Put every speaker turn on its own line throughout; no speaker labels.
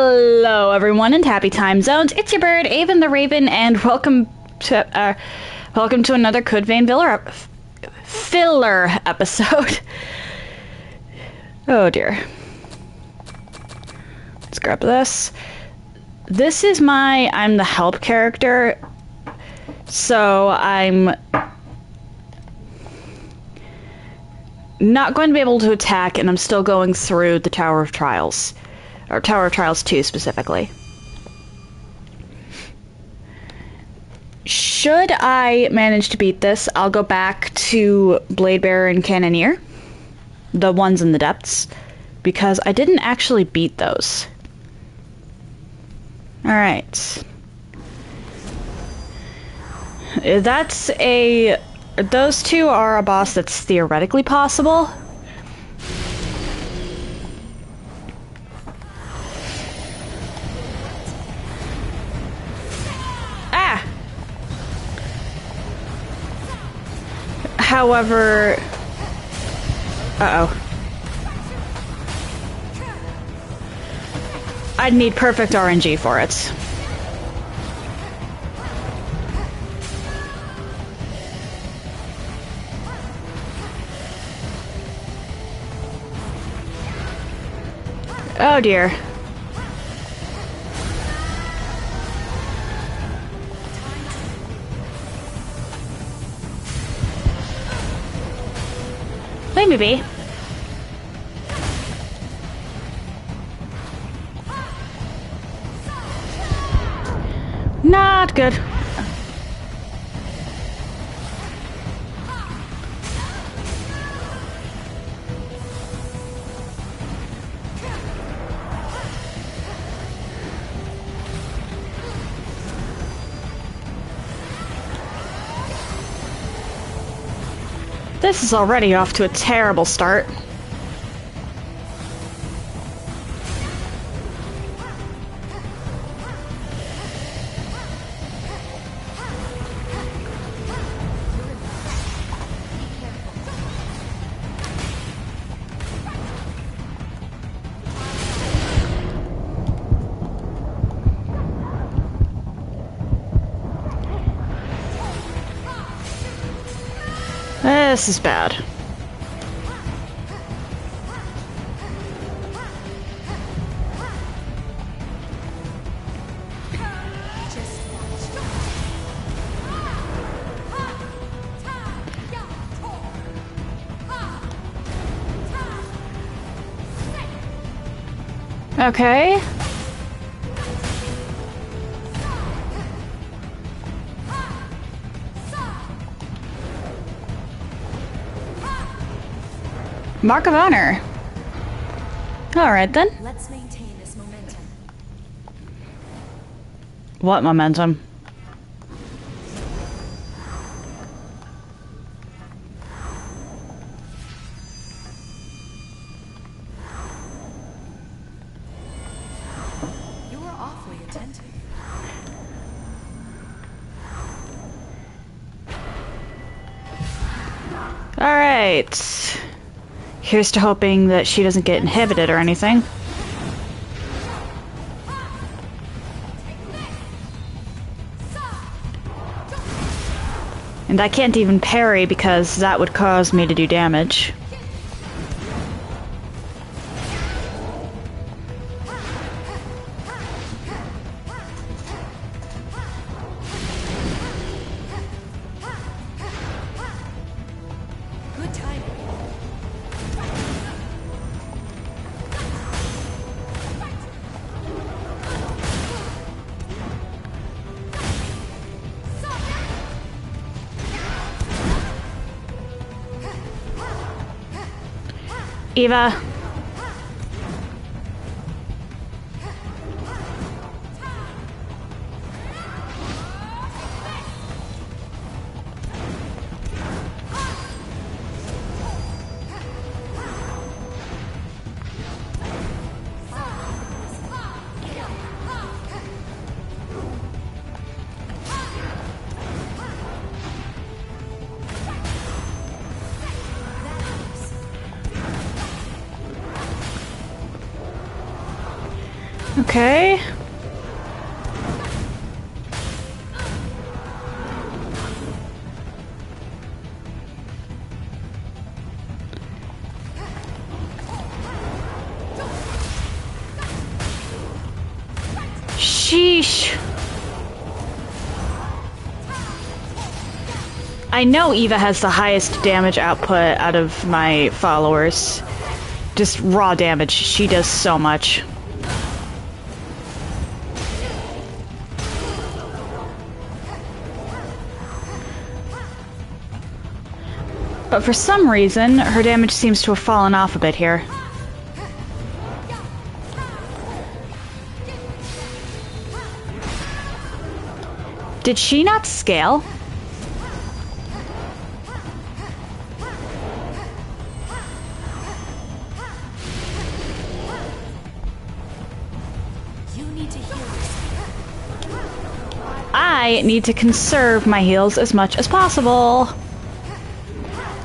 Hello, everyone, and happy time zones. It's your bird, Aevin the Raven, and welcome to another Code Vein filler episode. Oh dear. Let's grab this. This is I'm the help character, so I'm not going to be able to attack, and I'm still going through the Tower of Trials. Or Tower of Trials 2, specifically. Should I manage to beat this, I'll go back to Bladebearer and Cannoneer. The ones in the depths. Because I didn't actually beat those. Alright. Those two are a boss that's theoretically possible. However... Uh-oh. I'd need perfect RNG for it. Oh dear. Leave me be. Not good. This is already off to a terrible start. This is bad. Okay. Mark of Honor. Alright then.
Let's maintain this momentum.
What momentum?
You are awfully attentive.
Alright. Here's to hoping that she doesn't get inhibited or anything. And I can't even parry because that would cause me to do damage.
Good timing.
Eva. Okay. Sheesh. I know Eva has the highest damage output out of my followers. Just raw damage. She does so much. But for some reason, her damage seems to have fallen off a bit here. Did she not scale? I need to conserve my heals as much as possible.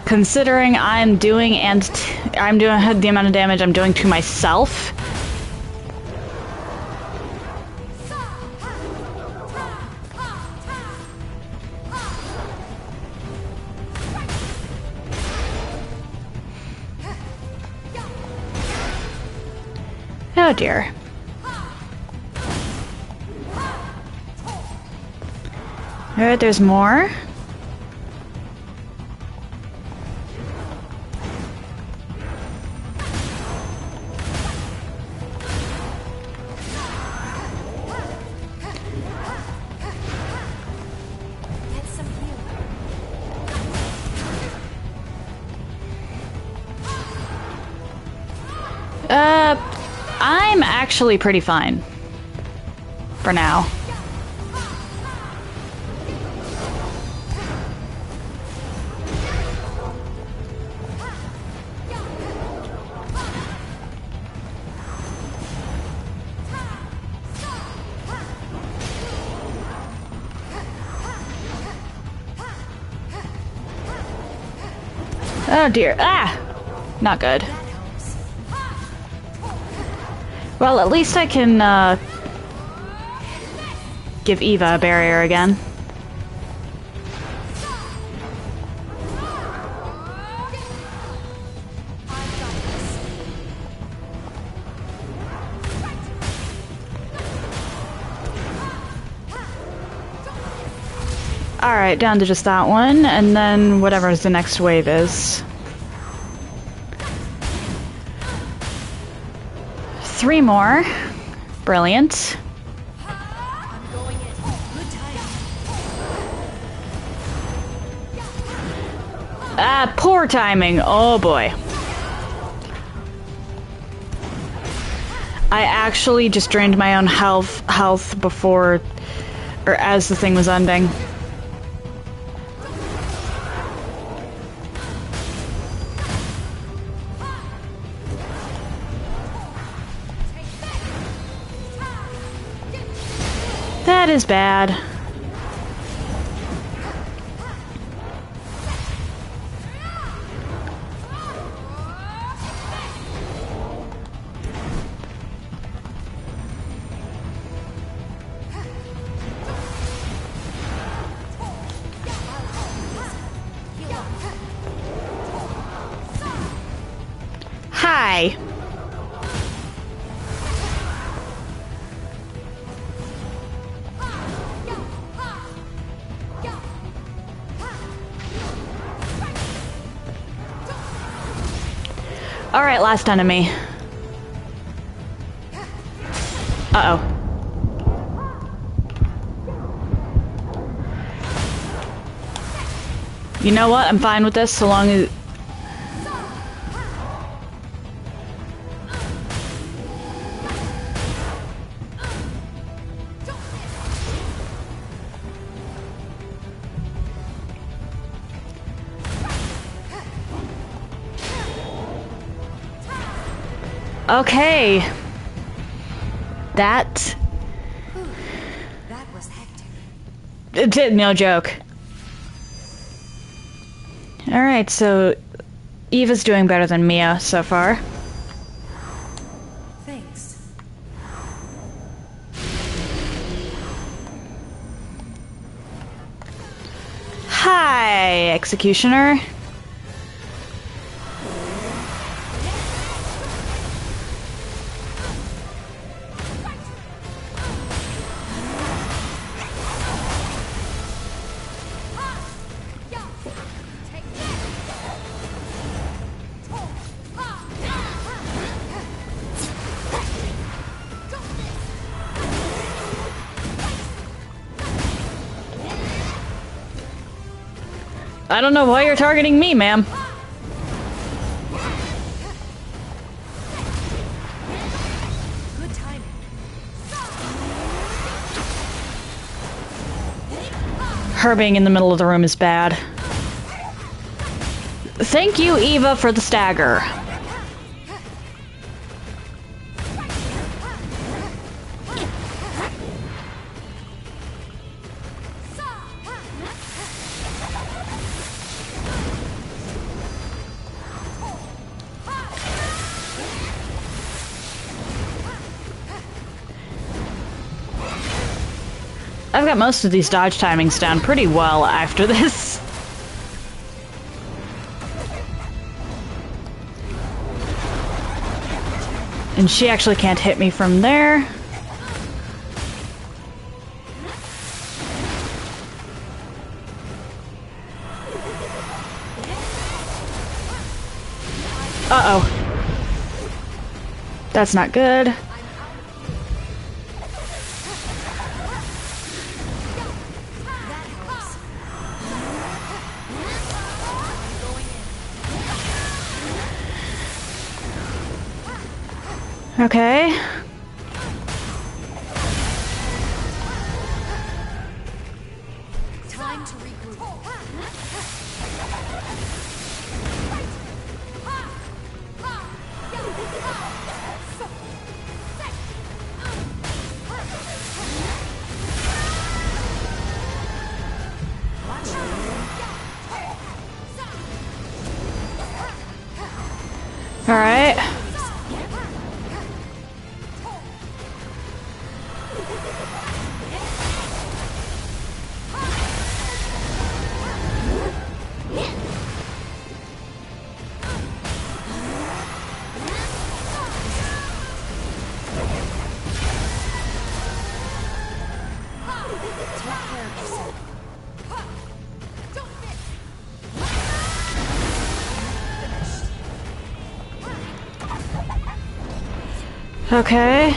Considering I'm doing the amount of damage I'm doing to myself. Oh dear. Alright, there's more. I'm actually pretty fine. For now. Oh dear. Ah! Not good. Well, at least I can, give Eva a barrier again. Alright, down to just that one, and then whatever the next wave is. 3 more. Brilliant. Ah, poor timing. Oh boy. I actually just drained my own health before, or as the thing was ending. That is bad. Hi. Alright, last enemy. Uh-oh. You know what? I'm fine with this so long as... Okay. That
was hectic.
It did, no joke. Alright, so Eva's doing better than Mia so far.
Thanks.
Executioner. I don't know why you're targeting me, ma'am.
Good timing.
Her being in the middle of the room is bad. Thank you, Eva, for the stagger. I've got most of these dodge timings down pretty well after this. And she actually can't hit me from there. Uh-oh. That's not good. Okay.
Time to regroup.
All right. Okay.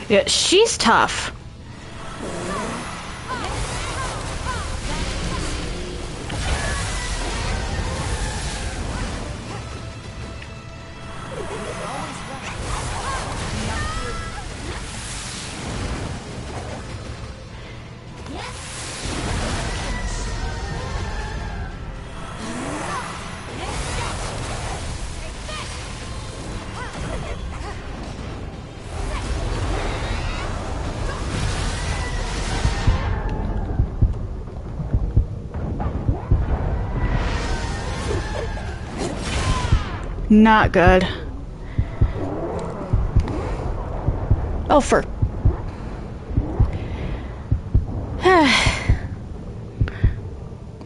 Yeah, she's tough. Not good. Oh, for...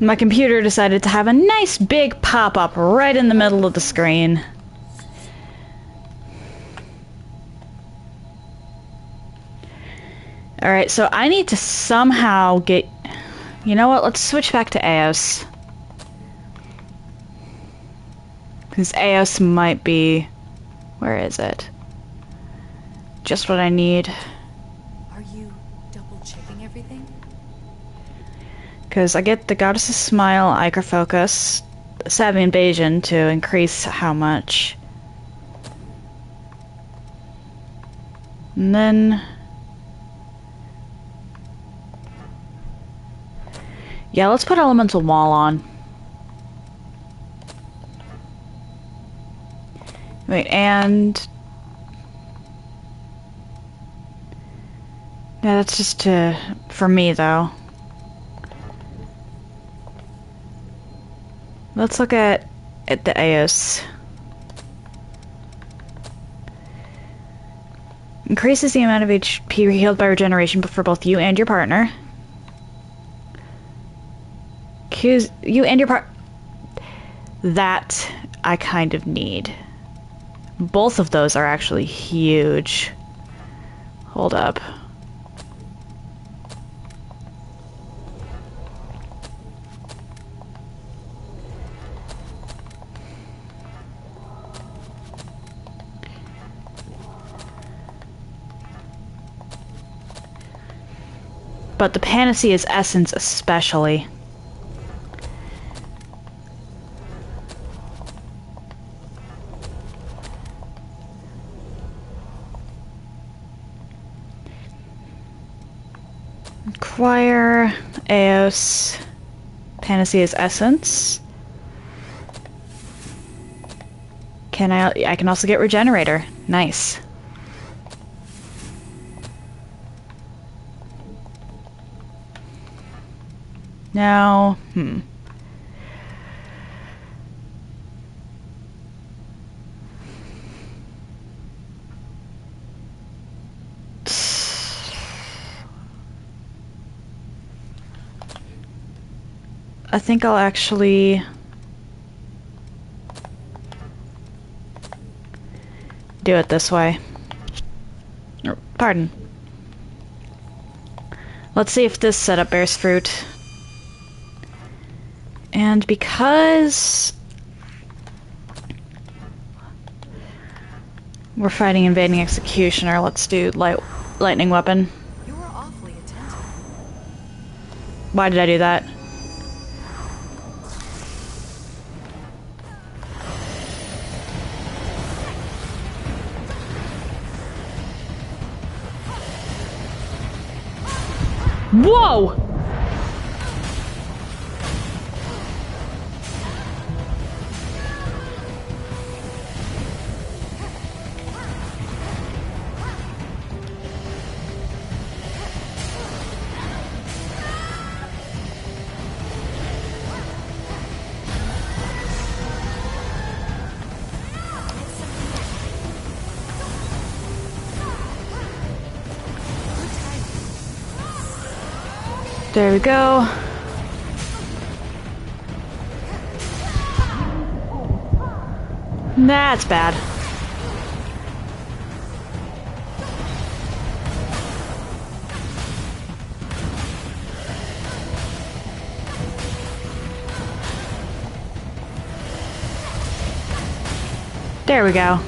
My computer decided to have a nice big pop-up right in the middle of the screen. Alright, so I need to somehow get... You know what? Let's switch back to Eos. Because Eos might be... Where is it? Just what I need.
Are you double-checking everything?
Because I get the Goddess's Smile, Ichor Focus, Savvy Invasion to increase how much. And then... Yeah, let's put Elemental Wall on. Wait, and... Yeah, that's just for me, though. Let's look at the AOS. Increases the amount of HP healed by regeneration for both you and your partner. You and your partner. That I kind of need. Both of those are actually huge. Hold up. But the Panacea's essence especially. Acquire Eos Panacea's essence. I can also get Regenerator. Nice. Now, I think I'll actually do it this way. Pardon. Let's see if this setup bears fruit. And because we're fighting Invading Executioner, let's do lightning weapon.
You were awfully attentive.
Why did I do that? Whoa! There we go. That's bad. There we go.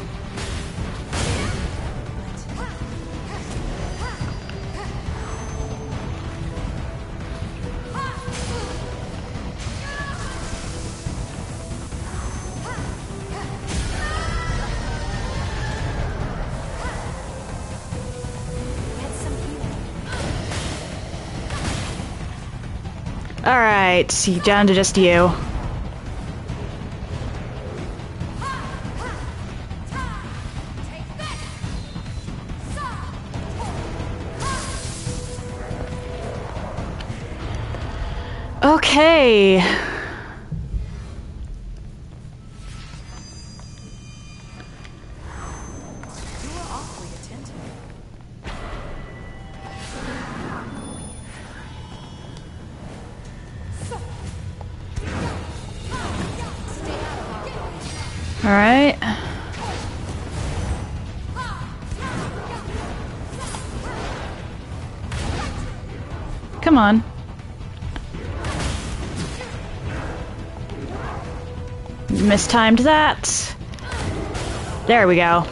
Alright, see, down to just you. Okay.
You were awfully attentive.
All right. Come on. Mistimed that. There we go.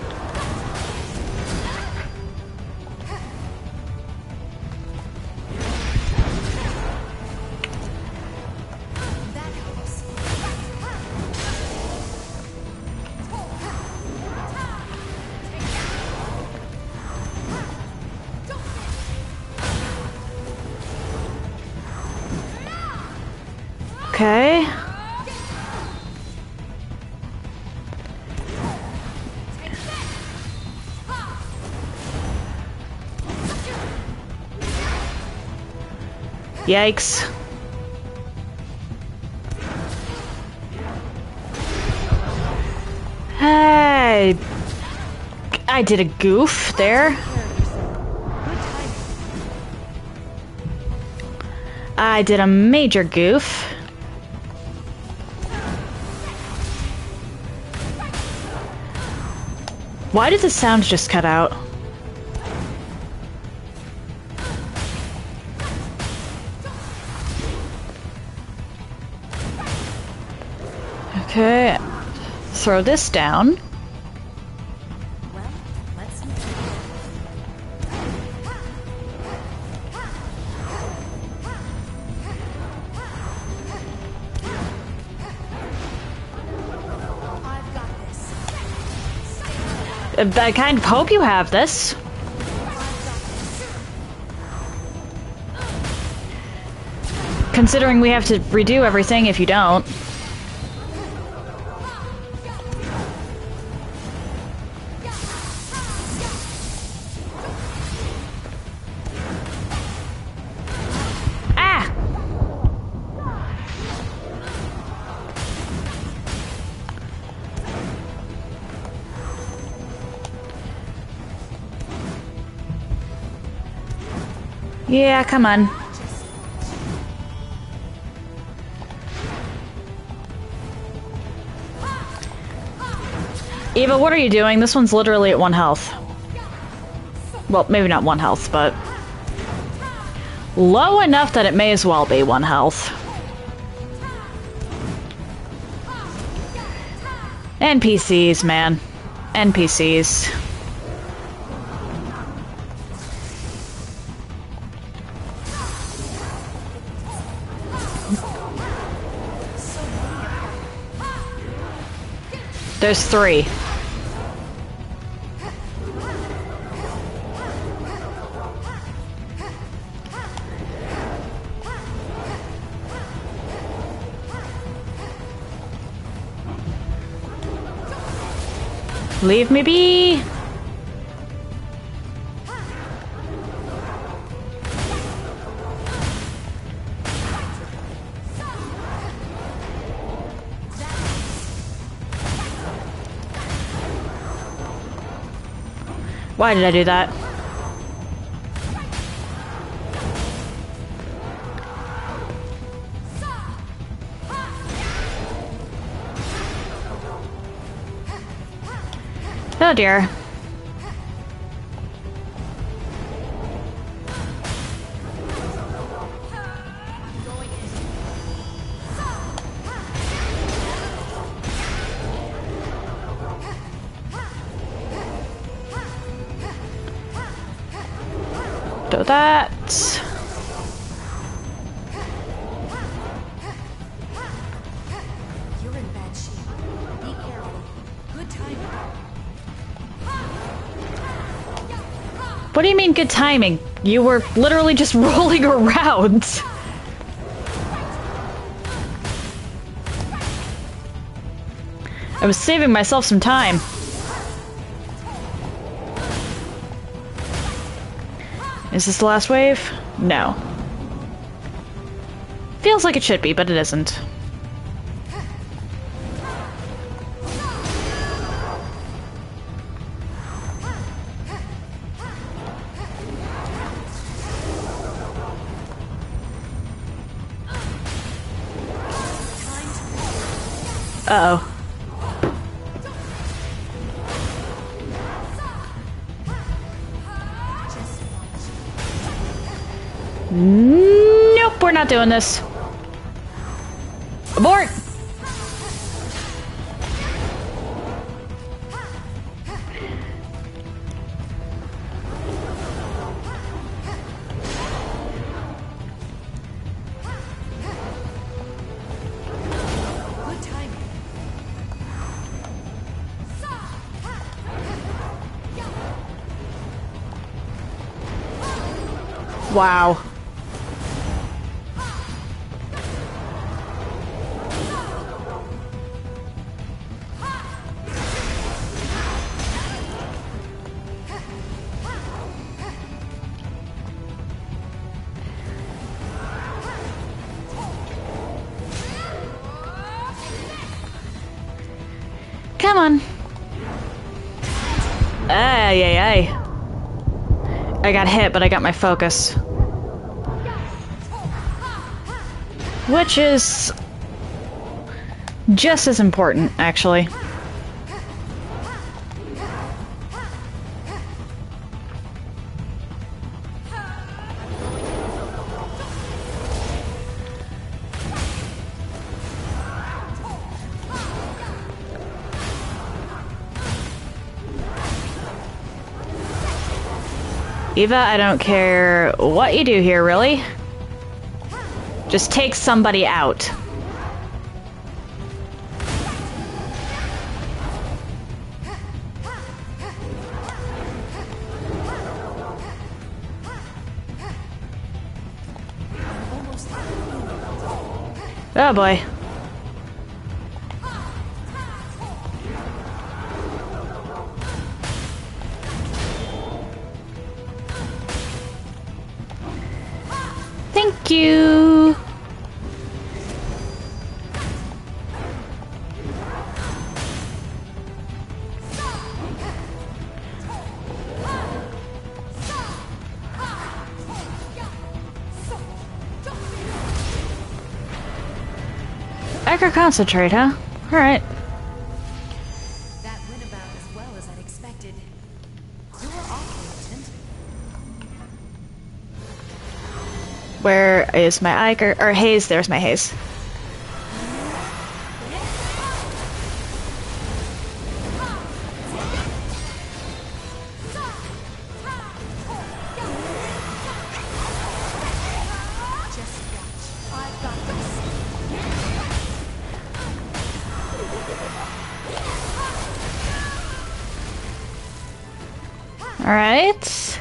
Okay. Yikes. I did a goof there. I did a major goof. Why did the sound just cut out? Okay, throw this down.
Well, let's see. I've got this.
I kind of hope you have this. Considering we have to redo everything if you don't. Ah! Yeah, come on. Eva, what are you doing? This one's literally at 1 health. Well, maybe not 1 health, but low enough that it may as well be 1 health. NPCs, man. NPCs. There's 3. Leave me be! Why did I do that? Oh dear. Do that.
You're in bad shape. Be careful. Good timing.
What do you mean good timing? You were literally just rolling around. I was saving myself some time. Is this the last wave? No. Feels like it should be, but it isn't. Uh-oh. Nope, we're not doing this. Abort!
Good timing.
Wow. Come on. I got hit, but I got my focus. Which is just as important, actually. Eva, I don't care what you do here, really. Just take somebody out. Oh boy. Thank you. I could concentrate, huh? Alright.
That went about as well as I'd expected. You were awfully attentive.
Where is my Iker? Or haze, there's my haze. Alright.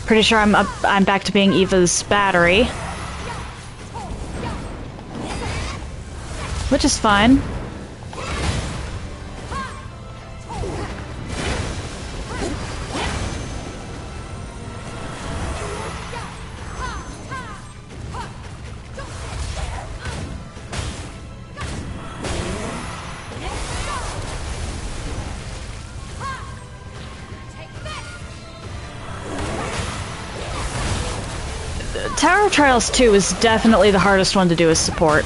Pretty sure I'm back to being Eva's battery. Which is fine. Tower of Trials 2 is definitely the hardest one to do as support.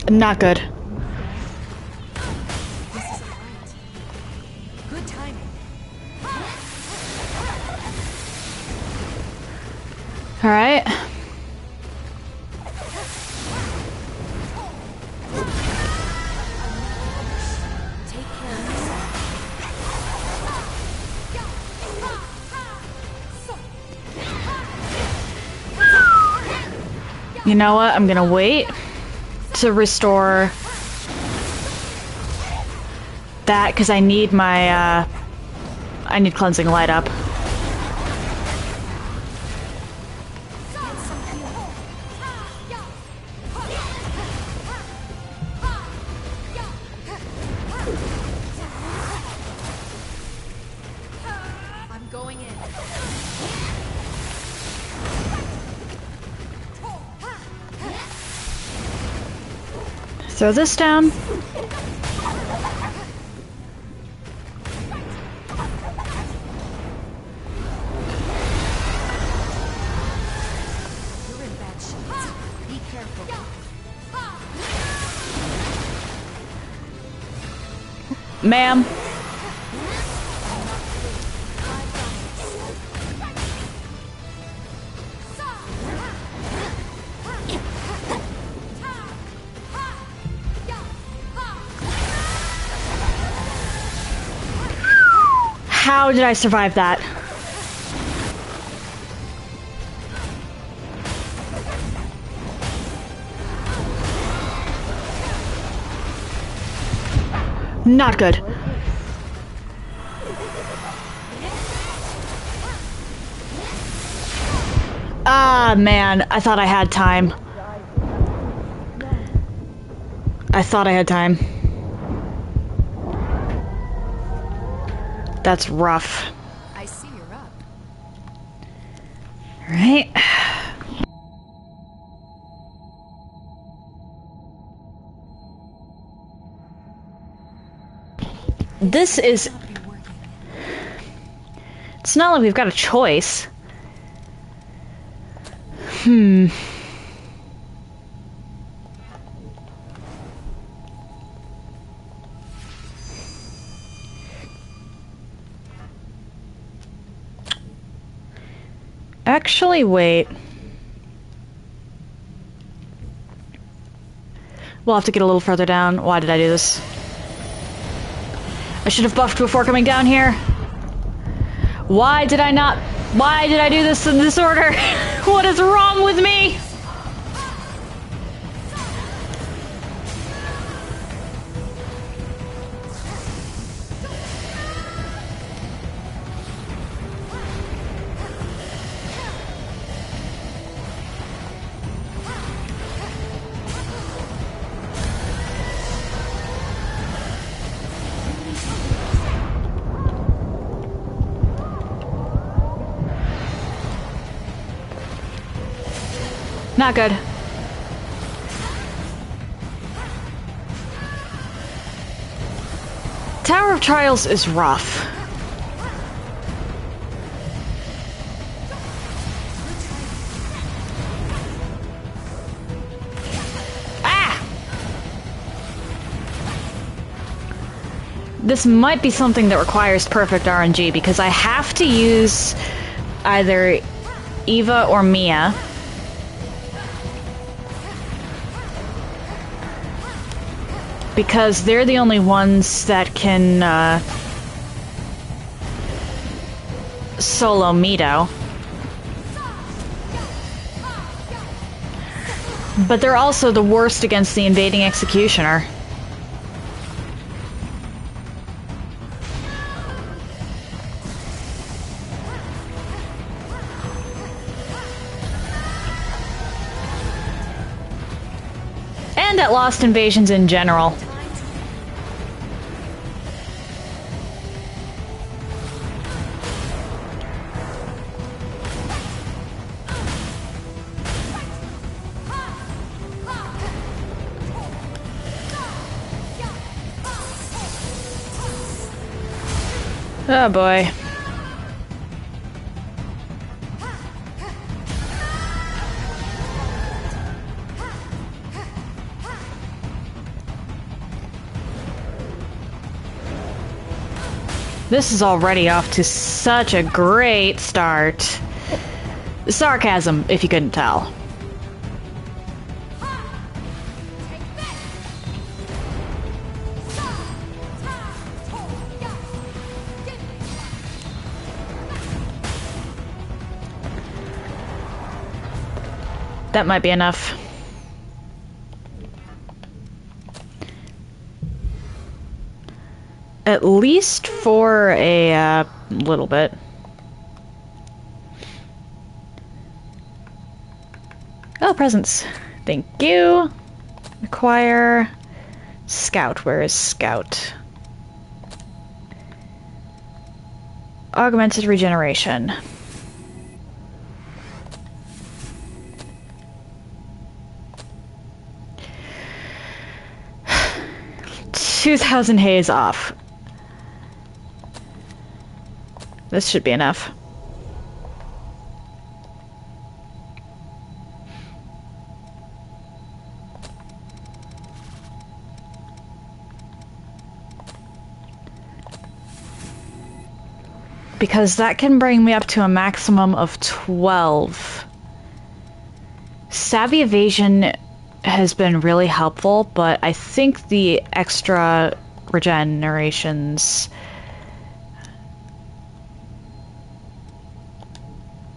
Not good.
This is alright. Good timing.
Alright.
Take care of yourself.
You know what? I'm gonna wait to restore that because I need my I need cleansing light up.
I'm going in.
Throw this down.
You're in bad shape. Be careful.
Ma'am. How did I survive that? Not good. Ah, man. I thought I had time. I thought I had time. That's rough.
I see you're up.
Right. This is... It's not like we've got a choice. Actually, wait. We'll have to get a little further down. Why did I do this? I should have buffed before coming down here. Why did I not? Why did I do this in this order? What is wrong with me? Not good. Tower of Trials is rough. Ah! This might be something that requires perfect RNG because I have to use either Eva or Mia. Because they're the only ones that can solo Mido. But they're also the worst against the Invading Executioner. And at Lost Invasions in general. Oh boy. This is already off to such a great start. Sarcasm, if you couldn't tell. That might be enough. At least for a little bit. Oh, presents. Thank you. Acquire. Scout. Where is Scout? Augmented regeneration. $2,000 haze off. This should be enough. Because that can bring me up to a maximum of 12. Savvy Evasion has been really helpful, but I think the extra regenerations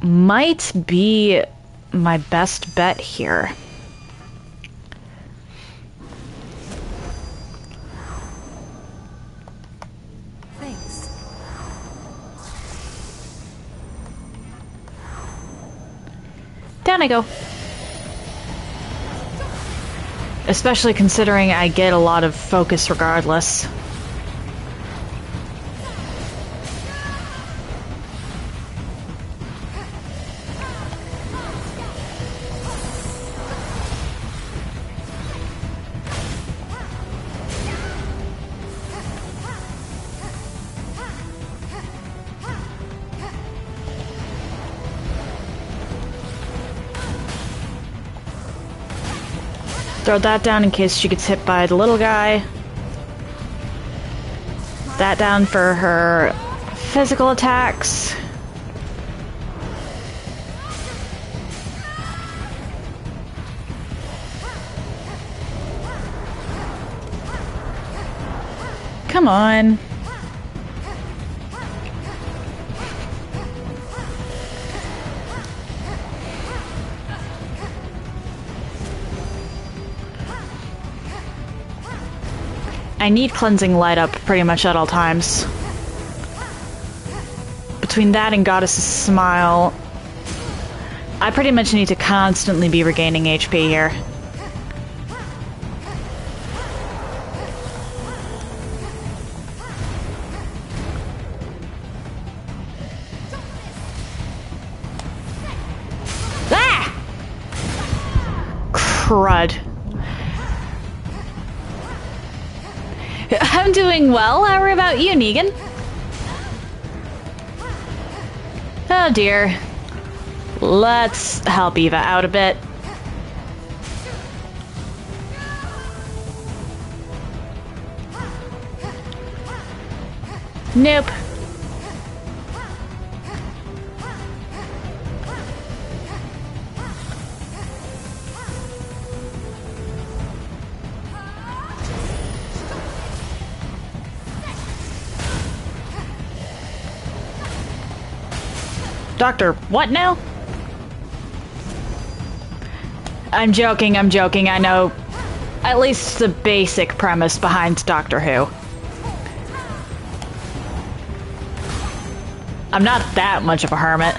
might be my best bet here.
Thanks.
Down I go. Especially considering I get a lot of focus regardless. Throw that down in case she gets hit by the little guy. That down for her physical attacks. Come on. I need cleansing light up pretty much at all times. Between that and Goddess's Smile, I pretty much need to constantly be regaining HP here. Ah! Crud. I'm doing well. How about you, Negan? Oh dear. Let's help Eva out a bit. Nope. Doctor, what now? I'm joking, I know at least the basic premise behind Doctor Who. I'm not that much of a hermit.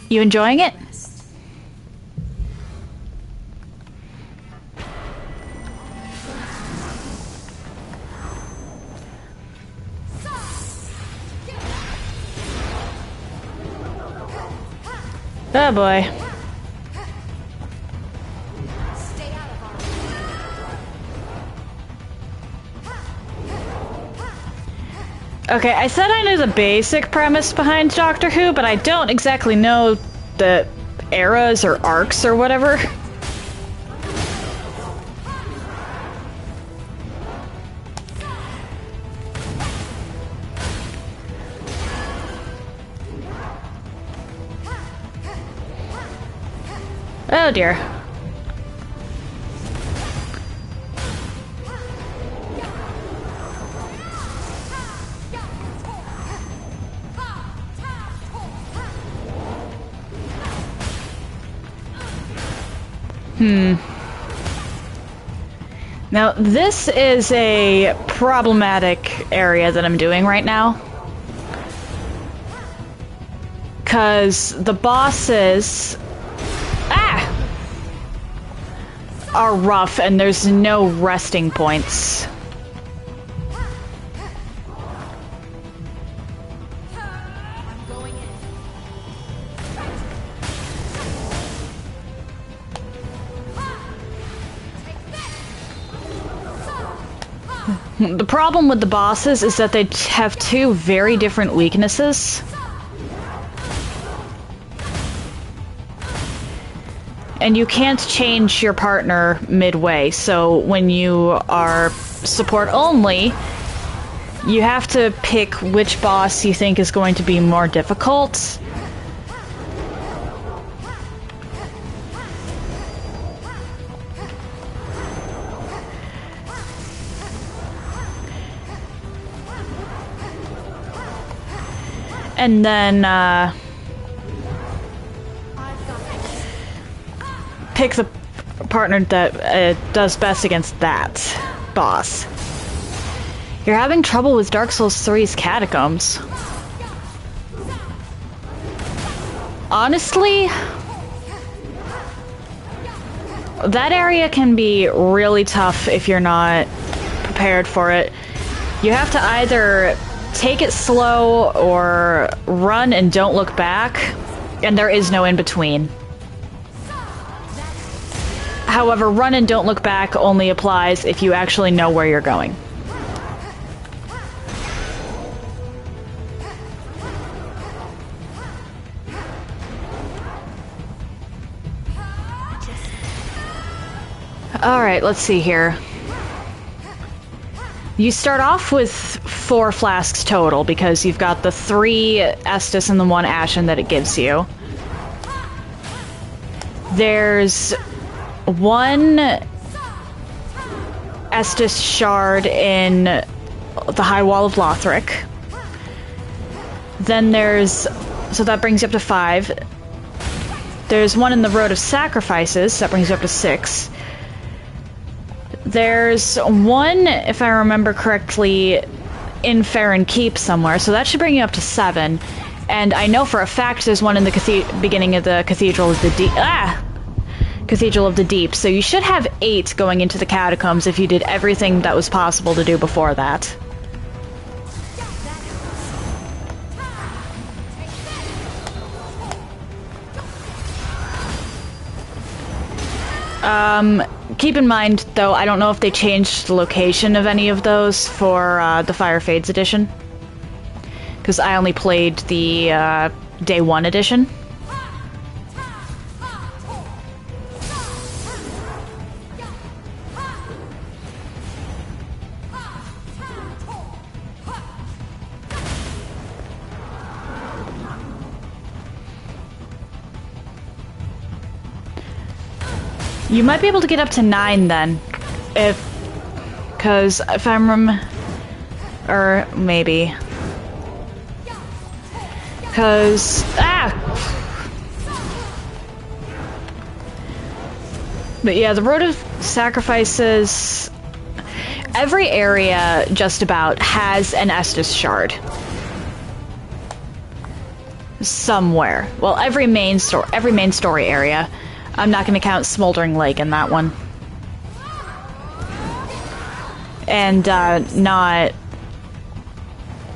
You enjoying it? Oh boy. Okay, I said I knew the basic premise behind Doctor Who, but I don't exactly know the eras or arcs or whatever. Oh dear. Now, this is a problematic area that I'm doing right now. 'Cause the bosses are rough and there's no resting points. The problem with the bosses is that they have two very different weaknesses. And you can't change your partner midway, so when you are support only, you have to pick which boss you think is going to be more difficult. And then, pick the partner that does best against that boss. You're having trouble with Dark Souls 3's Catacombs. Honestly, that area can be really tough if you're not prepared for it. You have to either take it slow or run and don't look back, and there is no in between. However, run and don't look back only applies if you actually know where you're going. Alright, let's see here. You start off with 4 flasks total because you've got the 3 Estus and the 1 Ashen that it gives you. There's 1 Estus shard in the High Wall of Lothric. Then there's... so that brings you up to 5. There's 1 in the Road of Sacrifices, that brings you up to 6. There's 1, if I remember correctly, in Farron Keep somewhere, so that should bring you up to 7. And I know for a fact there's 1 in the beginning of the Cathedral of the Deep. Cathedral of the Deep. So you should have 8 going into the Catacombs if you did everything that was possible to do before that. Keep in mind, though, I don't know if they changed the location of any of those for the Fire Fades edition. Because I only played the Day 1 edition. You might be able to get up to 9 then, because if I'm or maybe, because but yeah, the Road of Sacrifices. Every area just about has an Estus shard somewhere. Well, every main story area. I'm not going to count Smoldering Lake in that one. And, not...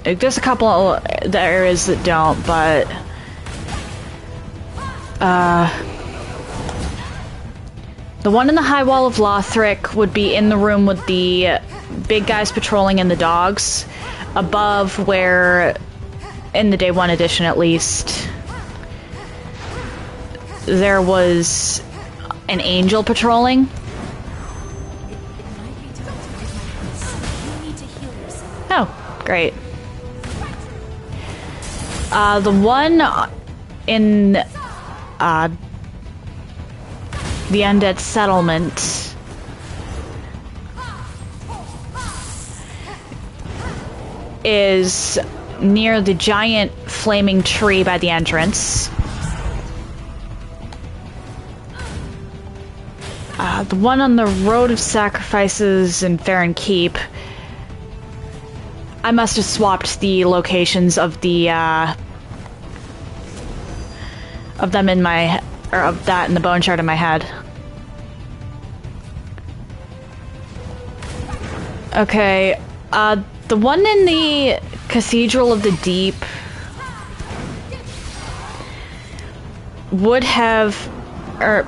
there's a couple of the areas that don't, but... the one in the High Wall of Lothric would be in the room with the big guys patrolling and the dogs. Above where... in the Day 1 edition, at least... there was an angel patrolling. Oh, great. The one in the Undead Settlement is near the giant flaming tree by the entrance. The one on the Road of Sacrifices in Farron Keep. I must have swapped the locations of the of them in my, or of that in the bone chart in my head. Okay, the one in the Cathedral of the Deep would have, or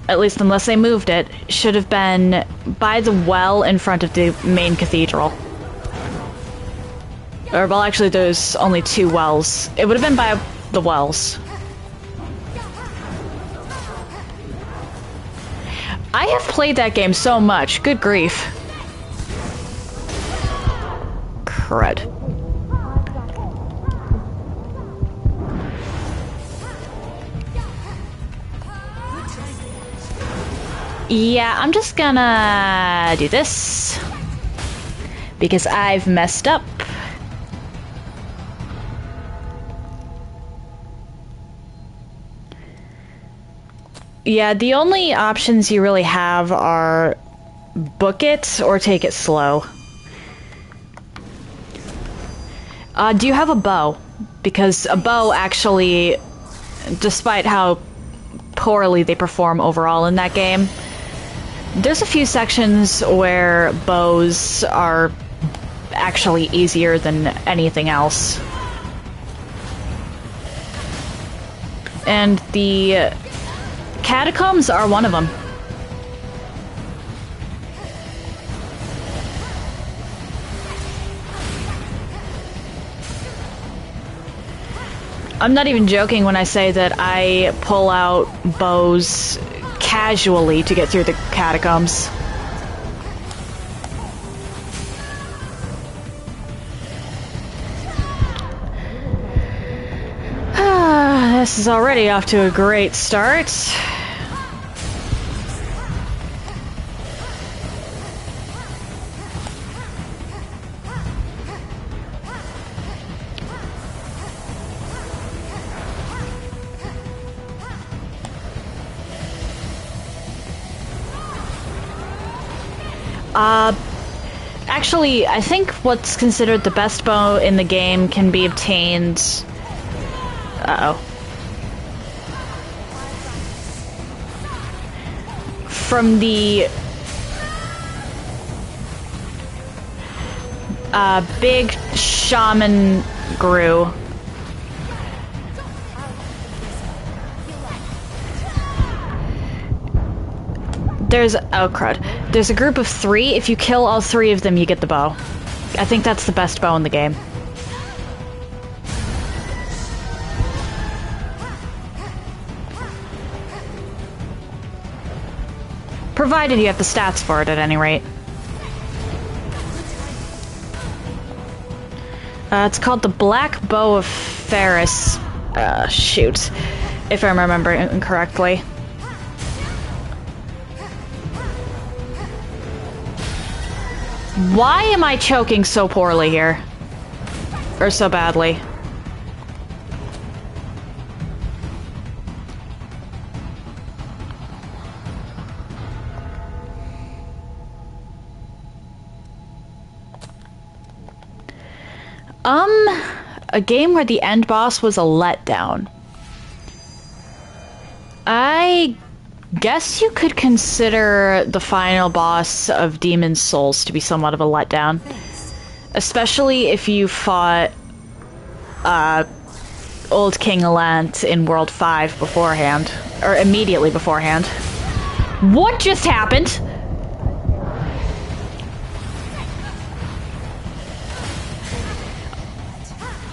at least unless they moved it, should have been by the well in front of the main cathedral. Or, well, actually there's only 2 wells. It would have been by the wells. I have played that game so much. Good grief. Crud. Yeah, I'm just gonna do this because I've messed up. Yeah, the only options you really have are book it or take it slow. Do you have a bow? Because a bow actually, despite how poorly they perform overall in that game, there's a few sections where bows are actually easier than anything else. And the Catacombs are one of them. I'm not even joking when I say that I pull out bows casually to get through the Catacombs. This is already off to a great start. Actually, I think what's considered the best bow in the game can be obtained... Uh-oh. From the... big shaman Gru. There's... oh, crud. There's a group of 3. If you kill all 3 of them, you get the bow. I think that's the best bow in the game. Provided you have the stats for it, at any rate. It's called the Black Bow of Ferris. Shoot. If I'm remembering correctly. Why am I choking so poorly here? Or so badly? A game where the end boss was a letdown. I guess you could consider the final boss of Demon's Souls to be somewhat of a letdown. Especially if you fought Old King Alant in World 5 beforehand. Or immediately beforehand. What just happened?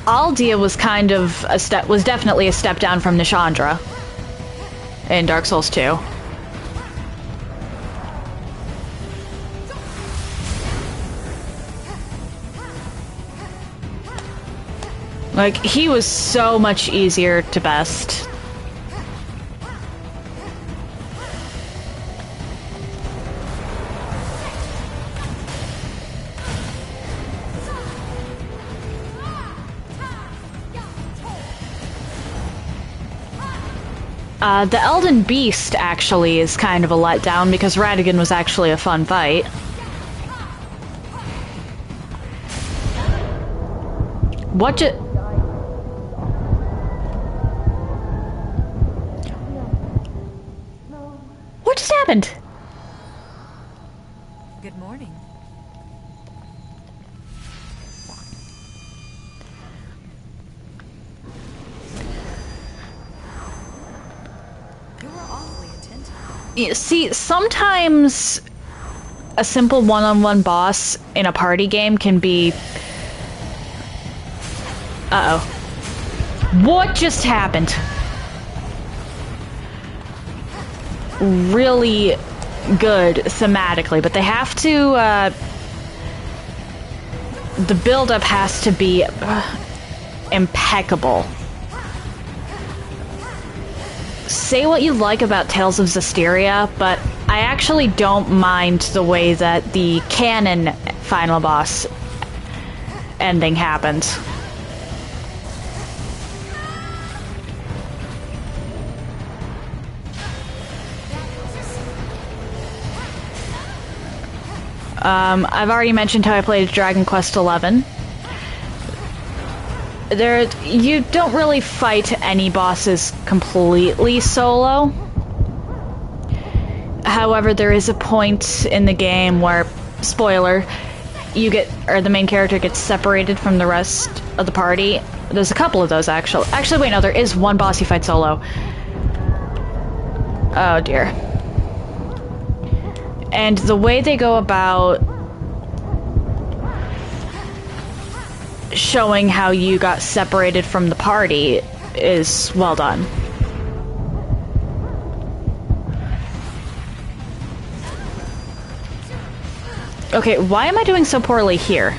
Aldia was kind of was definitely a step down from Nishandra in Dark Souls 2. Like, he was so much easier to best. The Elden Beast actually is kind of a letdown because Radigan was actually a fun fight. What just happened?
Good morning.
You see, sometimes a simple one-on-one boss in a party game can be... Uh-oh. What just happened? Really good thematically, but they have to, the build-up has to be impeccable. Say what you like about Tales of Zestiria, but I actually don't mind the way that the canon final boss ending happened. I've already mentioned how I played Dragon Quest XI. You don't really fight any bosses completely solo. However, there is a point in the game where, spoiler, the main character gets separated from the rest of the party. There's a couple of those, actually. Actually, wait, no, there is one boss you fight solo. Oh, dear. And the way they go about showing how you got separated from the party is well done. Okay, why am I doing so poorly here?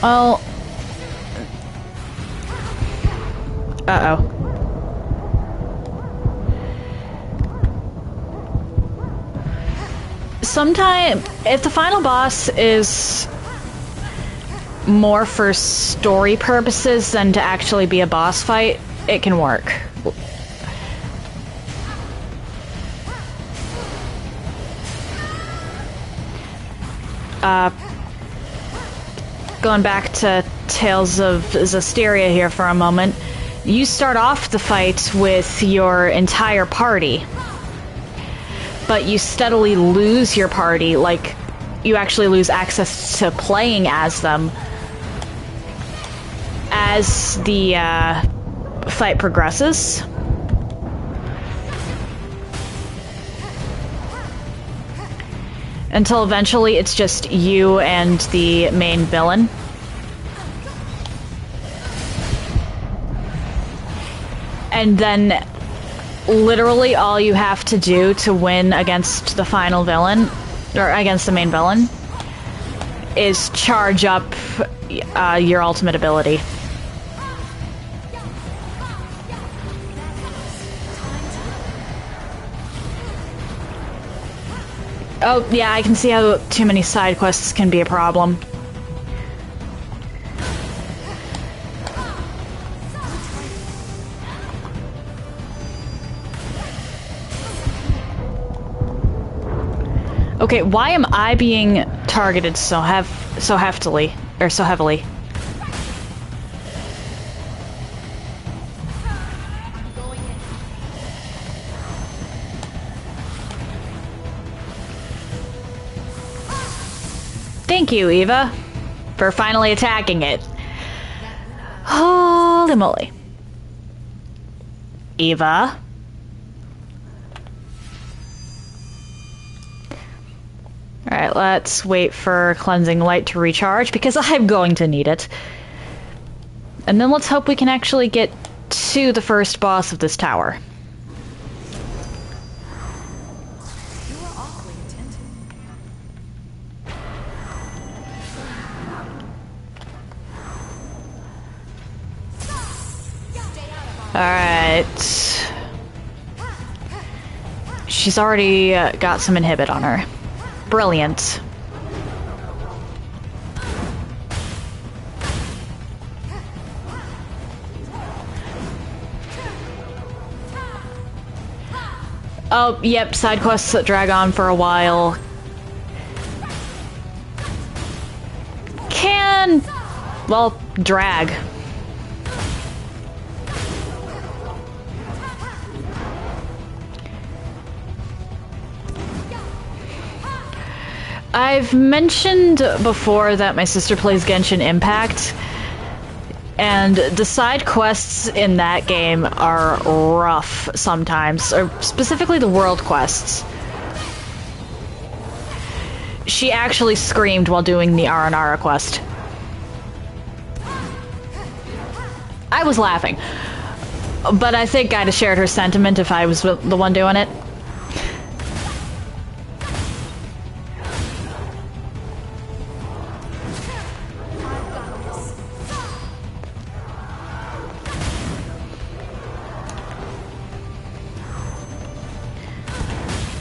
Oh. Uh-oh. Sometime, if the final boss is more for story purposes than to actually be a boss fight, it can work. Going back to Tales of Zestiria here for a moment, you start off the fight with your entire party, but you steadily lose your party, like, you actually lose access to playing as them as the fight progresses. Until eventually it's just you and the main villain. And then literally all you have to do to win against the final villain, or against the main villain, is charge up your ultimate ability. Oh, yeah, I can see how too many side quests can be a problem. Okay, why am I being targeted so heavily? Thank you, Eva, for finally attacking it. Holy moly. Eva? Alright, let's wait for Cleansing Light to recharge, because I'm going to need it. And then let's hope we can actually get to the first boss of this tower. Alright. She's already got some inhibit on her. Brilliant. Oh, yep, side quests that drag on for a while. Can, well, drag. I've mentioned before that my sister plays Genshin Impact, and the side quests in that game are rough sometimes, or specifically the world quests. She actually screamed while doing the Aranara quest. I was laughing, but I think I'd have shared her sentiment if I was the one doing it.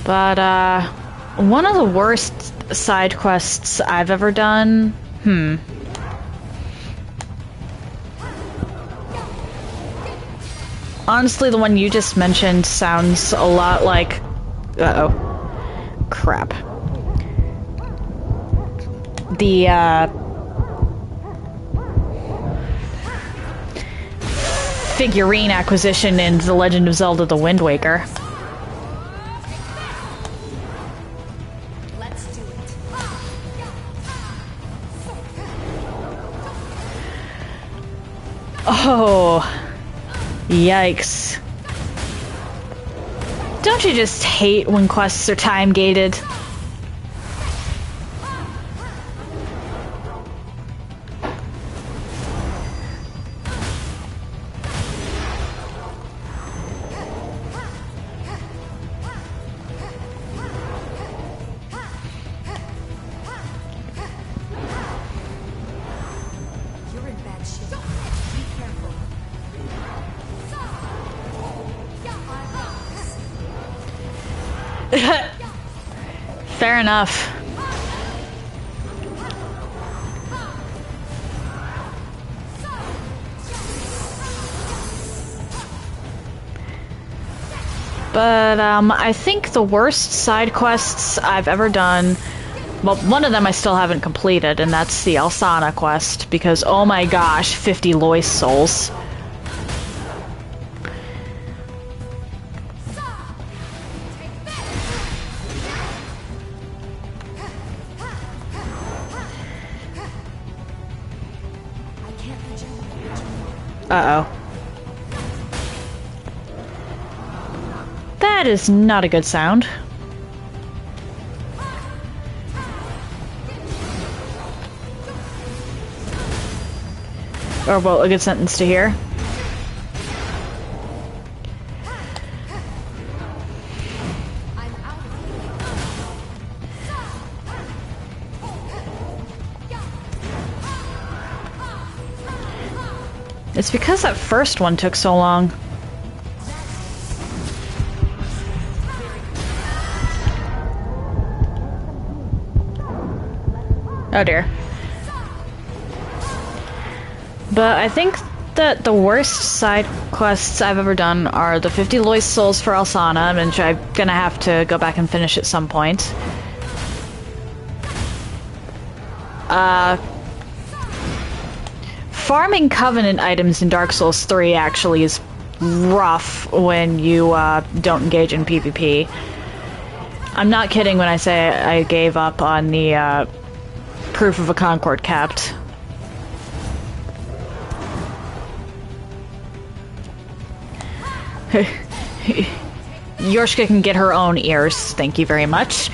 But, one of the worst side quests I've ever done... Honestly, the one you just mentioned sounds a lot like... Uh-oh. Crap. The, figurine acquisition in The Legend of Zelda: The Wind Waker. Oh, yikes. Don't you just hate when quests are time-gated? Fair enough. But I think the worst side quests I've ever done, well, one of them I still haven't completed, and that's the Alsana quest, because oh my gosh, 50 Lois souls. Uh-oh. That is not a good sound. Or, well, a good sentence to hear. It's because that first one took so long. Oh dear. But I think that the worst side quests I've ever done are the 50 Lois souls for Alsana, which I'm gonna have to go back and finish at some point. Farming Covenant items in Dark Souls 3 actually is rough when you don't engage in PvP. I'm not kidding when I say I gave up on the Proof of a Concord Capt. Yorshka can get her own ears, thank you very much.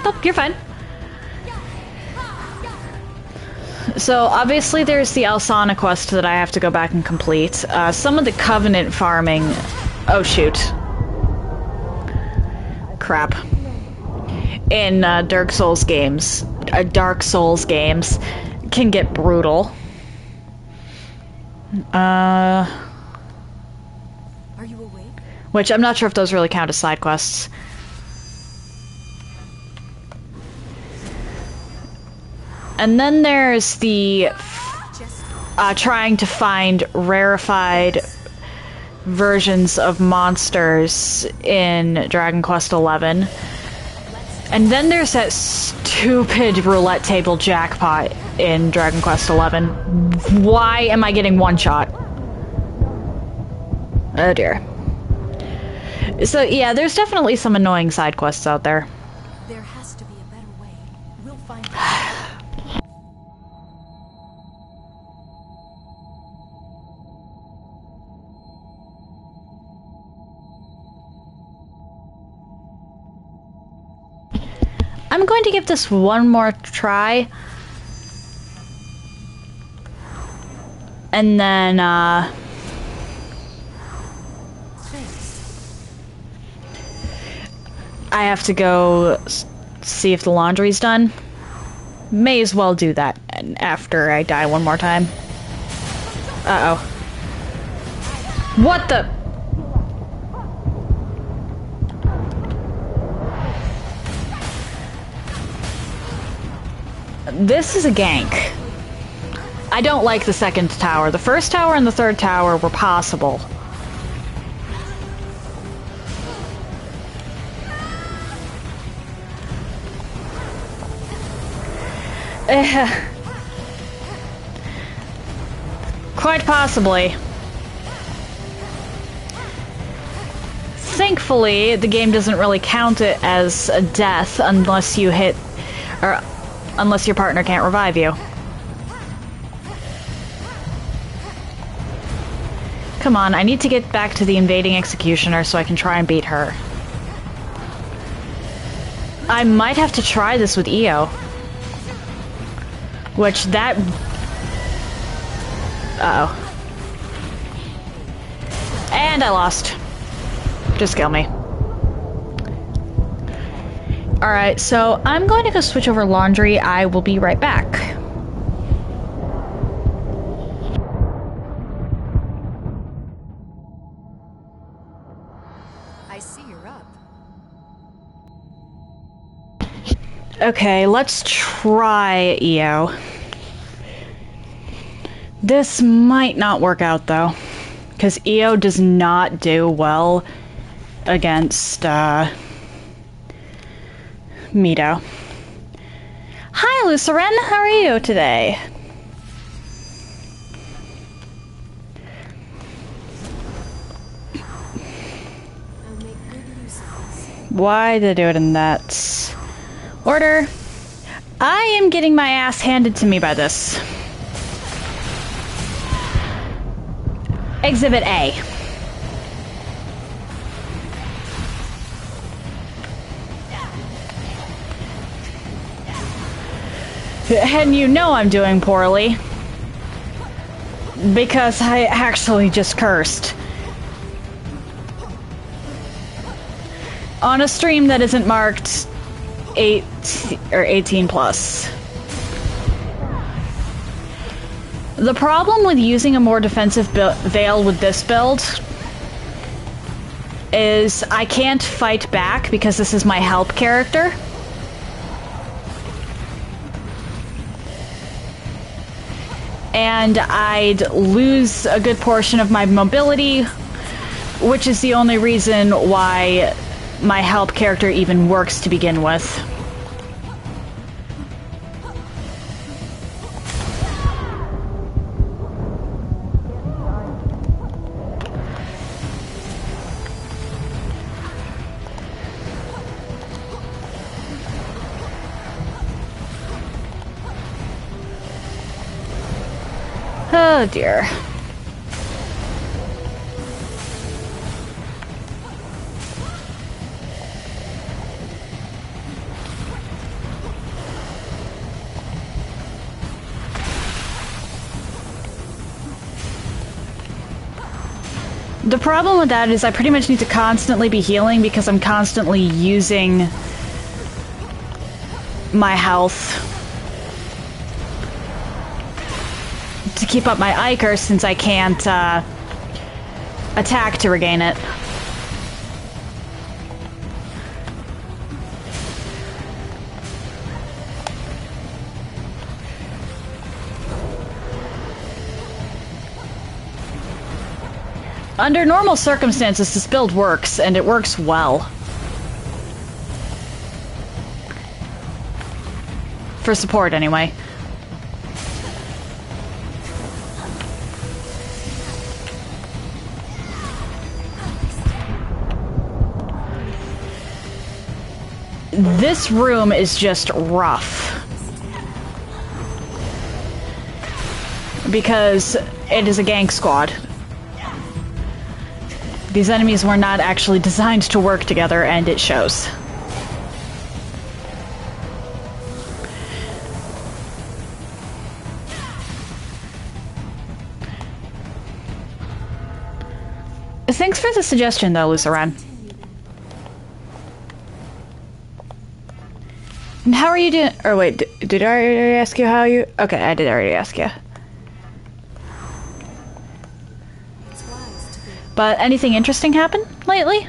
Oh, you're fine. So, obviously there's the Alsana quest that I have to go back and complete. Some of the Covenant farming... Oh, shoot. Crap. In Dark Souls games can get brutal.
Are you awake?
Which I'm not sure if those really count as side quests. And then there's the trying to find rarefied versions of monsters in Dragon Quest XI. And then there's that stupid roulette table jackpot in Dragon Quest XI. Why am I getting one shot? Oh dear. So yeah, there's definitely some annoying side quests out there.
There has to be a better way. We'll find it.
I'm going to give this one more try. And then, I have to go see if the laundry's done. May as well do that after I die one more time. Uh-oh. What the... This is a gank. I don't like the second tower. The first tower and the third tower were possible. Quite possibly. Thankfully, the game doesn't really count it as a death unless you hit... or unless your partner can't revive you. Come on, I need to get back to the Invading Executioner so I can try and beat her. I might have to try this with EO. Which that... Uh-oh. And I lost. Just kill me. Alright, so I'm going to go switch over laundry. I will be right back. Okay, let's try EO. This might not work out, though, because EO does not do well against, Mido. Hi, Luceren! How are you today?
I'll make good use of this.
Why did I do it in that order? I am getting my ass handed to me by this. Exhibit A. And you know I'm doing poorly. Because I actually just cursed. On a stream that isn't marked 8 or 18 plus. The problem with using a more defensive veil with this build is I can't fight back because this is my help character. And I'd lose a good portion of my mobility, which is the only reason why my help character even works to begin with. Oh dear. The problem with that is I pretty much need to constantly be healing because I'm constantly using my health to keep up my Iker since I can't attack to regain it. Under normal circumstances, this build works, and it works well. For support, anyway. This room is just rough. Because it is a gank squad. These enemies were not actually designed to work together, and it shows. Thanks for the suggestion, though, Luceran. And how are you doing? Or wait, did I already ask you how you... Okay, I did already ask you. But anything interesting happen lately?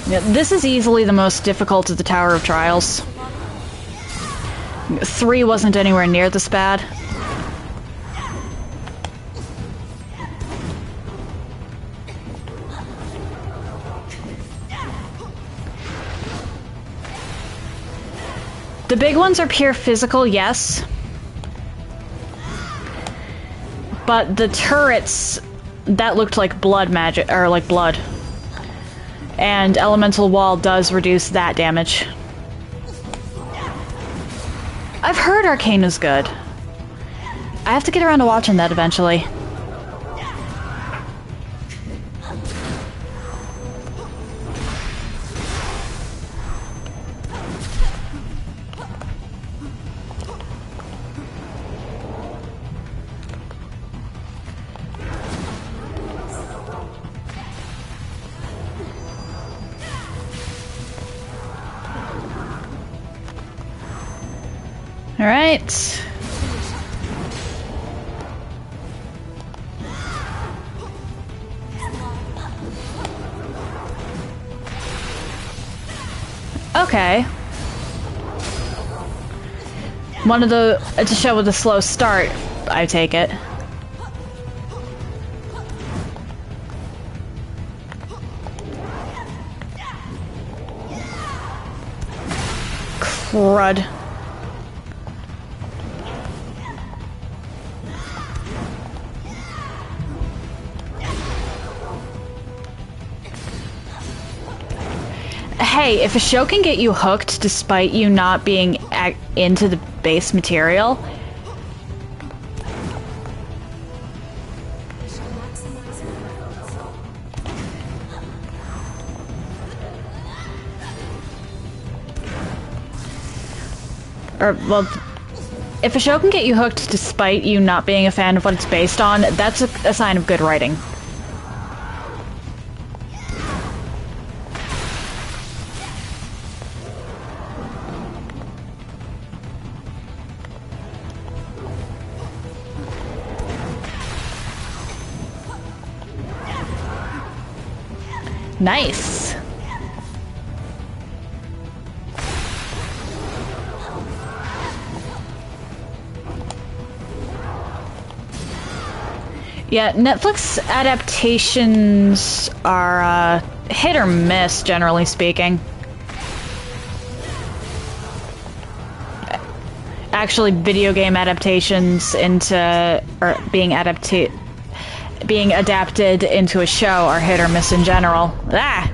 Yeah, this is easily the most difficult of the Tower of Trials. 3 wasn't anywhere near this bad. The big ones are pure physical, yes. But the turrets, that looked like blood magic, or like blood. And Elemental Wall does reduce that damage. I've heard Arcane is good. I have to get around to watching that eventually. All right. Okay. It's a show with a slow start, I take it. Crud. Hey, if a show can get you hooked despite you not being into the base material, well, if a show can get you hooked despite you not being a fan of what it's based on, that's a sign of good writing. Nice. Yeah, Netflix adaptations are hit or miss, generally speaking. Actually, video game adaptations into being adapted into a show are hit or miss in general. Ah!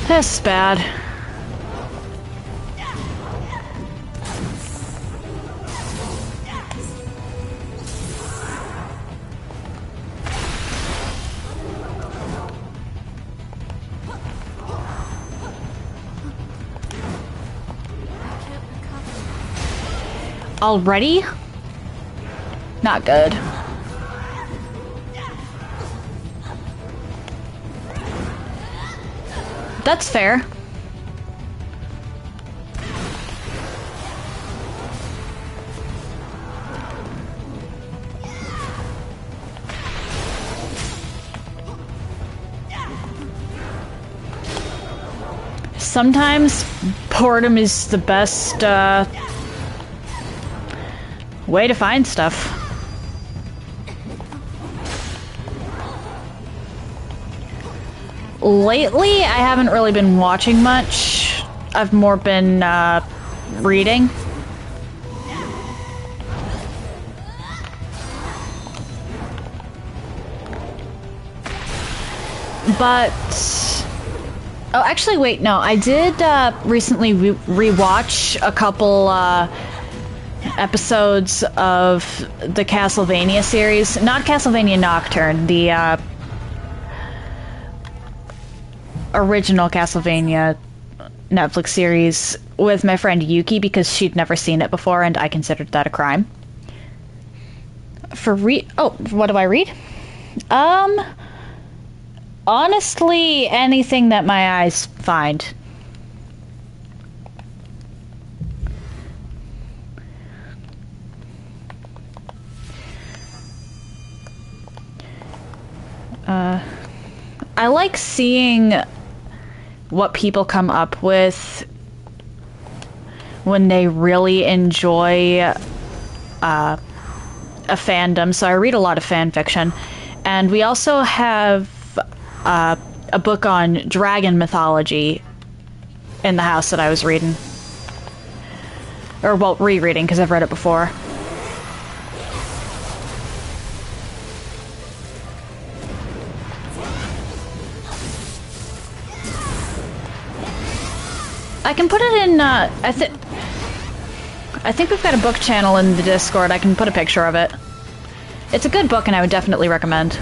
This is bad. Already? Not good. That's fair. Sometimes boredom is the best way to find stuff. Lately, I haven't really been watching much. I've more been reading. But... oh, actually, wait, no. I did recently rewatch a couple episodes of the Castlevania series. Not Castlevania Nocturne, the original Castlevania Netflix series with my friend Yuki because she'd never seen it before and I considered that a crime. What do I read? Honestly, anything that my eyes find. I like seeing what people come up with when they really enjoy a fandom. So I read a lot of fan fiction. And we also have a book on dragon mythology in the house that I was reading. Or, well, rereading, because I've read it before. I can put it in, I think we've got a book channel in the Discord. I can put a picture of it. It's a good book, and I would definitely recommend.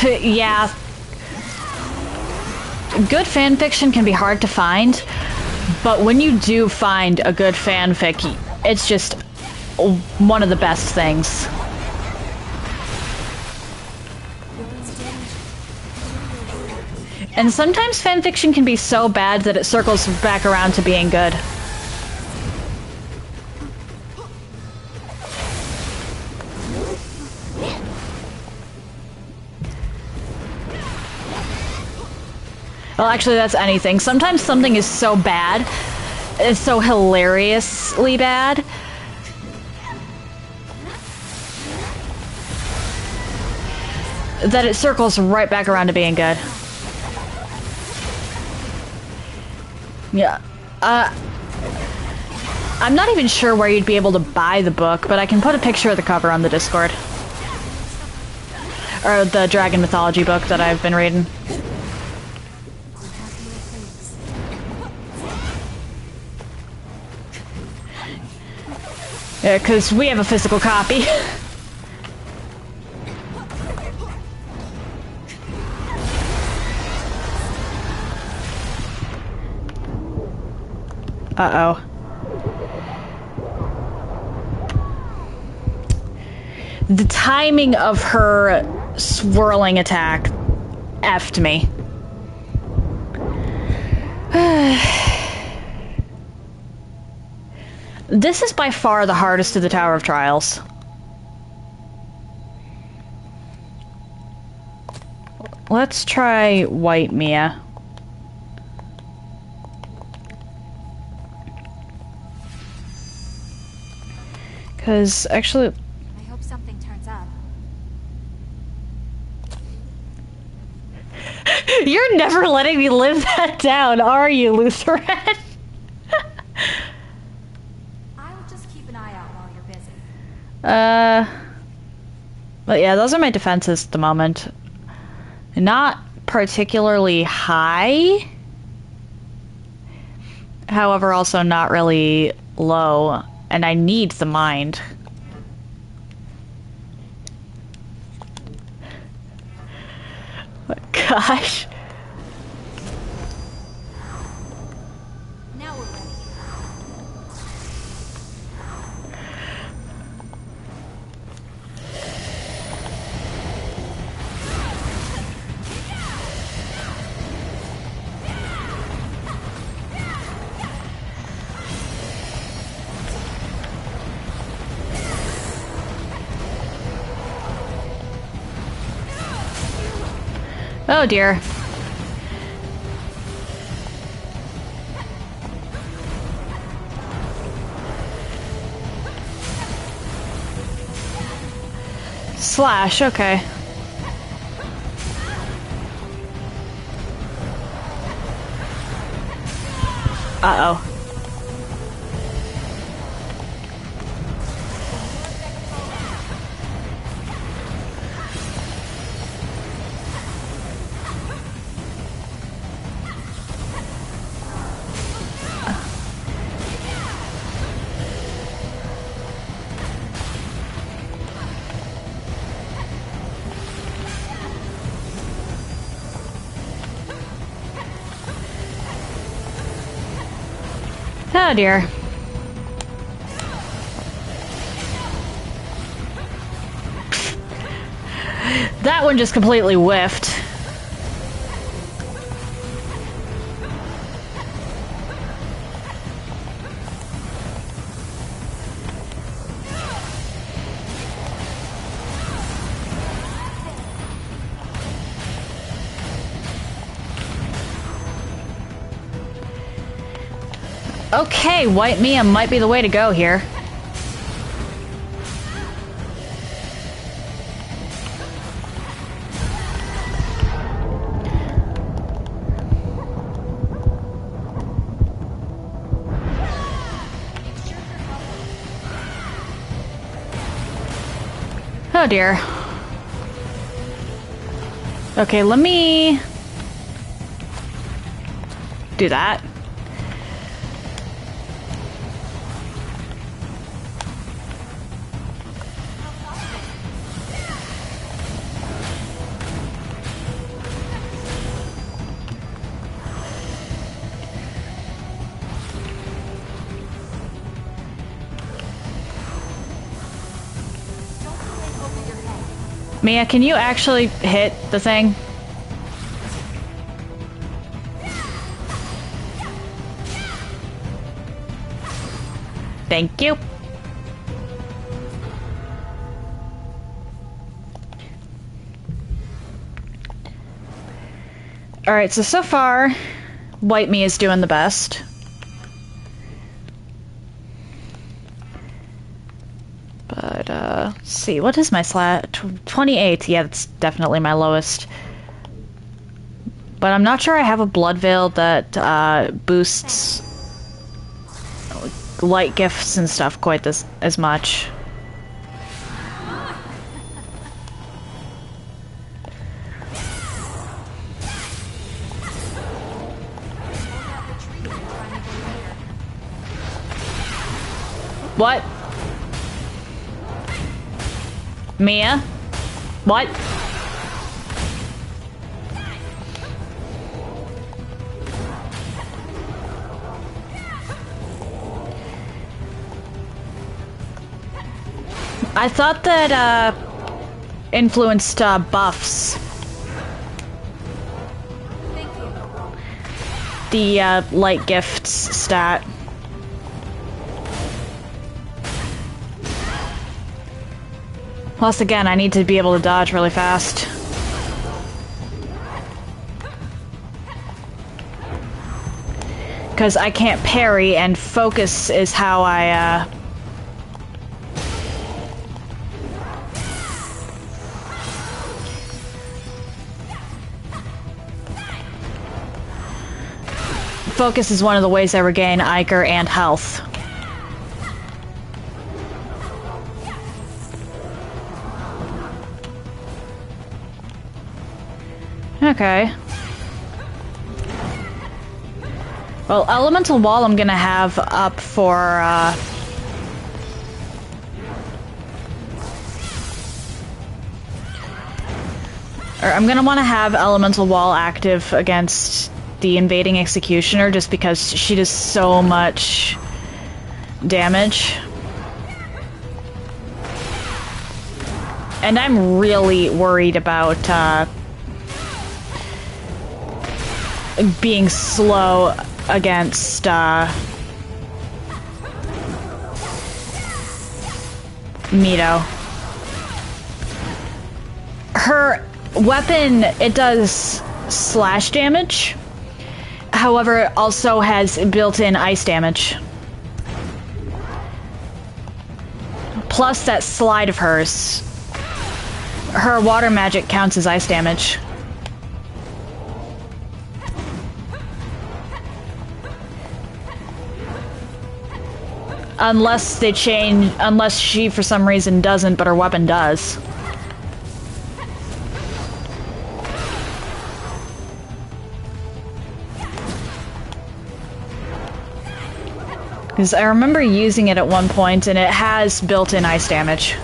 Yeah. Good fanfiction can be hard to find, but when you do find a good fanfic, it's just one of the best things. And sometimes fanfiction can be so bad that it circles back around to being good. Well, actually, that's anything. Sometimes something is so bad, it's so hilariously bad, that it circles right back around to being good. Yeah. I'm not even sure where you'd be able to buy the book, but I can put a picture of the cover on the Discord. Or the Dragon Mythology book that I've been reading. Yeah, because we have a physical copy. Uh-oh. The timing of her swirling attack effed me. This is by far the hardest of the Tower of Trials. Let's try White Mia. Because, actually...
I hope something turns up.
You're never letting me live that down, are you, Lutheran?
I'll just keep an eye out while you're busy.
But yeah, those are my defenses at the moment. Not particularly high. However, also not really low. And I need the mind. Oh, gosh.
Now we're ready.
Oh dear. Slash, okay. Uh-oh. Oh dear. That one just completely whiffed. Okay, White Mia might be the way to go here. Oh dear. Okay, let me do that. Mia, can you actually hit the thing? Thank you. Alright, so far, White Me is doing the best. But, let's see, what is my 28th? Yeah, that's definitely my lowest. But I'm not sure I have a Blood Veil that, boosts light gifts and stuff quite as much. What? Mia? What? I thought that, influenced, buffs. The, light gifts stat. Plus, again, I need to be able to dodge really fast. Because I can't parry, and focus is how I, Focus is one of the ways I regain Ichor and health. Okay. Well, Elemental Wall I'm gonna have up for, or I'm gonna want to have Elemental Wall active against the Invading Executioner just because she does so much damage. And I'm really worried about, being slow against, Mido. Her weapon, it does slash damage. However, it also has built-in ice damage. Plus that slide of hers. Her water magic counts as ice damage. Unless they change, unless she for some reason doesn't, but her weapon does. Because I remember using it at one point, and it has built-in ice damage.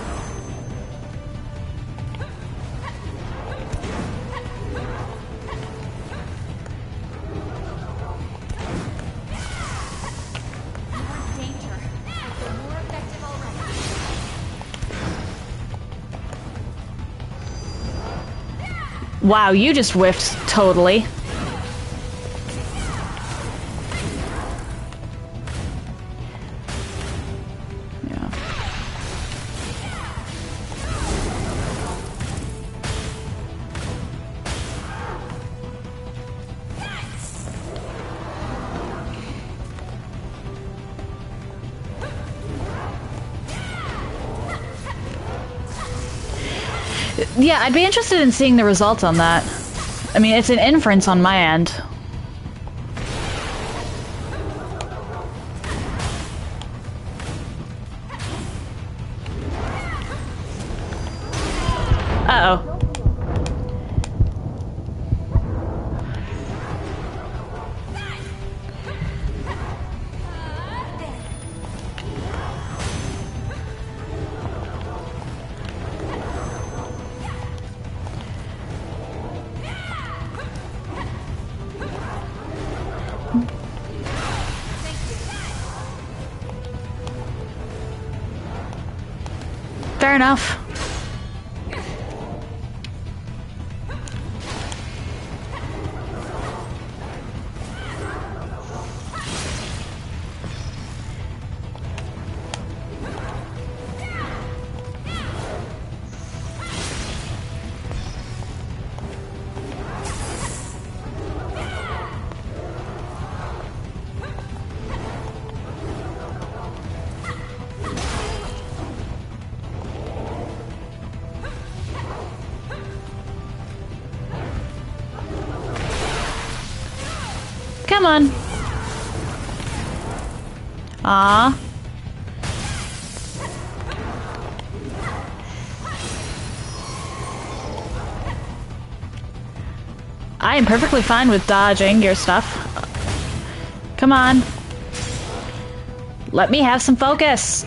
Wow, you just whiffed totally. Yeah. Yeah, I'd be interested in seeing the results on that. I mean, it's an inference on my end. Uh-oh. Fair enough. Come on. Ah. I am perfectly fine with dodging your stuff. Come on. Let me have some focus.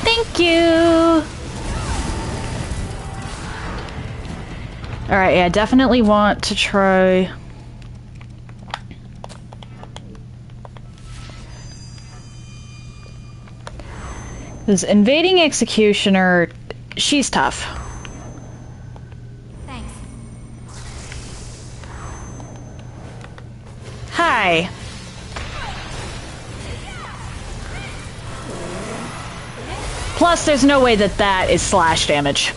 Thank you. Alright, yeah, I definitely want to try... This Invading Executioner, she's tough.
Thanks.
Hi. Plus, there's no way that that is slash damage.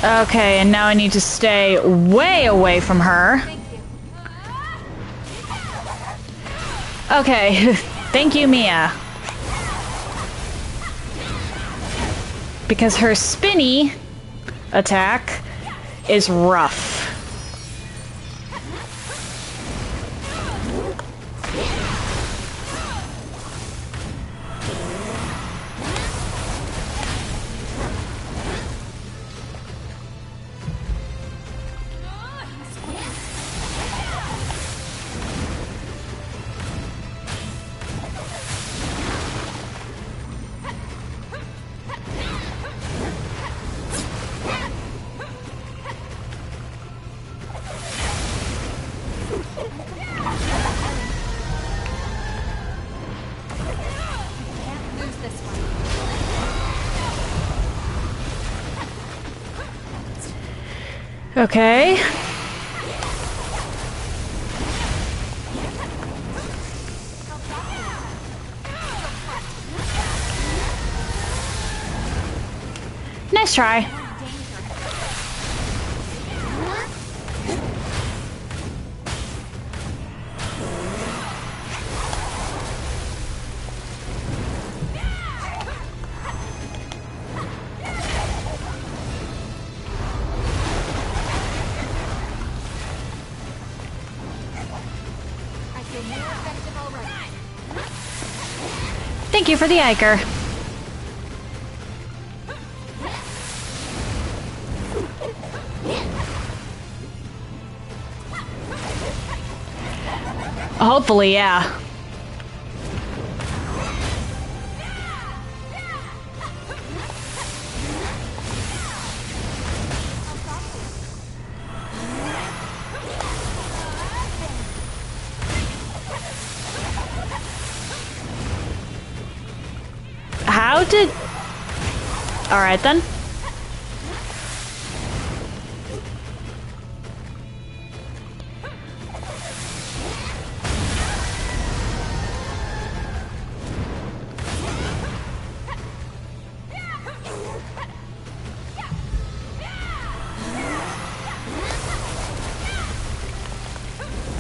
Okay, and now I need to stay way away from her. Okay, thank you, Mia. Because her spinny attack is rough. Okay. Nice try. Thank you for the Iker. Hopefully, yeah. How did... Alright then.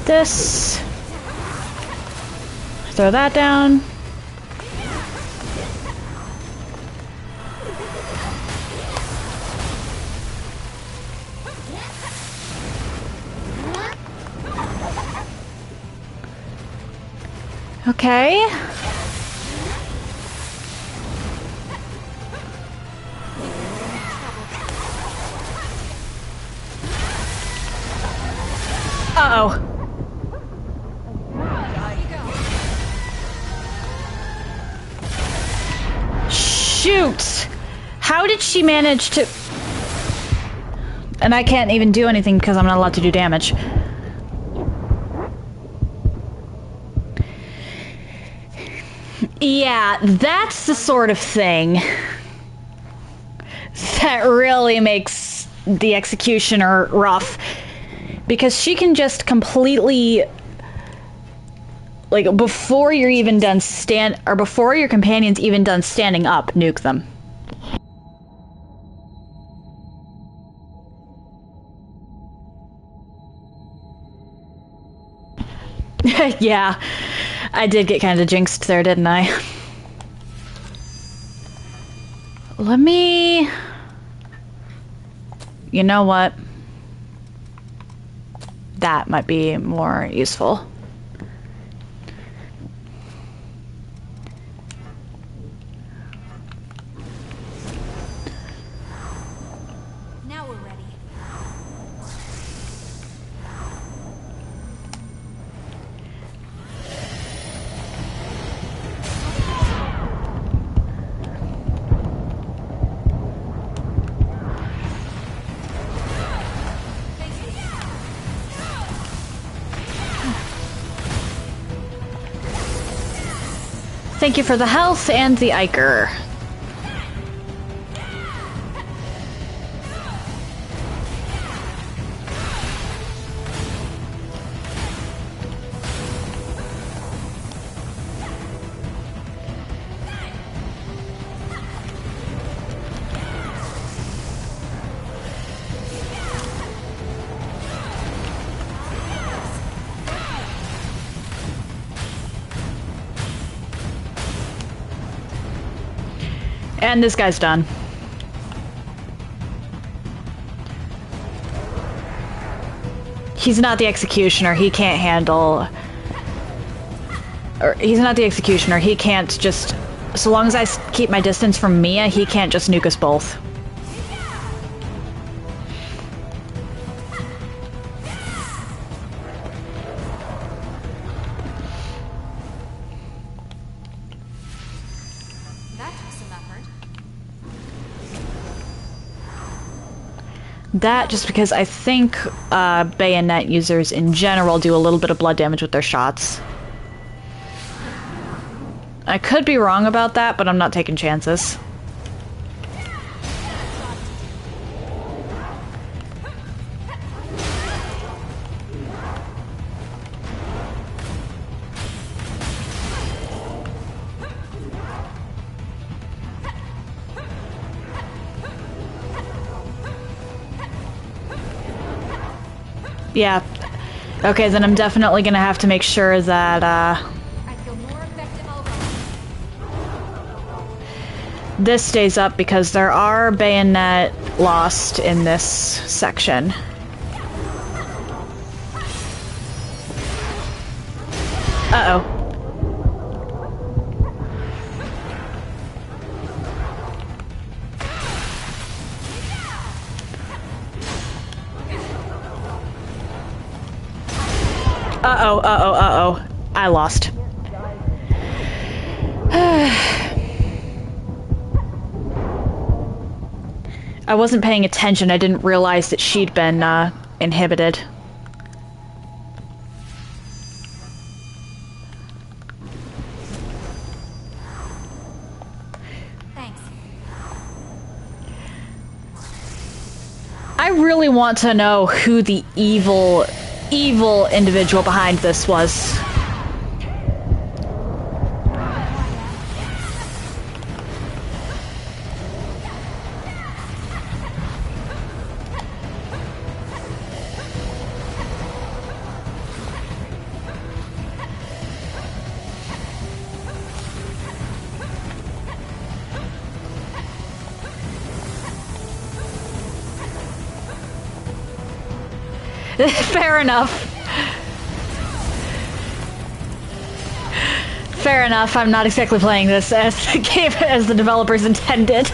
This. Throw that down. Okay. Uh-oh. Shoot! How did she manage to... And I can't even do anything because I'm not allowed to do damage. Yeah, that's the sort of thing that really makes the Executioner rough. Because she can just completely... Like, before you're even done or before your companion's even done standing up, nuke them. Yeah, I did get kind of jinxed there, didn't I? Let me... You know what? That might be more useful.
Now we're ready.
Thank you for the health and the Iker. And this guy's done. He's not the Executioner. He can't handle... Or, he's not the Executioner. He can't just... So long as I keep my distance from Mia, he can't just nuke us both. That, just because I think bayonet users in general do a little bit of blood damage with their shots. I could be wrong about that, but I'm not taking chances. Yeah. Okay, then I'm definitely gonna have to make sure that,
I feel more effective already.
this stays up because there are bayonet lost in this section. Uh-oh. Uh-oh, uh-oh, uh-oh. I lost. I wasn't paying attention. I didn't realize that she'd been, inhibited.
Thanks.
I really want to know who the evil individual behind this was. Fair enough. Fair enough, I'm not exactly playing this as the game as the developers intended.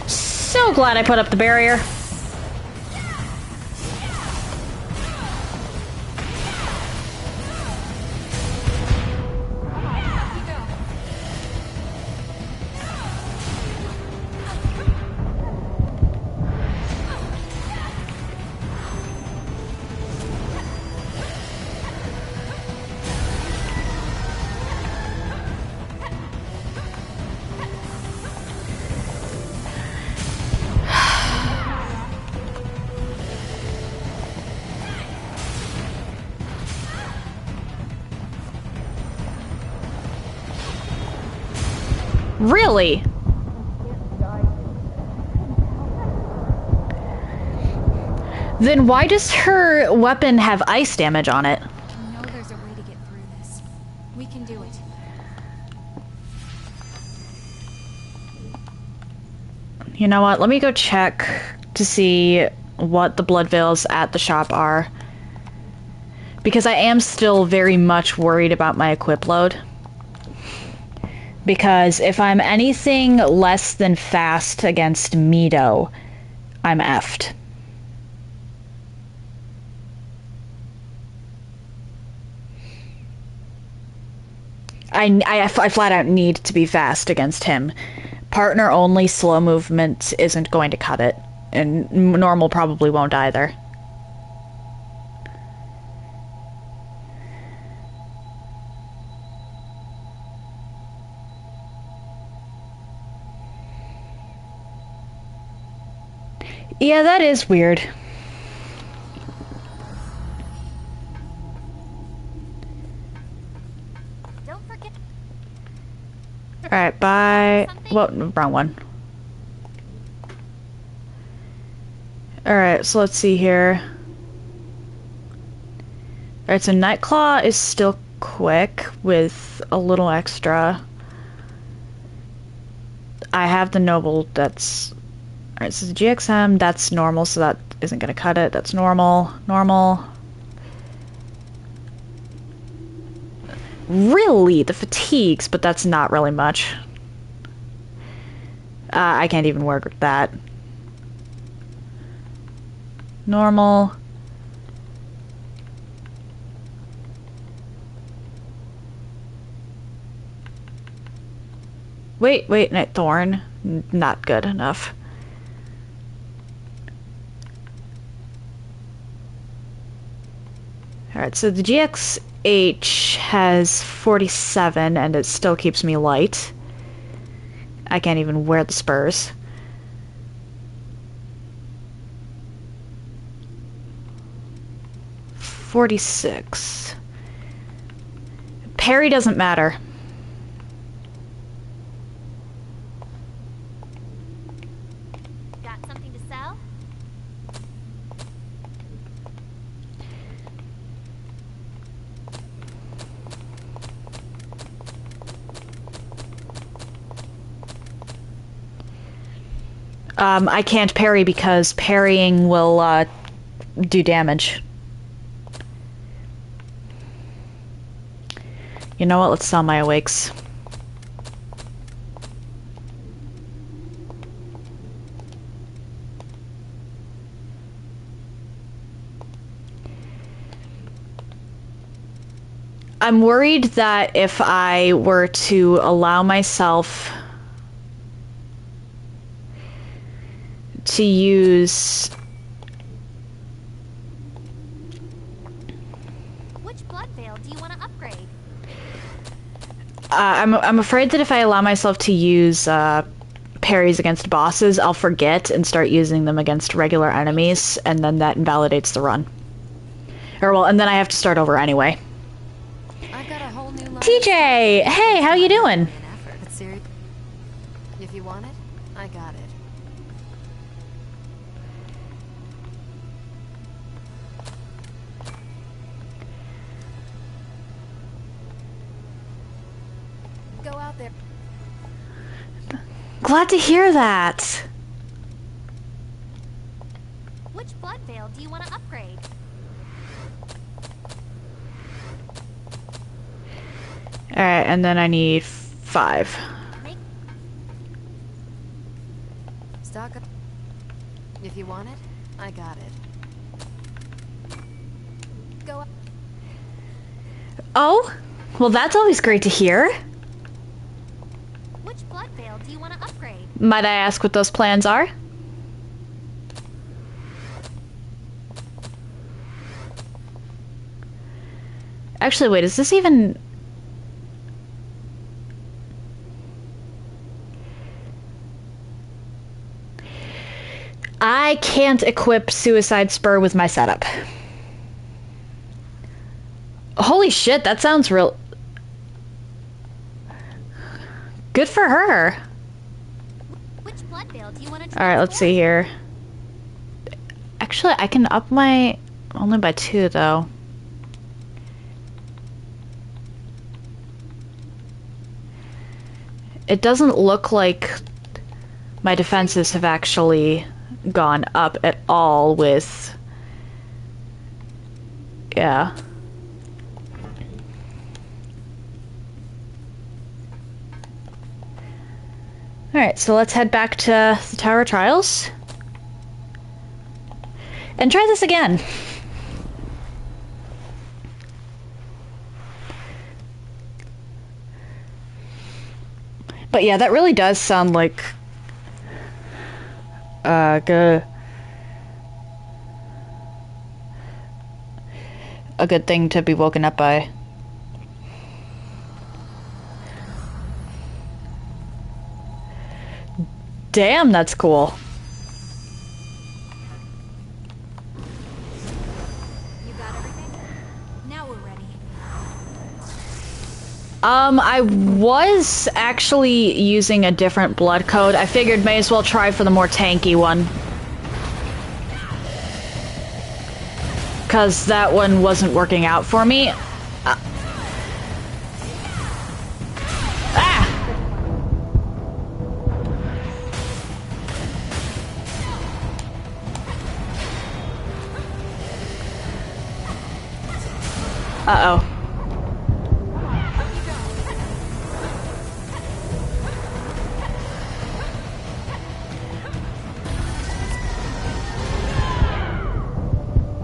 So glad I put up the barrier. Really? Then why does her weapon have ice damage on it?
I know there's a way to get through this. We can do it.
You know what? Let me go check to see what the blood veils at the shop are. Because I am still very much worried about my equip load. Because if I'm anything less than fast against Mido, I'm effed. I flat out need to be fast against him. Partner only slow movement isn't going to cut it. And normal probably won't either. Yeah, that is weird.
Don't forget.
Alright, bye. Well, wrong one. Alright, so let's see here. Alright, so Nightclaw is still quick with a little extra. I have the Noble that's... Alright, so the GXM, that's normal, so that isn't gonna cut it. That's normal. Normal. Really? The fatigues, but that's not really much. I can't even work with that. Normal. Wait, Night Thorn. Not good enough. Alright, so the GXH has 47 and it still keeps me light. I can't even wear the spurs. $46. Parry doesn't matter.
Got something to sell?
I can't parry because parrying will do damage. You know what? Let's sell my awakes. I'm worried that if I were to allow myself to use...
Which blood veil do you want to upgrade?
I'm afraid that if I allow myself to use parries against bosses, I'll forget and start using them against regular enemies, and then that invalidates the run. Or well, and then I have to start over anyway.
I've got a whole new line.
TJ! Hey, how you doing?
But seriously, if you want it, I got it. Go out there.
Glad to hear that.
Which blood veil do you want to upgrade?
Alright, and then I need 5.
Stock up. If you want it, I got it. Go up.
Oh? Well, that's always great to hear.
Which blood veil do you want to upgrade?
Might I ask what those plans are? Actually, wait, is this even... I can't equip Suicide Spur with my setup. Holy shit, that sounds real... Good for her.
Which blood veil do you want to
Alright, let's see here. Actually, I can up my... only by 2, though. It doesn't look like my defenses have actually gone up at all with... Yeah. Alright, so let's head back to the Tower of Trials. And try this again. But yeah, that really does sound like a good thing to be woken up by. Damn, that's cool.
You got everything? Now we're ready.
I was actually using a different blood code. I figured may as well try for the more tanky one. Because that one wasn't working out for me. Uh-oh.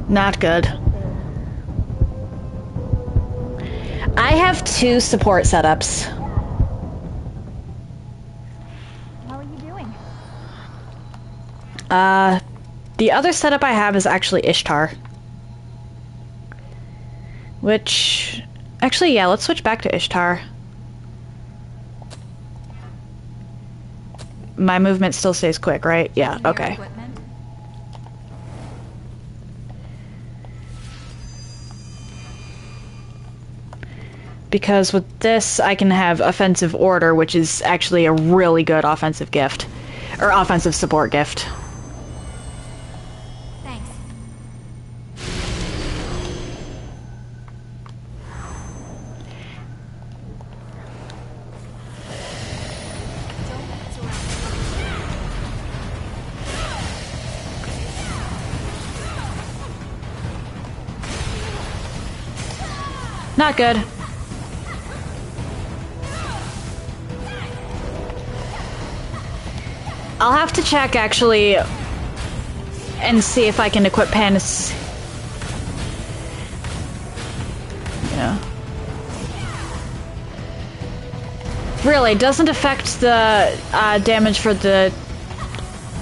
Not good. I have 2 support setups.
How are you doing?
The other setup I have is actually Ishtar. Which... Actually, yeah, let's switch back to Ishtar. My movement still stays quick, right? Yeah, okay.
Equipment?
Because with this, I can have offensive order, which is actually a really good offensive gift. Or offensive support gift.
Thanks.
Not good. I'll have to check, actually, and see if I can equip Panis. Yeah. Really, doesn't affect the damage for the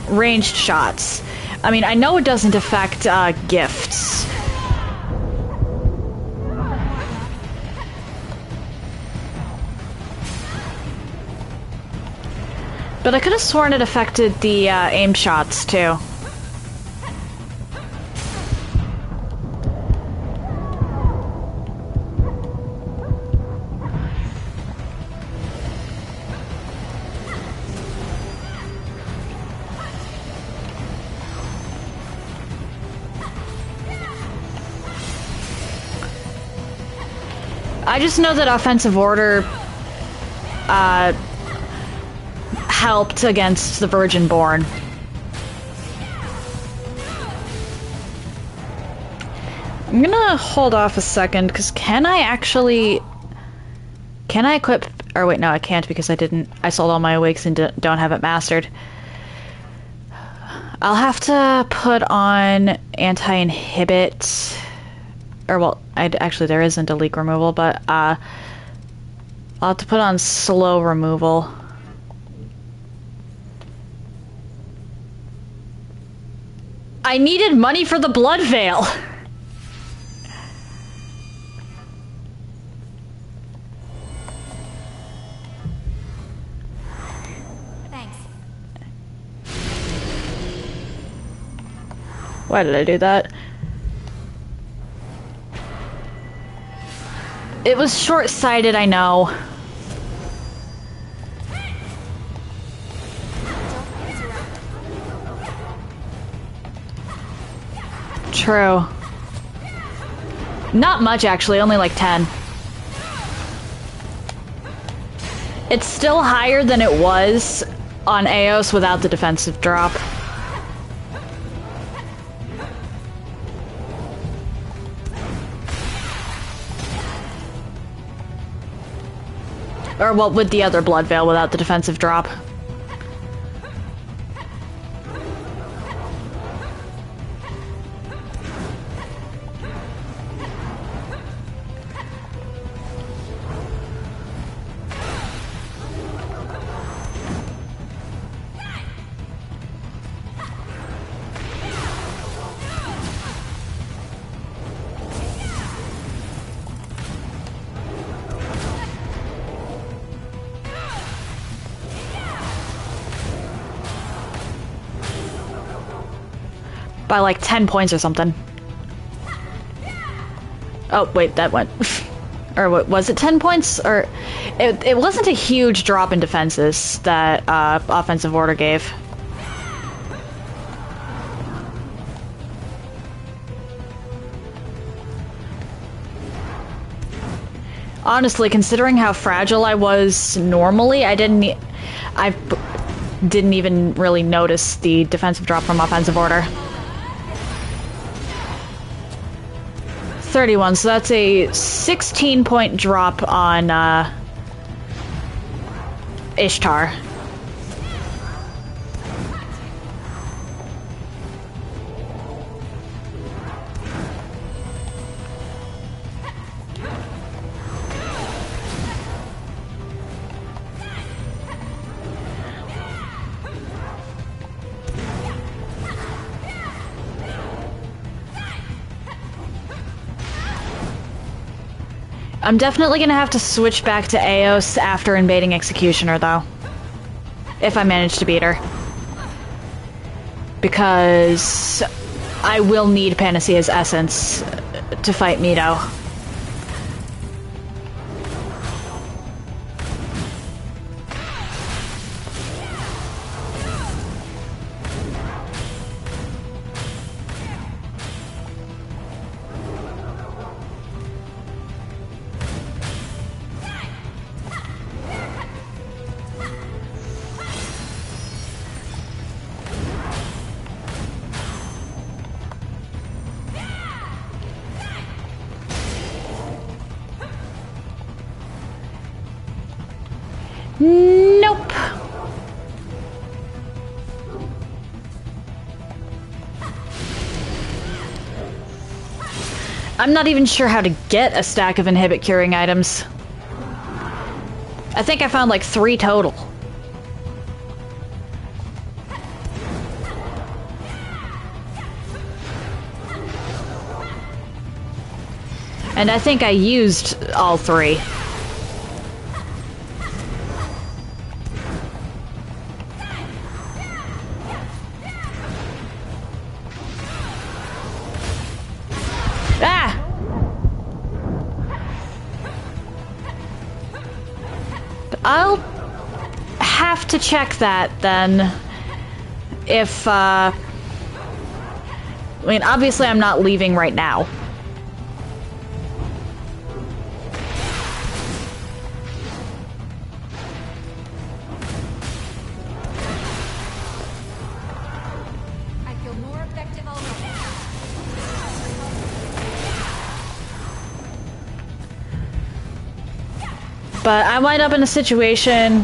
ranged shots. I mean, I know it doesn't affect gifts. But I could have sworn it affected the aim shots, too. I just know that offensive order helped against the Virgin Born. I'm gonna hold off a second, because can I actually... Can I equip... Or wait, no, I can't because I sold all my awakes and don't have it mastered. I'll have to put on anti-inhibit... Or, well, actually there isn't a leak removal, but I'll have to put on slow removal. I needed money for the blood veil.
Thanks.
Why did I do that? It was short-sighted, I know. True. Not much, actually. Only like 10. It's still higher than it was on Eos without the defensive drop. Or, well, with the other Blood Veil without the defensive drop. By like 10 points or something. Oh, wait, that went... or what, was it 10 points? Or... It wasn't a huge drop in defenses that offensive order gave. Honestly, considering how fragile I was normally, I didn't even really notice the defensive drop from offensive order. 31, so that's a 16-point drop on Ishtar. I'm definitely gonna have to switch back to Eos after Invading Executioner, though. If I manage to beat her. Because I will need Panacea's Essence to fight Mido. Nope. I'm not even sure how to get a stack of inhibit curing items. I think I found like 3 total. And I think I used all 3. I'll have to check that then. If, I mean, obviously I'm not leaving right now.
I feel more effective already.
But I wind up in a situation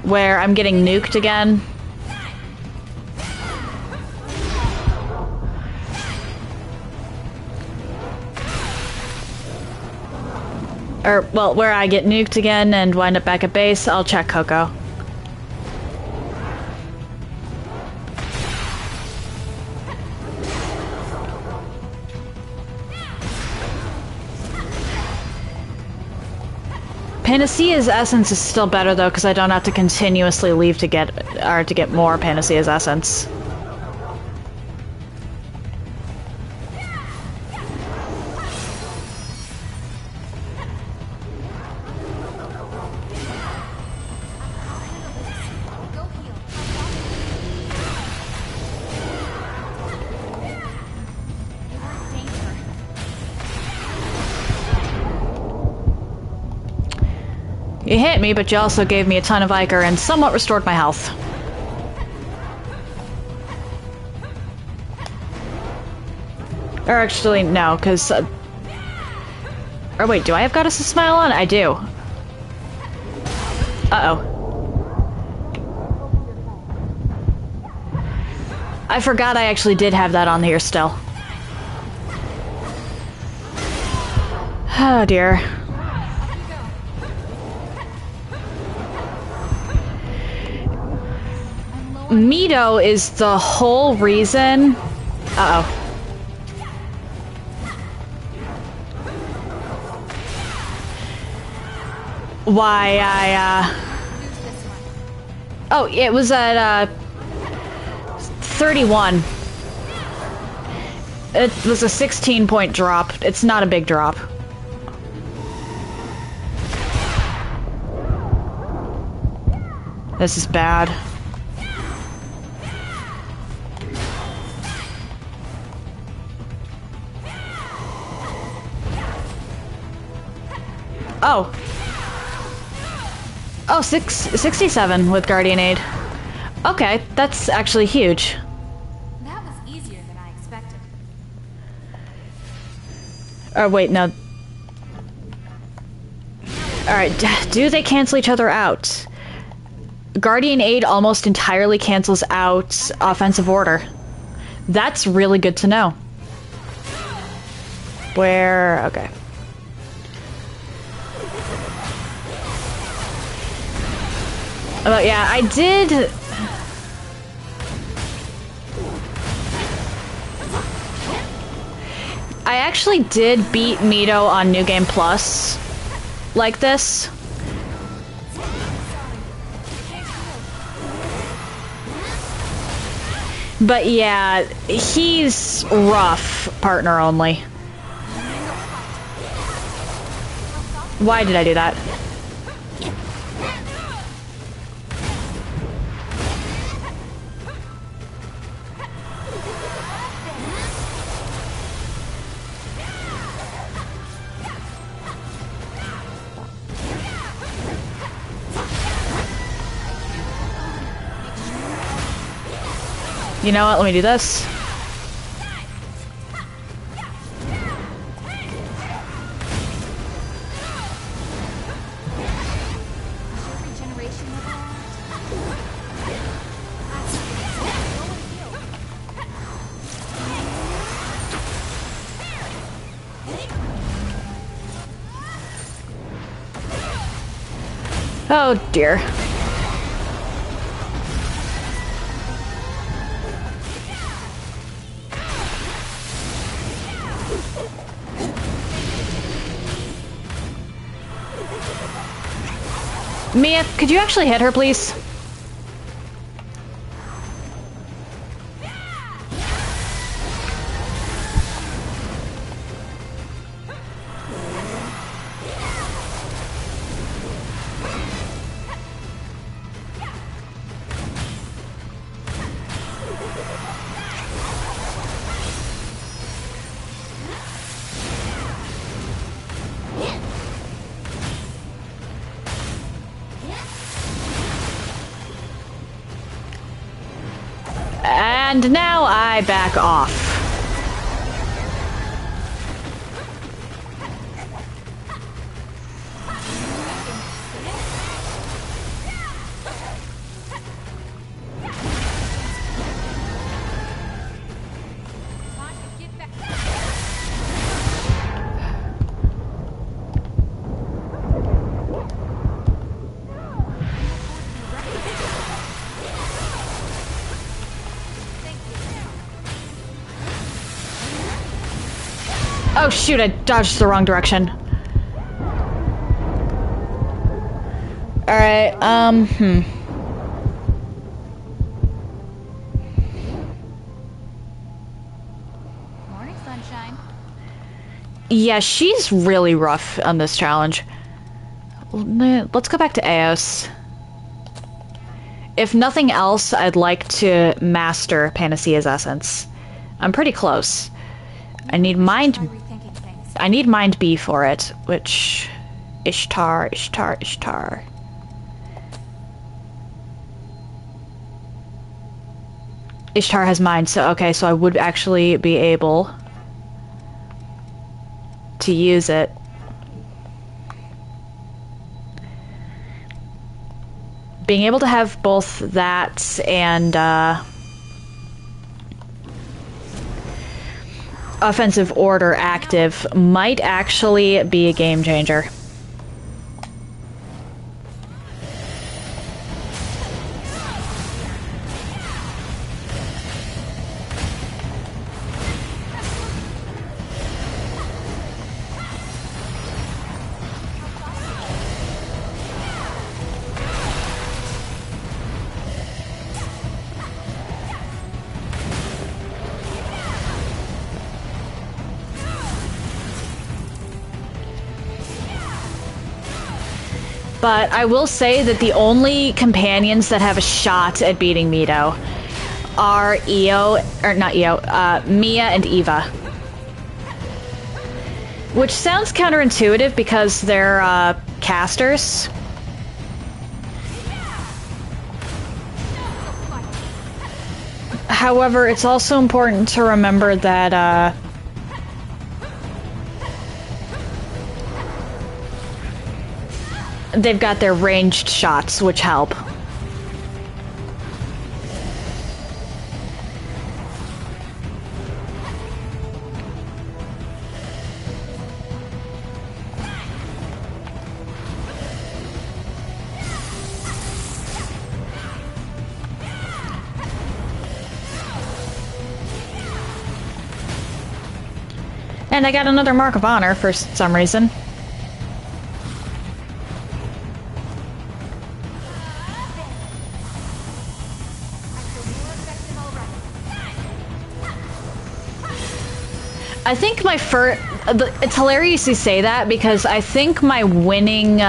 where I'm getting nuked again. Or, well, where I get nuked again and wind up back at base. I'll check Coco. Panacea's Essence is still better though, because I don't have to continuously leave to get more Panacea's Essence. You hit me, but you also gave me a ton of Ichor and somewhat restored my health. Or actually, no, because... or wait, do I have Goddess's Smile on? I do. Uh-oh. I forgot I actually did have that on here still. Oh dear. Mido is the whole reason... Uh-oh. Why I, Oh, it was at, 31. It was a 16-point drop. It's not a big drop. This is bad. Oh. Oh, 67 with Guardian Aid. Okay, that's actually huge.
That was easier than I expected.
Oh, wait, no. Alright, do they cancel each other out? Guardian Aid almost entirely cancels out Offensive Order. That's really good to know. Where... okay. Oh, yeah, I did... I actually did beat Mido on New Game Plus like this. But yeah, he's rough, partner only. Why did I do that? You know what? Let me do this. Oh dear. Mia, could you actually hit her, please? And now I back off. Oh shoot, I dodged the wrong direction. Alright,
Morning, sunshine.
Yeah, she's really rough on this challenge. Let's go back to Eos. If nothing else, I'd like to master Panacea's Essence. I'm pretty close. I need Mind B for it, which Ishtar, Ishtar, Ishtar. Ishtar has mine, so okay, so I would actually be able to use it. Being able to have both that and offensive order active might actually be a game changer. But I will say that the only companions that have a shot at beating Mido are Mia and Eva. Which sounds counterintuitive because they're casters. However, it's also important to remember that they've got their ranged shots, which help. And I got another Mark of Honor for some reason. I think my first... It's hilarious you say that, because I think my winning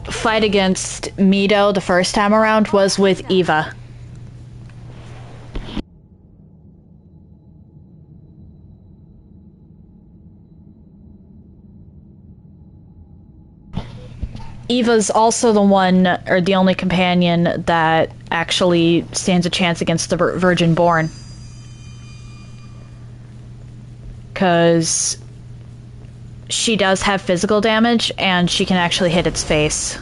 fight against Mido the first time around was with Eva. Eva's also the one, or the only companion, that actually stands a chance against the Virgin Born. Because she does have physical damage, and she can actually hit its face.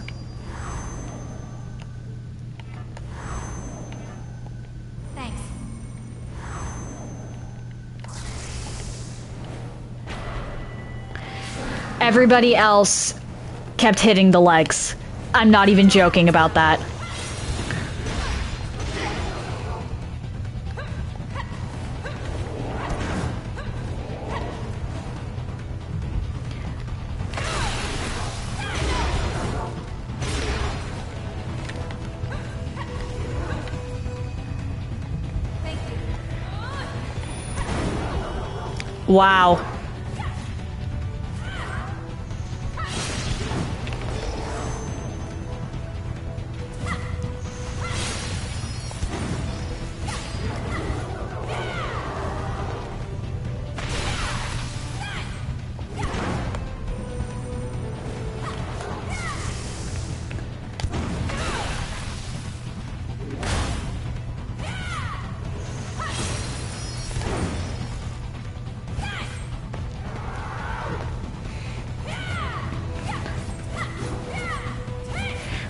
Thanks.
Everybody else kept hitting the legs. I'm not even joking about that. Wow.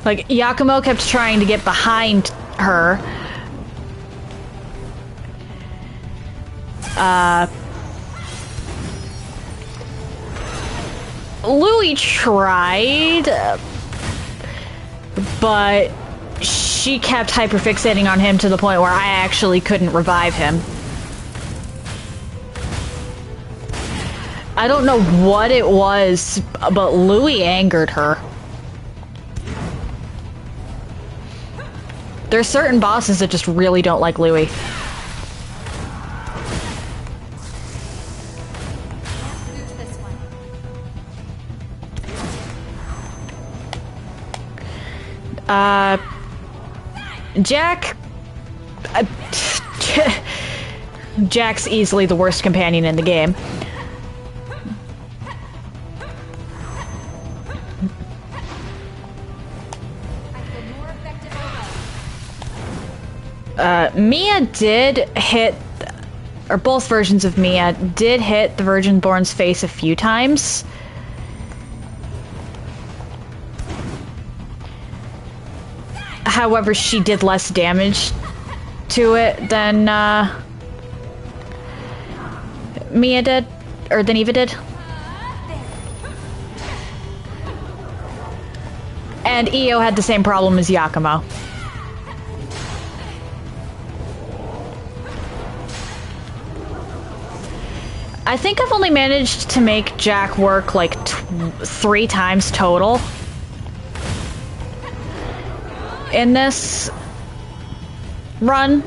Like, Yakumo kept trying to get behind her. Louis tried, but she kept hyperfixating on him to the point where I actually couldn't revive him. I don't know what it was, but Louis angered her. There's certain bosses that just really don't like Louis. Jack... Jack's easily the worst companion in the game. Mia did hit, or both versions of Mia did hit the Virgin-born's face a few times. However, she did less damage to it than Mia did, or than Eva did. And Io had the same problem as Yakumo. I think I've only managed to make Jack work like 3 times total in this run.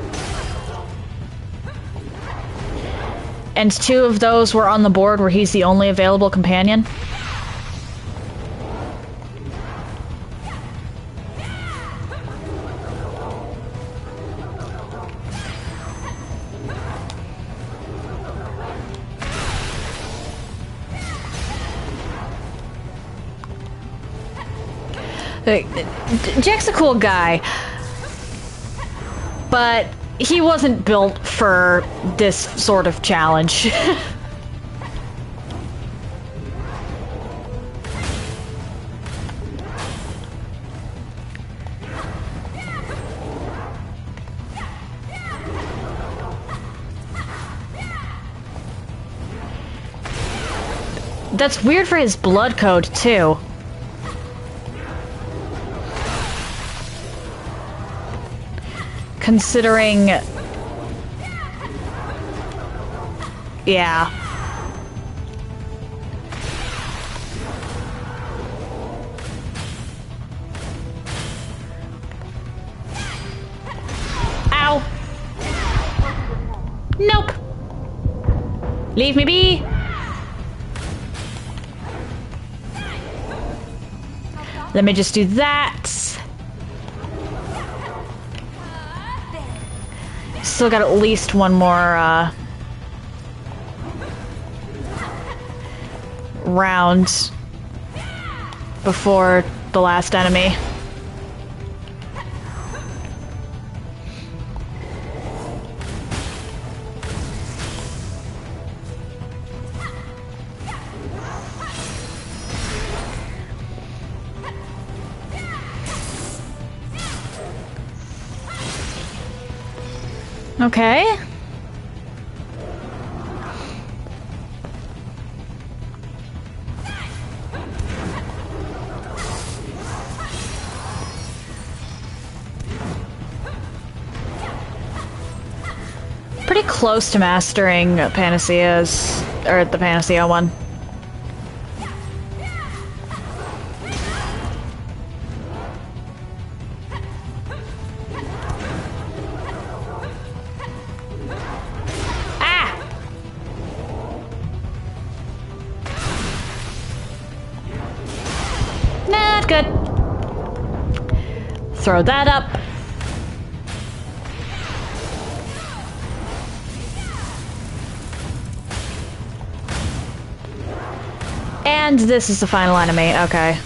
And 2 of those were on the board where he's the only available companion. Jack's a cool guy, but he wasn't built for this sort of challenge. That's weird for his blood code, too. Considering... yeah. Ow! Nope! Leave me be! Let me just do that. Still got at least one more round before the last enemy. Okay. Pretty close to mastering Panacea's, or the Panacea one. Throw that up. And this is the final enemy, okay.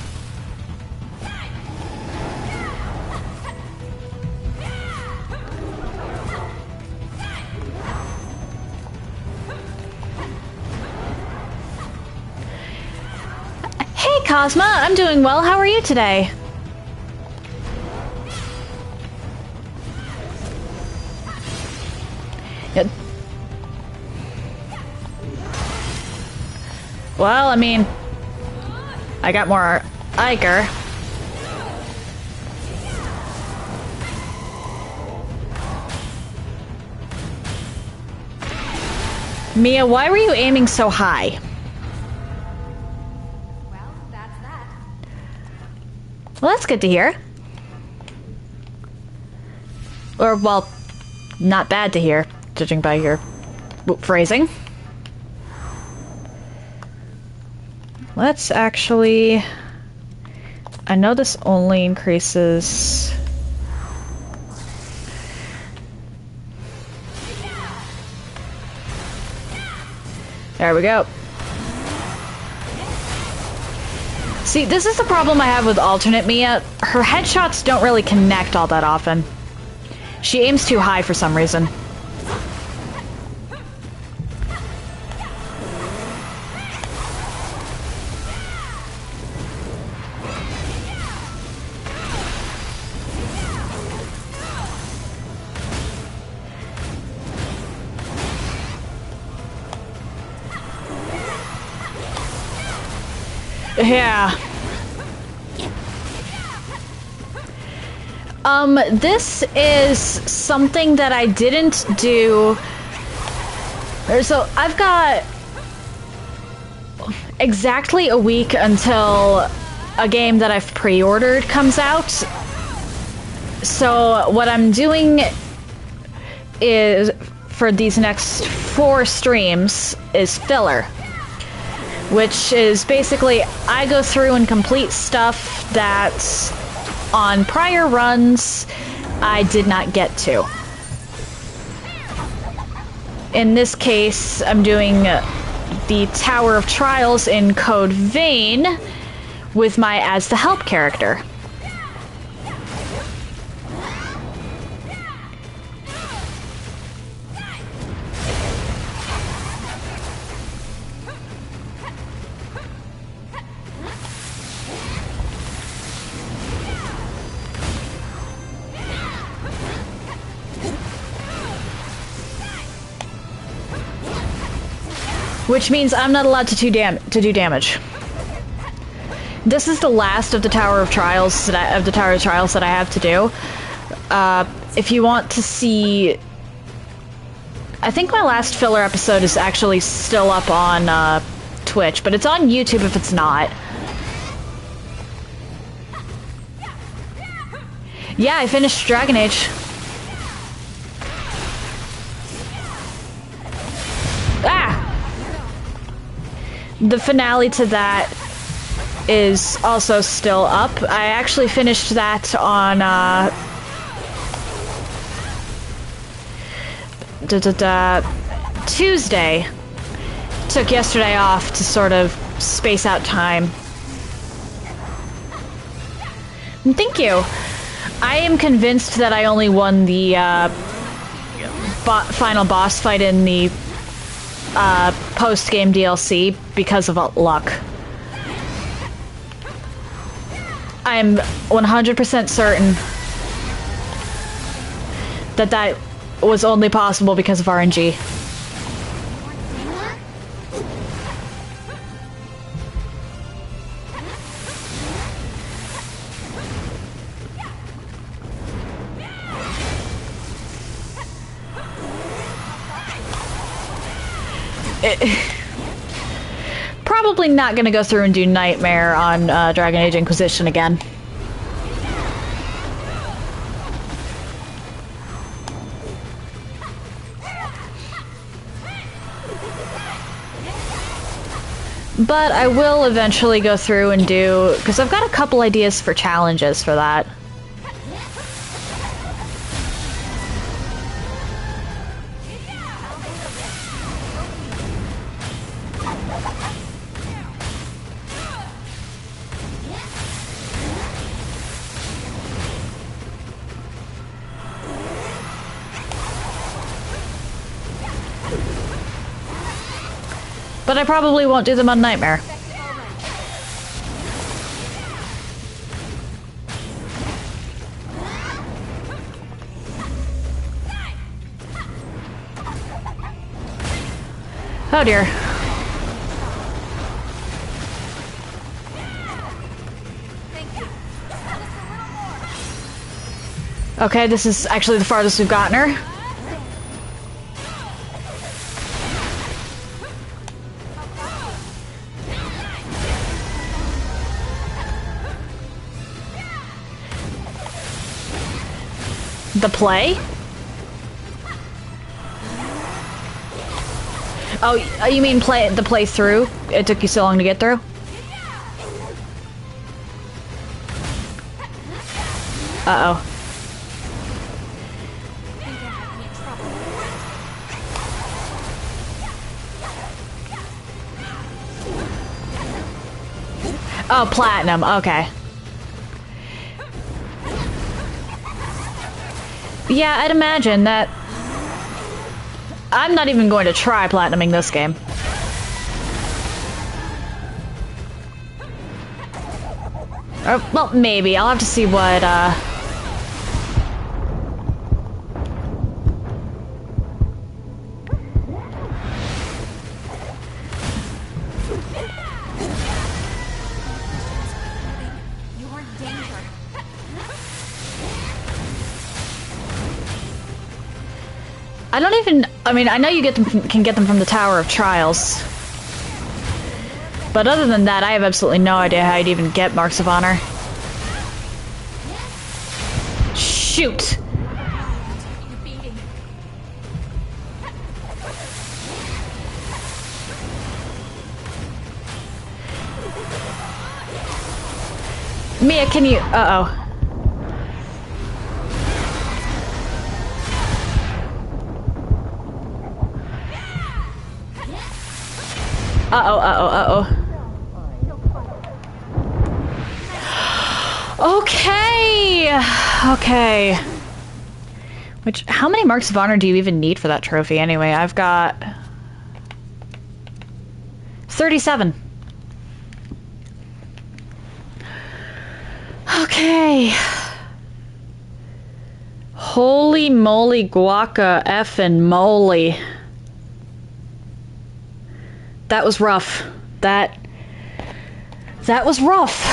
Hey Cosma, I'm doing well, how are you today? Well, I mean, I got more Iker. Mia, why were you aiming so high?
Well, that's that.
Well, that's good to hear. Or, well, not bad to hear, judging by your phrasing. Let's actually... I know this only increases... There we go. See, this is the problem I have with alternate Mia. Her headshots don't really connect all that often. She aims too high for some reason. Yeah. This is something that I didn't do. So I've got exactly a week until a game that I've pre-ordered comes out. So what I'm doing is, for these next 4 streams, is filler. Which is basically, I go through and complete stuff that on prior runs I did not get to. In this case, I'm doing the Tower of Trials in Code Vein with my As the Help character. Which means I'm not allowed to do damage. This is the last of the Tower of Trials that I have to do. If you want to see, I think my last filler episode is actually still up on Twitch, but it's on YouTube if it's not. Yeah, I finished Dragon Age. Ah! The finale to that is also still up. I actually finished that on Tuesday. Took yesterday off to sort of space out time. And thank you. I am convinced that I only won the final boss fight in the post-game DLC because of luck. I am 100% certain that that was only possible because of RNG. Probably not gonna go through and do Nightmare on Dragon Age Inquisition again. But I will eventually go through and do, because I've got a couple ideas for challenges for that. But I probably won't do them on Nightmare. Oh dear. Okay, this is actually the farthest we've gotten her. The play? Oh, you mean the playthrough? It took you so long to get through? Uh-oh. Oh, platinum, okay. Yeah, I'd imagine that. I'm not even going to try platinuming this game. Or, well, maybe. I'll have to see what,
You are in danger.
I don't even... I mean, I know you can get them from the Tower of Trials. But other than that, I have absolutely no idea how you'd even get Marks of Honor. Shoot! Mia, can you... Uh-oh. Uh-oh, uh-oh, uh-oh. Okay! Okay. Which, how many Marks of Honor do you even need for that trophy anyway? I've got... 37. Okay. Holy moly guaca effing moly. That was rough. That was rough.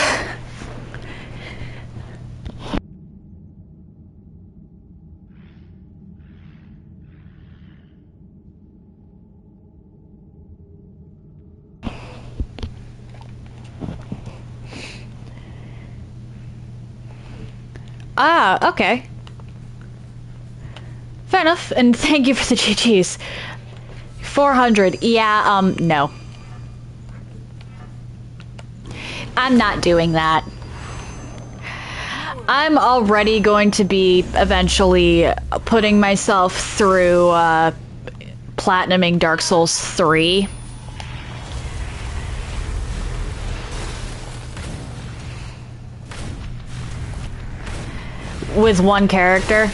Ah, okay. Fair enough, and thank you for the GGs. 400, yeah, no. I'm not doing that. I'm already going to be eventually putting myself through, platinuming Dark Souls 3. With one character.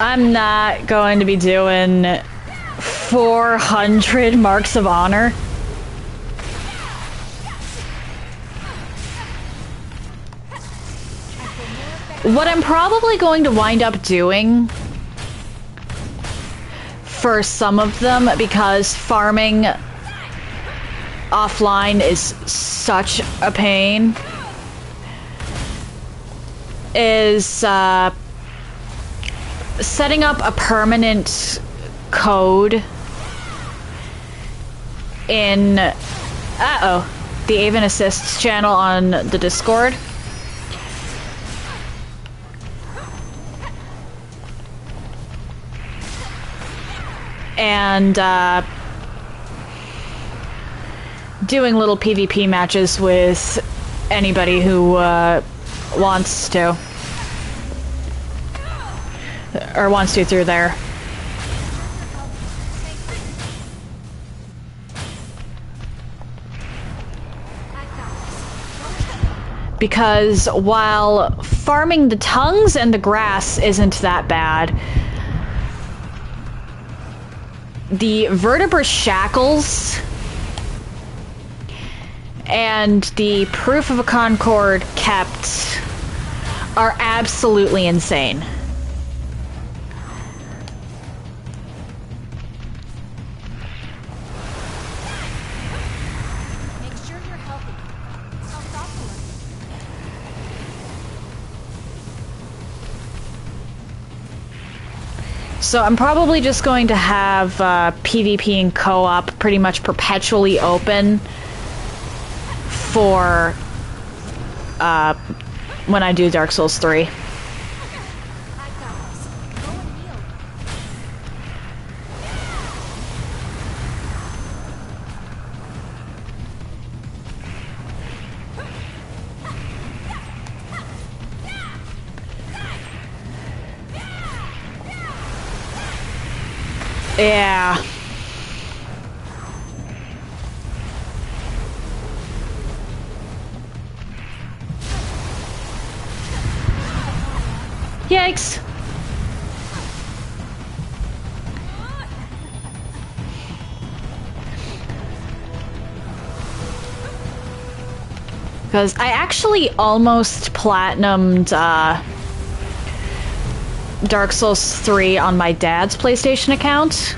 I'm not going to be doing 400 Marks of Honor. What I'm probably going to wind up doing for some of them, because farming offline is such a pain, is setting up a permanent code in the Aevin Assists channel on the Discord. And doing little PvP matches with anybody who wants to. Or wants to through there. Because while farming the tongues and the grass isn't that bad, the vertebra shackles and the proof of a concord kept are absolutely insane.
Make sure you're healthy. Stop thoughtful.
So I'm probably just going to have PvP and co-op pretty much perpetually open for when I do Dark Souls 3. Yeah. Yikes. Because I actually almost platinumed Dark Souls 3 on my dad's PlayStation account.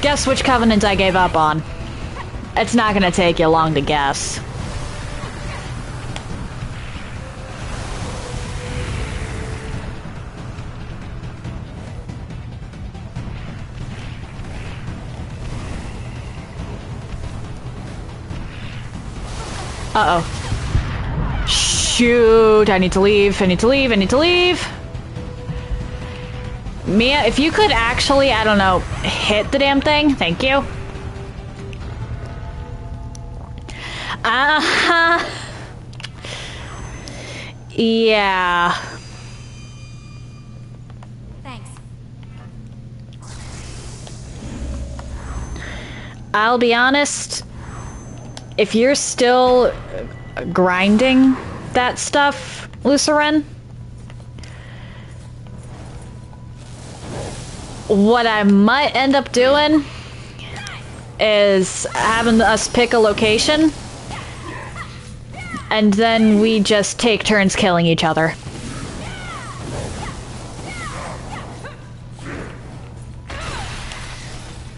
Guess which Covenant I gave up on. It's not gonna take you long to guess. Uh-oh. Shoot, I need to leave, I need to leave, I need to leave. Mia, if you could actually, I don't know, hit the damn thing, thank you. Uh-huh. Yeah.
Thanks.
I'll be honest, if you're still grinding that stuff, Luceren, what I might end up doing is having us pick a location and then we just take turns killing each other.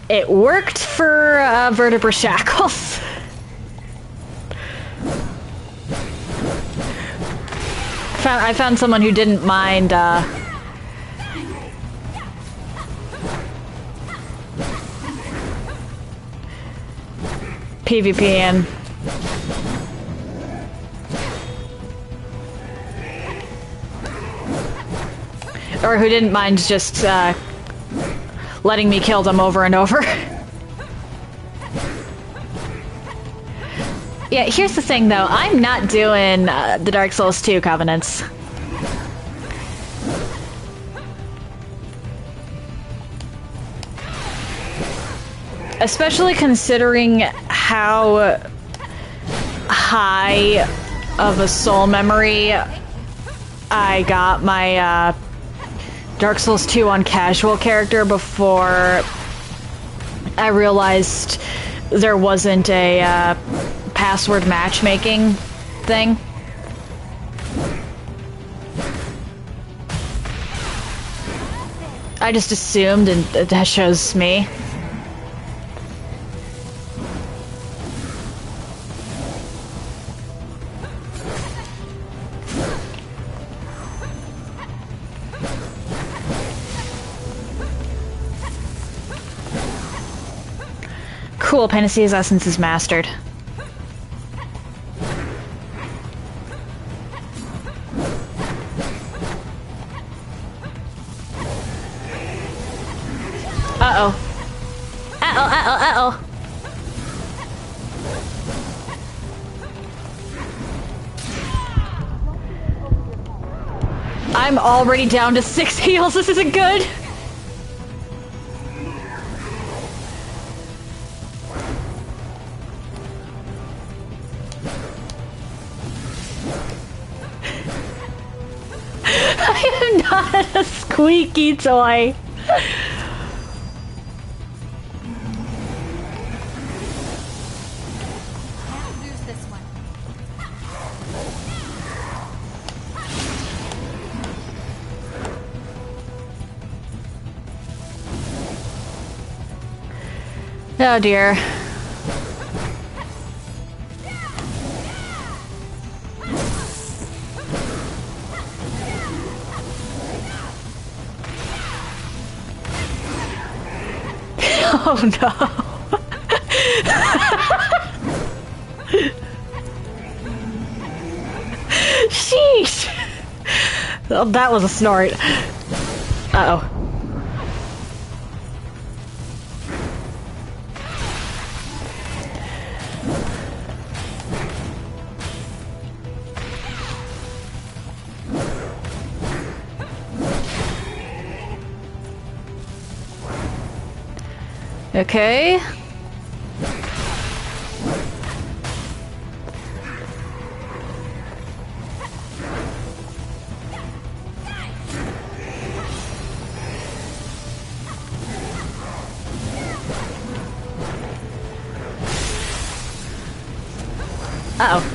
It worked for Vertebra Shackles. I found someone who didn't mind PvPing. Or who didn't mind just letting me kill them over and over. Yeah, here's the thing though, I'm not doing the Dark Souls 2 Covenants. Especially considering how high of a soul memory I got my Dark Souls 2 on casual character before I realized there wasn't a password matchmaking thing. I just assumed, and that shows me. Cool, Panacea's Essence is mastered. Uh-oh. Uh-oh, uh-oh, uh-oh. I'm already down to 6 heals. This isn't good. I am not a squeaky toy.
Can't lose this one.
Oh dear. Oh no. Sheesh. Oh, that was a snort. Uh-oh. Okay. Uh-oh.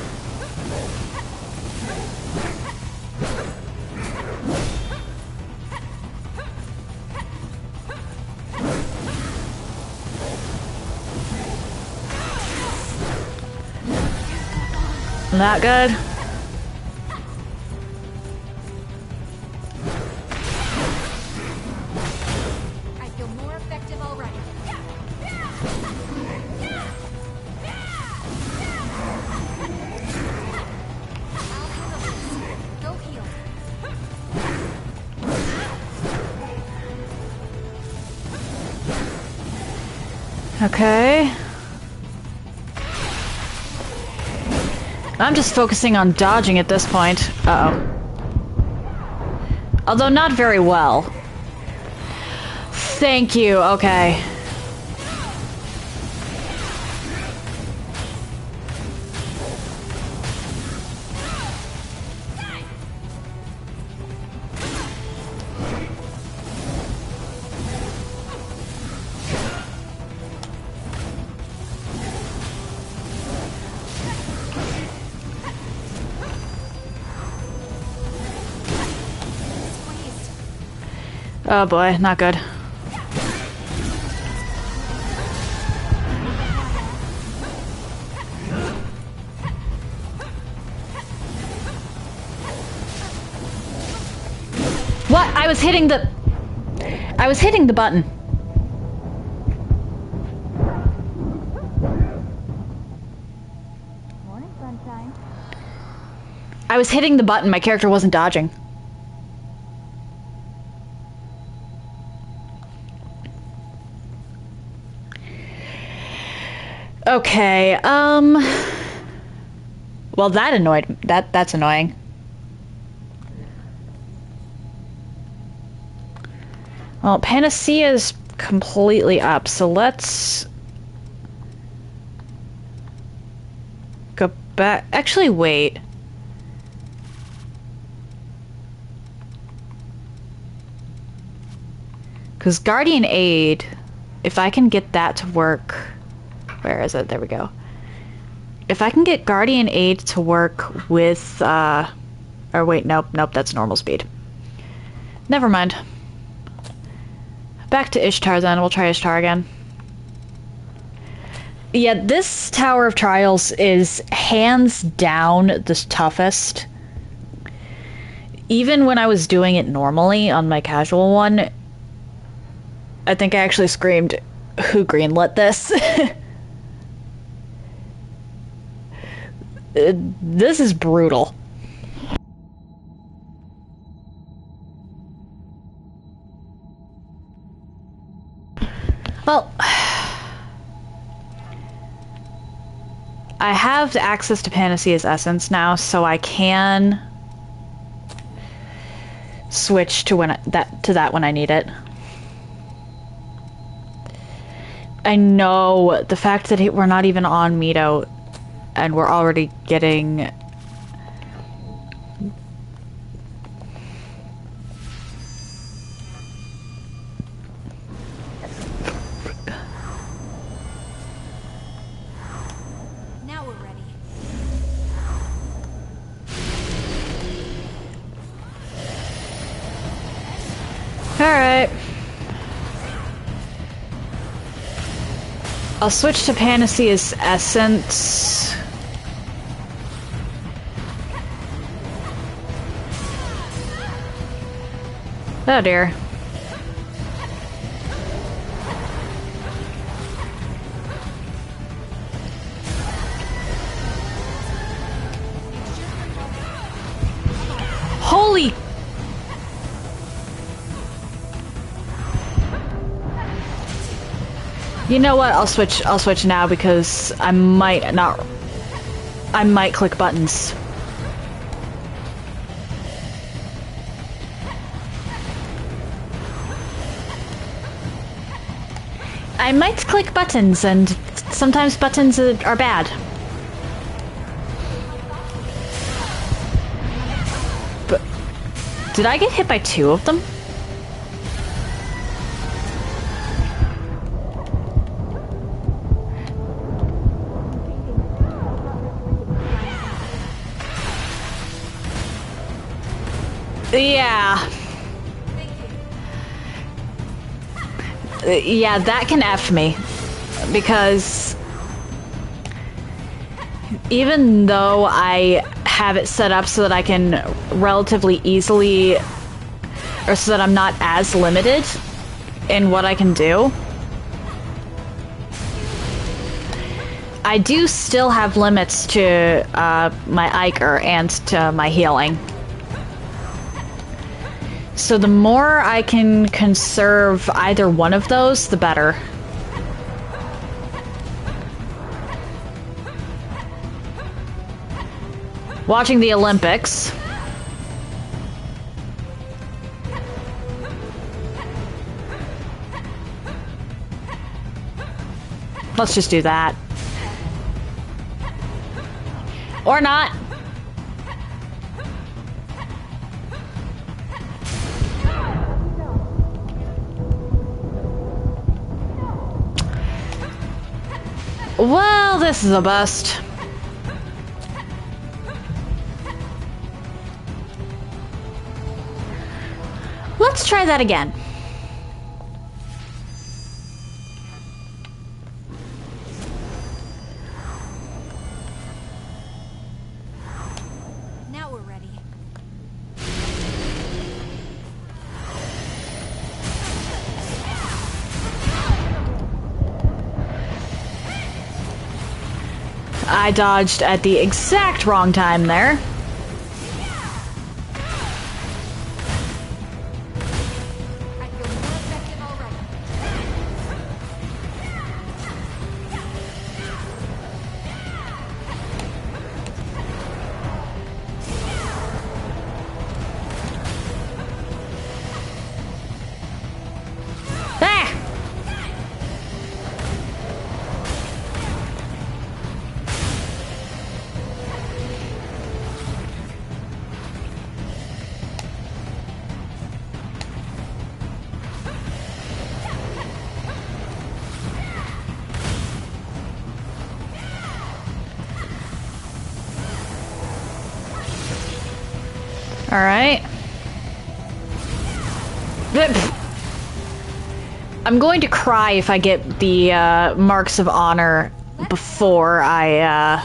Not good.
I feel more effective already. I'll handle this. Go heal.
Okay. I'm just focusing on dodging at this point. Uh-oh. Although not very well. Thank you, okay. Oh boy, not good. What? I was hitting the button.
Morning, sunshine.
I was hitting the button, my character wasn't dodging. Okay, well, that annoyed... That's annoying. Well, Panacea's completely up, so let's... go back... Actually, wait. Because Guardian Aid, if I can get that to work... Where is it? There we go. If I can get Guardian Aid to work with, or wait, nope, that's normal speed. Never mind. Back to Ishtar then, we'll try Ishtar again. Yeah, this Tower of Trials is hands down the toughest. Even when I was doing it normally on my casual one, I think I actually screamed, "Who greenlit this?" This is brutal. Well, I have access to Panacea's essence now, so I can switch to that when I need it. I know the fact that we're not even on Mido, and we're already getting...
Now we're ready.
Alright. I'll switch to Panacea's essence. Oh dear. Holy... You know what? I'll switch now because I might click buttons. I might click buttons, and sometimes buttons are bad. But did I get hit by 2 of them? Yeah. Yeah, that can F me. Because even though I have it set up so that I can relatively easily, or so that I'm not as limited in what I can do, I do still have limits to my Iker and to my healing. So the more I can conserve either one of those, the better. Watching the Olympics. Let's just do that. Or not. Well, this is a bust. Let's try that again.
Now we're ready.
I dodged at the exact wrong time there.
I feel more effective already.
Ah! All right. I'm going to cry if I get the marks of honor before I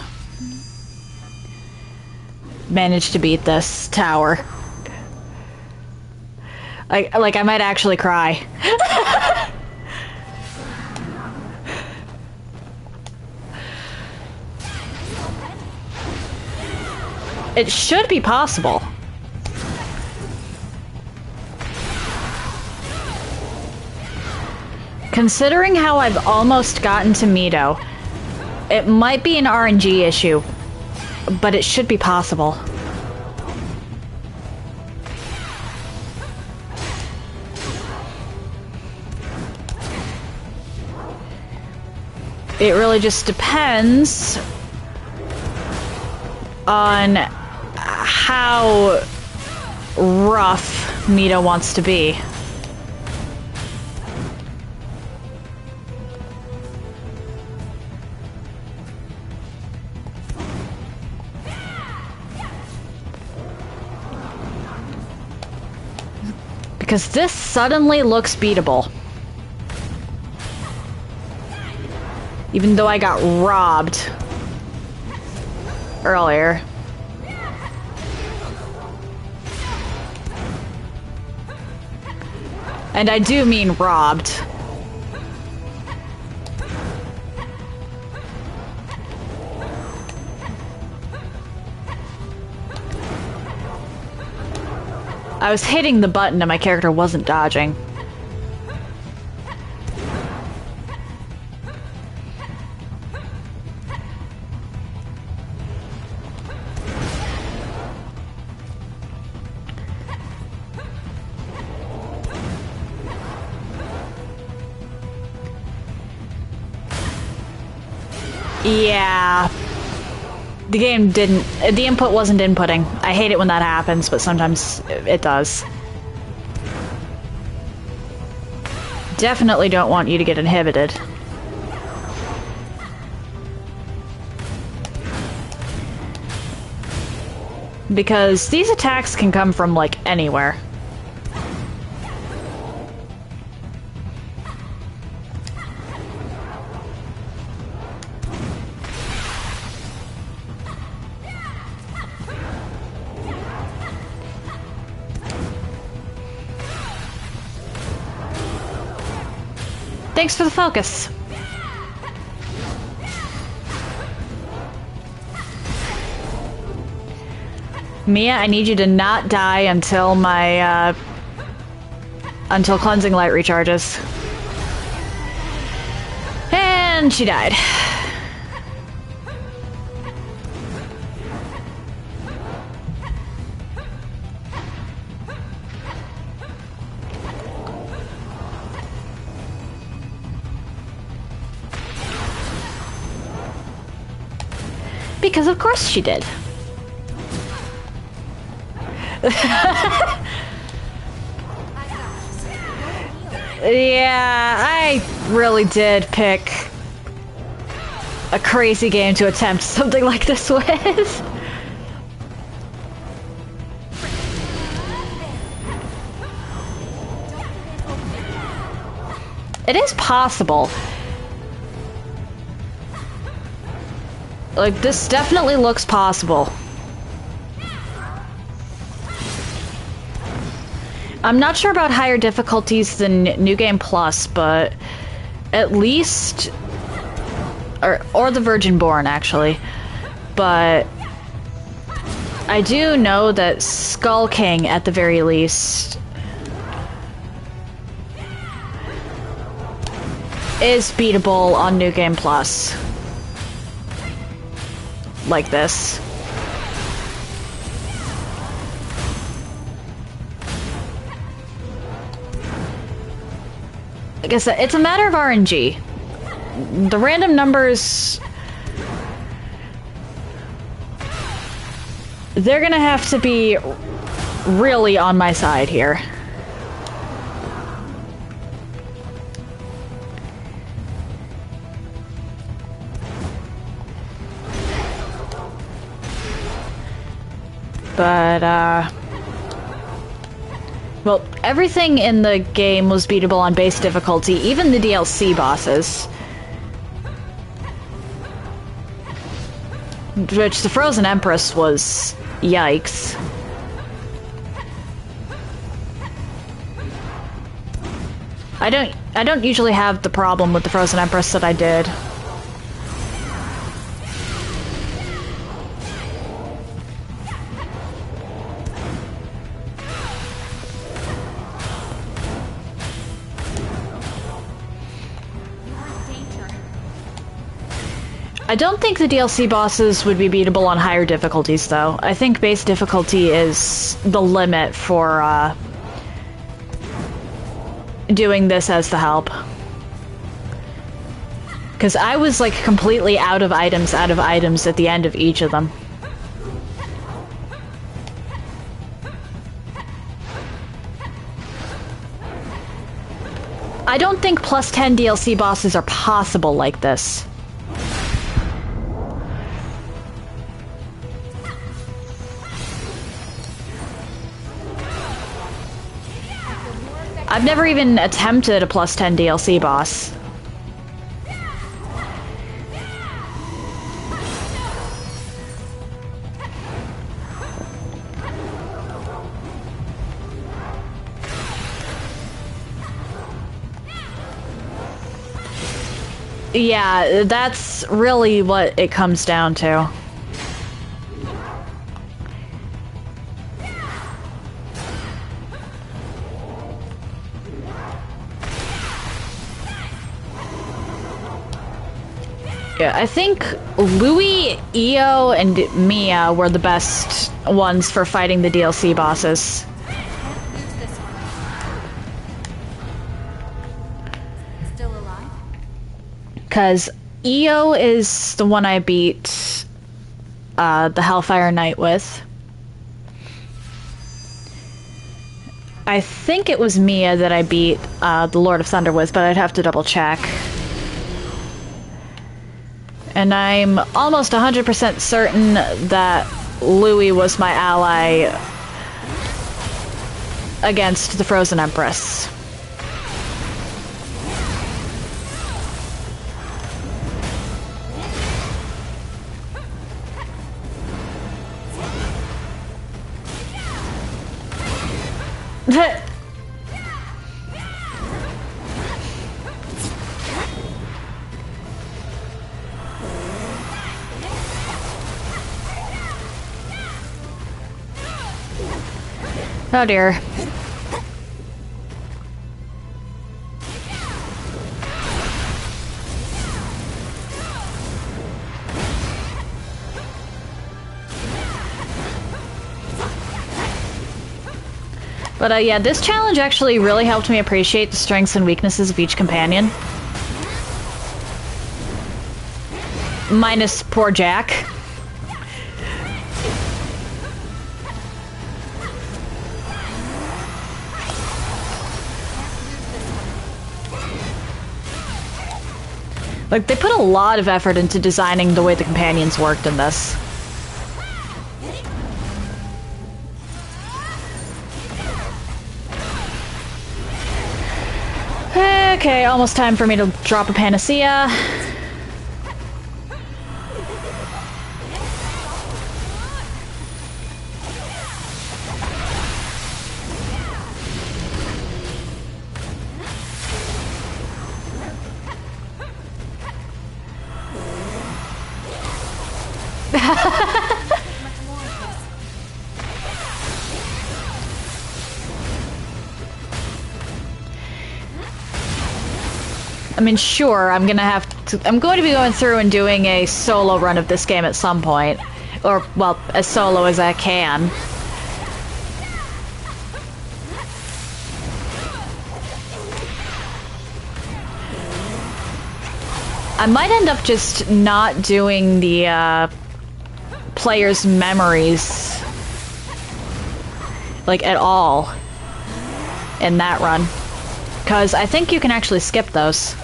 manage to beat this tower. I might actually cry. It should be possible. Considering how I've almost gotten to Mido, it might be an RNG issue, but it should be possible. It really just depends on how rough Mido wants to be. Because this suddenly looks beatable. Even though I got robbed earlier. And I do mean robbed. I was hitting the button and my character wasn't dodging. Yeah. The game didn't... The input wasn't inputting. I hate it when that happens, but sometimes it does. Definitely don't want you to get inhibited. Because these attacks can come from, like, anywhere. Thanks for the focus. Mia, I need you to not die until my, until Cleansing Light recharges. And she died. Because of course she did. Yeah, I really did pick a crazy game to attempt something like this with. It is possible. Like, this definitely looks possible. I'm not sure about higher difficulties than New Game Plus, but at least... Or the Virgin Born, actually. But I do know that Skull King, at the very least, is beatable on New Game Plus. Like this. Like I said, it's a matter of RNG. The random numbers... They're gonna have to be really on my side here. But, well, everything in the game was beatable on base difficulty, even the DLC bosses. Which, the Frozen Empress was... yikes. I don't usually have the problem with the Frozen Empress that I did. I don't think the DLC bosses would be beatable on higher difficulties, though. I think base difficulty is the limit for, doing this as the help. Because I was, like, completely out of items at the end of each of them. I don't think plus 10 DLC bosses are possible like this. I've never even attempted a plus 10 DLC boss. Yeah, that's really what it comes down to. Yeah, I think Louis, Io, and Mia were the best ones for fighting the DLC bosses. Because Io is the one I beat the Hellfire Knight with. I think it was Mia that I beat the Lord of Thunder with, but I'd have to double check. And I'm almost 100% certain that Louis was my ally against the Frozen Empress. Oh dear. But yeah, this challenge actually really helped me appreciate the strengths and weaknesses of each companion. Minus poor Jack. Like, they put a lot of effort into designing the way the companions worked in this. Okay, almost time for me to drop a panacea. I mean, sure, I'm going to be going through and doing a solo run of this game at some point. Or, well, as solo as I can. I might end up just not doing the, player's memories, like, at all in that run. Because I think you can actually skip those.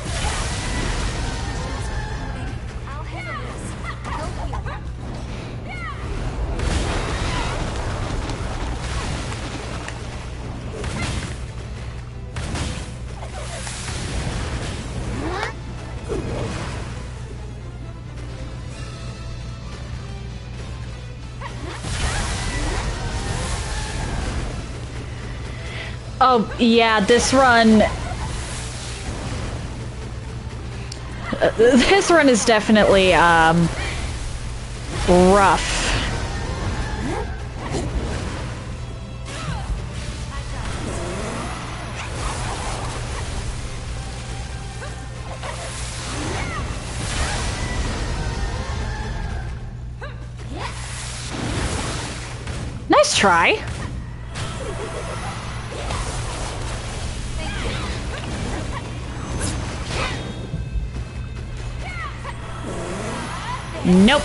Oh, yeah, this run... this run is definitely, rough. Nice try. Nope.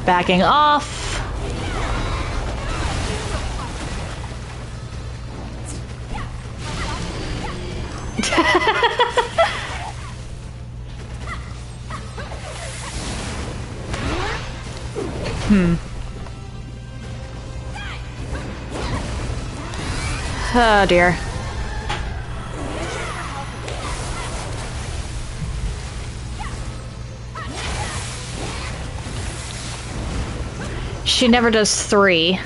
Backing off. Oh dear. She never does 3.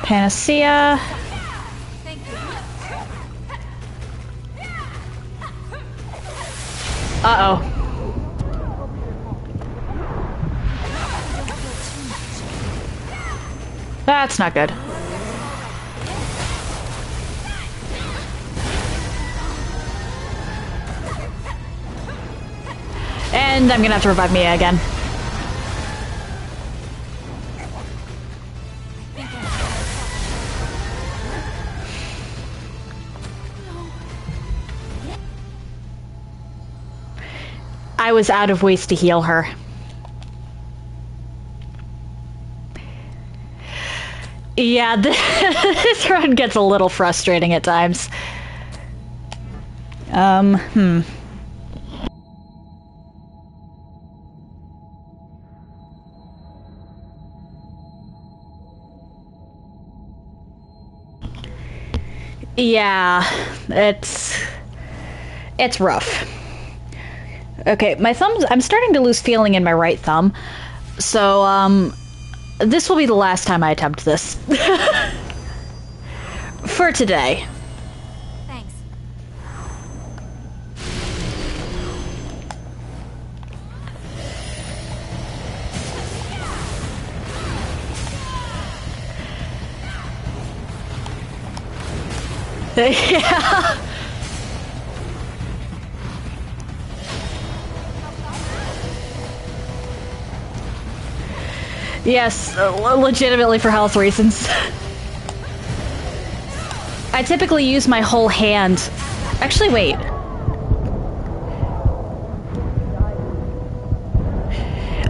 Panacea. Uh-oh. That's not good. And I'm gonna have to revive Mia again. I was out of ways to heal her. Yeah, this run gets a little frustrating at times. Yeah, it's rough. Okay, my thumbs, I'm starting to lose feeling in my right thumb. So, this will be the last time I attempt this. For today.
Thanks.
Yeah. Yes, legitimately for health reasons. I typically use my whole hand. Actually, wait.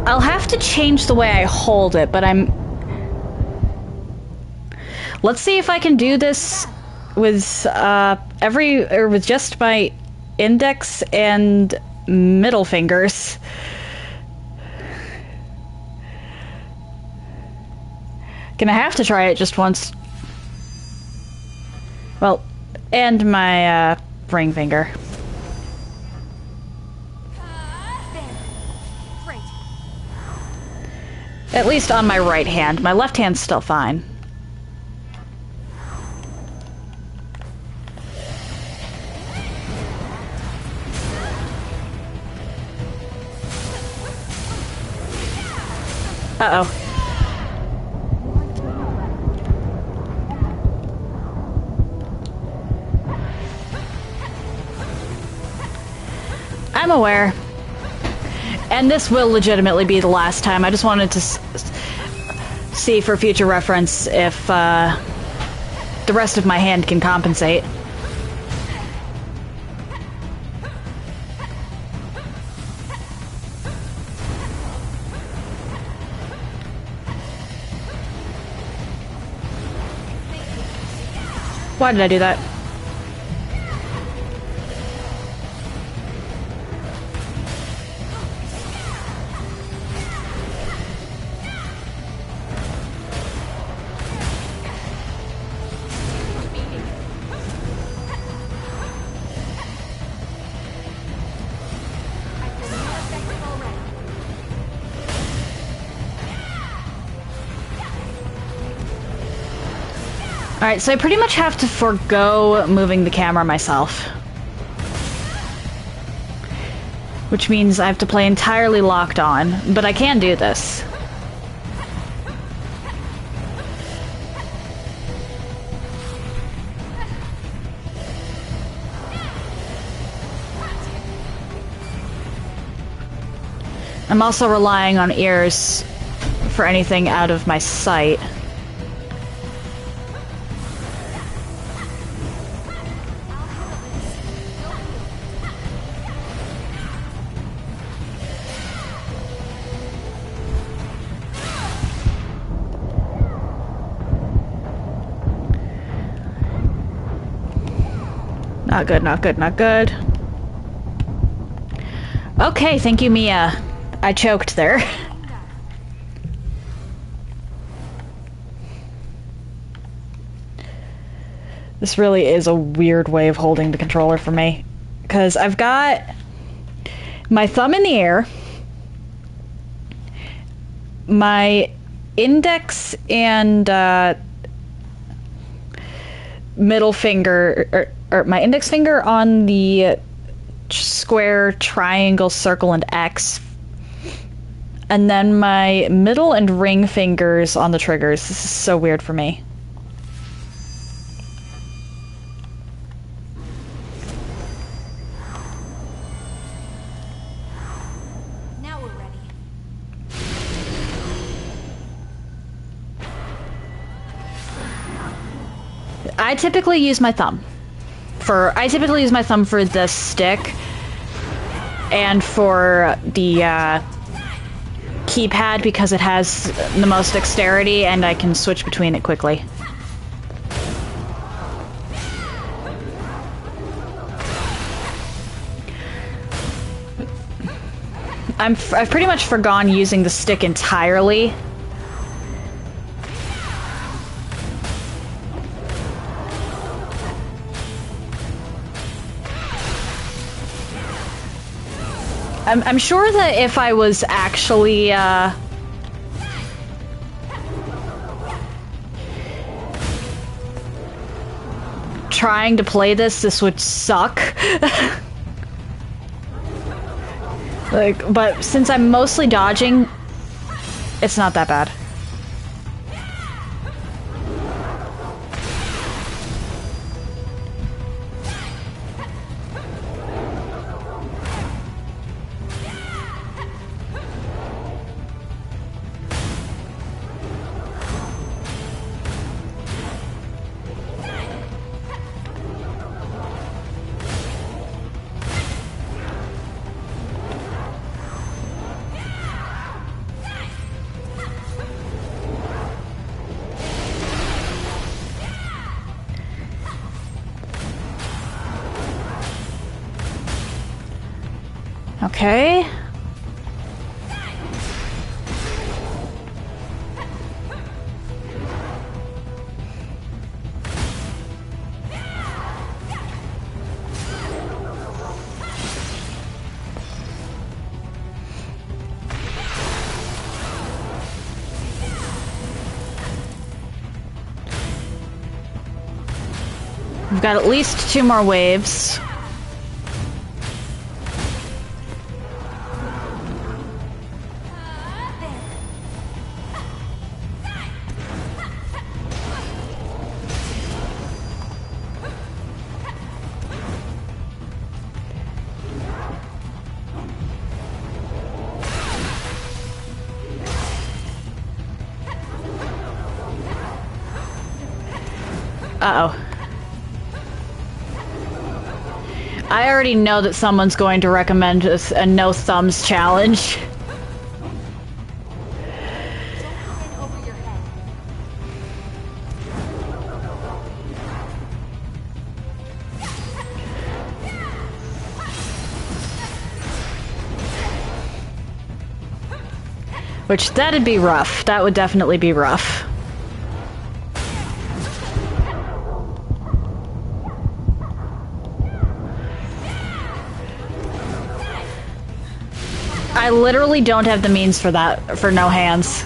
I'll have to change the way I hold it, but let's see if I can do this with with just my index and middle fingers. Gonna have to try it just once. Well, and my ring finger.
Great.
At least on my right hand. My left hand's still fine. Uh-oh. I'm aware. And this will legitimately be the last time. I just wanted to see for future reference if the rest of my hand can compensate. Why did I do that? Alright, so I pretty much have to forego moving the camera myself. Which means I have to play entirely locked on, but I can do this. I'm also relying on ears for anything out of my sight. Not good, not good, not good. Okay, thank you, Mia. I choked there. This really is a weird way of holding the controller for me. Because I've got my thumb in the air, my index and middle finger, or my index finger on the square, triangle, circle, and X, and then my middle and ring fingers on the triggers. This is so weird for me. I typically use my thumb for the stick and for the keypad because it has the most dexterity and I can switch between it quickly. I've pretty much forgone using the stick entirely. I'm sure that if I was actually trying to play this would suck. Like, but since I'm mostly dodging, it's not that bad. Okay. We've got at least 2 more waves. Uh-oh. I already know that someone's going to recommend a no thumbs challenge. Which, that'd be rough. That would definitely be rough. I literally don't have the means for that, for no hands.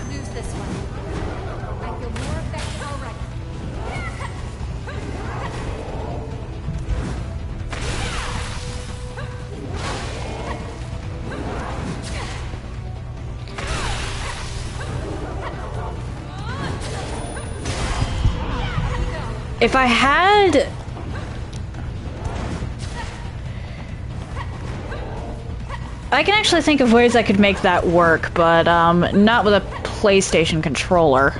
If I had... I can actually think of ways I could make that work, but not with a PlayStation controller.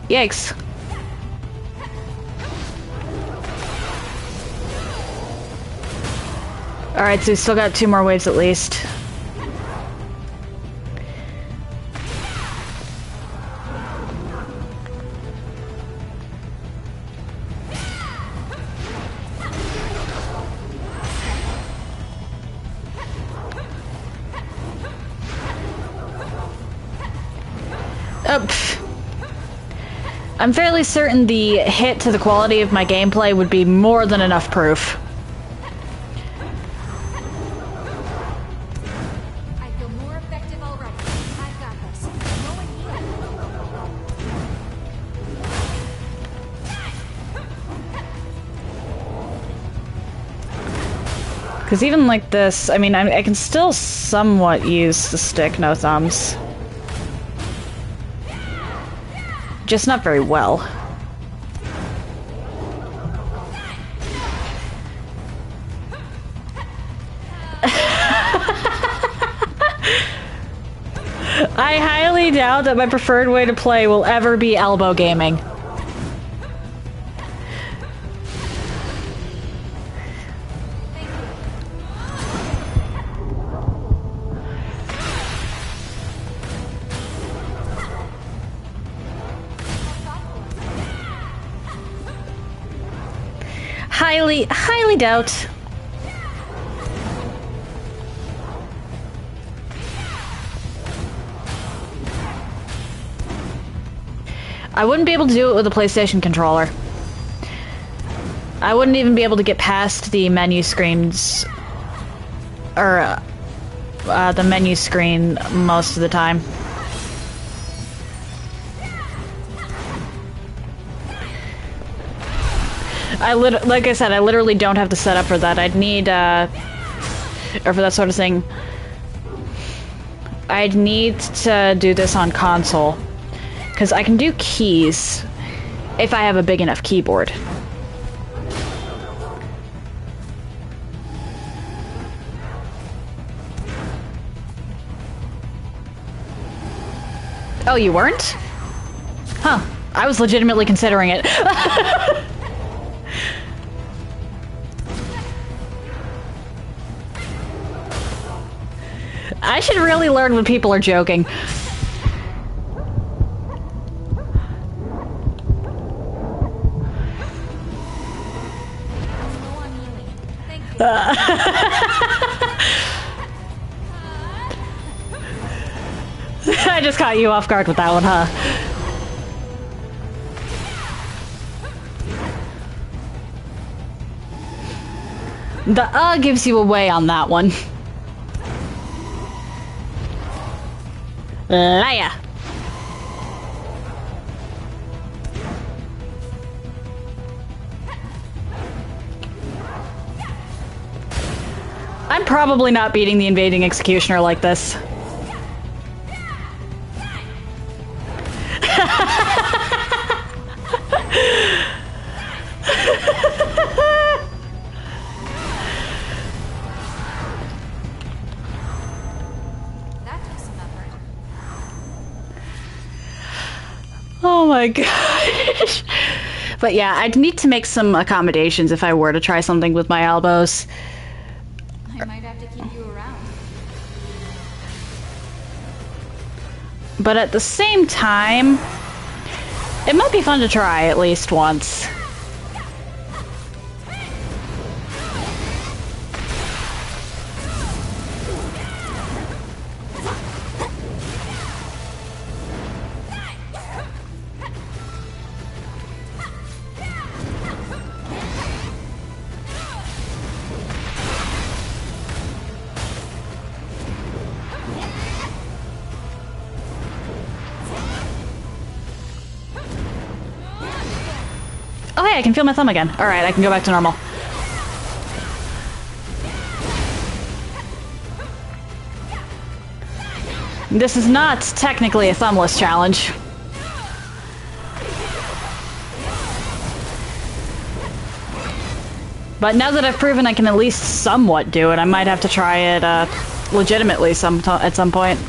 Yikes. Alright, so we still got 2 more waves at least. I'm fairly certain the hit to the quality of my gameplay would be more than enough proof.
I feel more effective already. I've got this. Go and heal.
Because even like this, I mean, I can still somewhat use the stick, no thumbs. Just not very well. I highly doubt that my preferred way to play will ever be elbow gaming. Highly doubt. I wouldn't be able to do it with a PlayStation controller. I wouldn't even be able to get past the menu screens, or the menu screen most of the time. Like I said, I literally don't have the setup for that. I'd need, or for that sort of thing. I'd need to do this on console. Because I can do keys if I have a big enough keyboard. Oh, you weren't? Huh. I was legitimately considering it. I should really learn when people are joking. I just caught you off guard with that one, huh? The gives you away on that one. Liar. I'm probably not beating the Invading Executioner like this. Oh my gosh. But yeah, I'd need to make some accommodations if I were to try something with my elbows.
I might have to keep you around.
But at the same time, it might be fun to try at least once. Oh hey, I can feel my thumb again. Alright, I can go back to normal. This is not technically a thumbless challenge. But now that I've proven I can at least somewhat do it, I might have to try it legitimately at some point.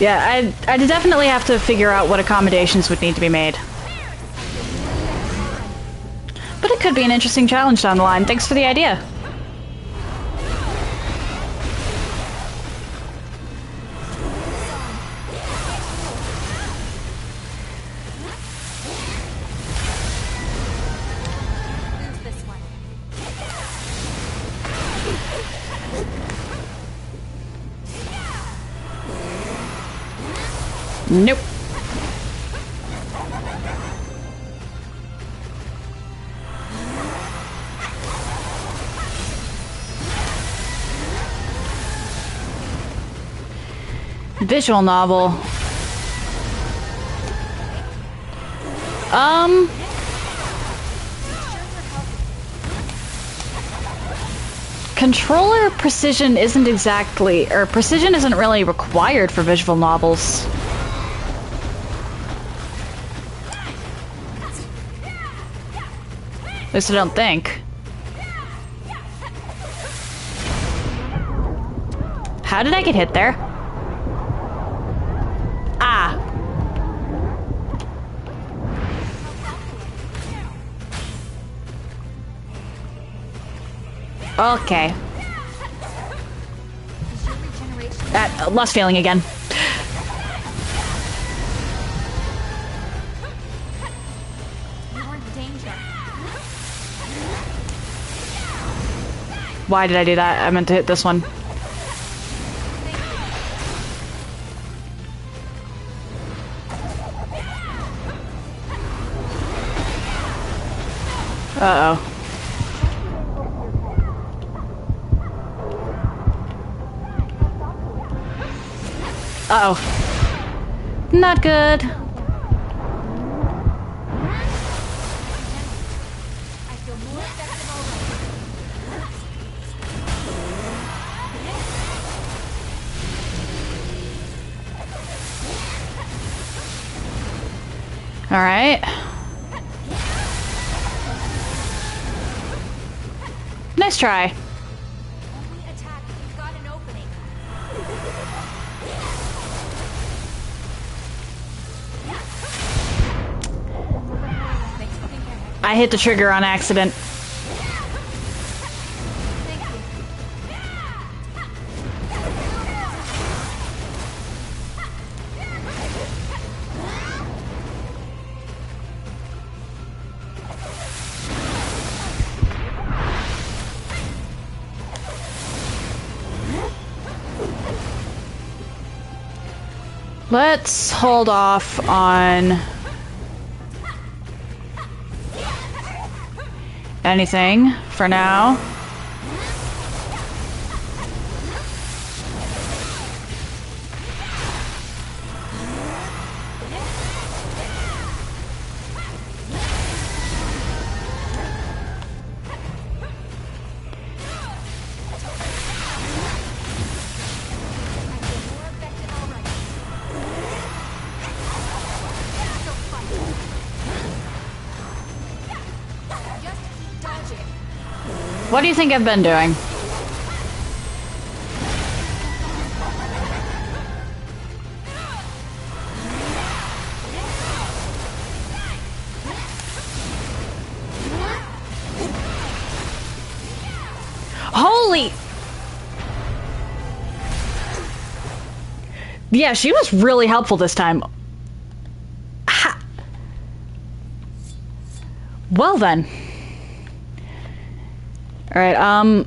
Yeah, I'd definitely have to figure out what accommodations would need to be made. But it could be an interesting challenge down the line. Thanks for the idea. Nope. Visual novel. Controller precision isn't exactly, or precision isn't really required for visual novels. At least I don't think. How did I get hit there? Ah. Okay. Lost feeling again. Why did I do that? I meant to hit this one. Uh-oh. Uh-oh. Not good. All right. Nice try.
Only attack if you've got an opening.
I hit the trigger on accident. Let's hold off on anything for now. What do you think I've been doing? Holy! Yeah, she was really helpful this time. Ha. Well then. Alright, I'm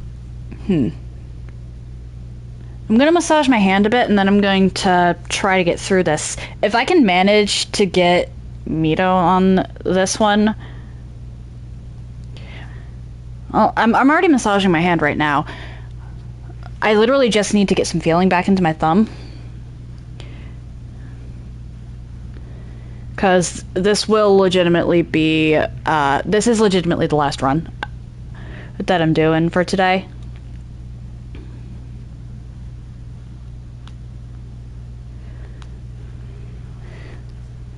gonna massage my hand a bit, and then I'm going to try to get through this. If I can manage to get Mido on this one... Well, I'm already massaging my hand right now. I literally just need to get some feeling back into my thumb. Because this will legitimately be... this is legitimately the last run that I'm doing for today.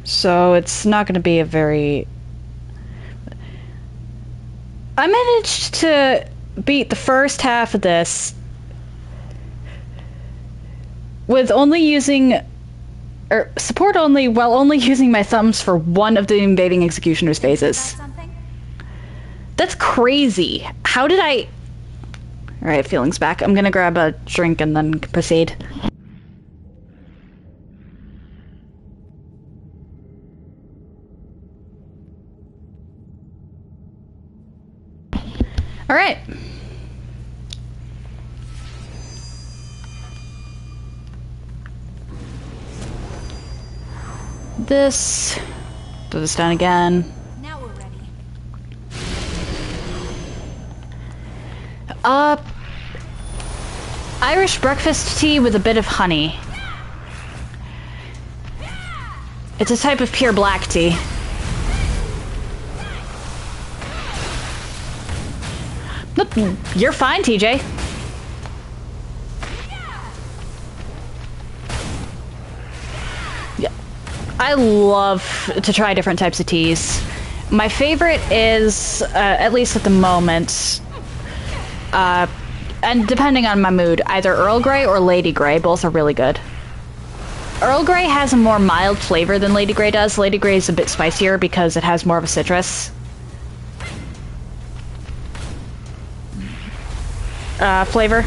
So it's not going to be a very... I managed to beat the first half of this with only using... or support only, while only using my thumbs for one of the Invading Executioner's phases. That's crazy. How did I... Alright, feelings back. I'm gonna grab a drink and then proceed. Alright. This... do this down again.
Now we're ready.
Irish breakfast tea with a bit of honey. It's a type of pure black tea. Look, you're fine, TJ. Yeah, I love to try different types of teas. My favorite is, at least at the moment, and depending on my mood, either Earl Grey or Lady Grey. Both are really good. Earl Grey has a more mild flavor than Lady Grey does. Lady Grey is a bit spicier because it has more of a citrus. Flavor.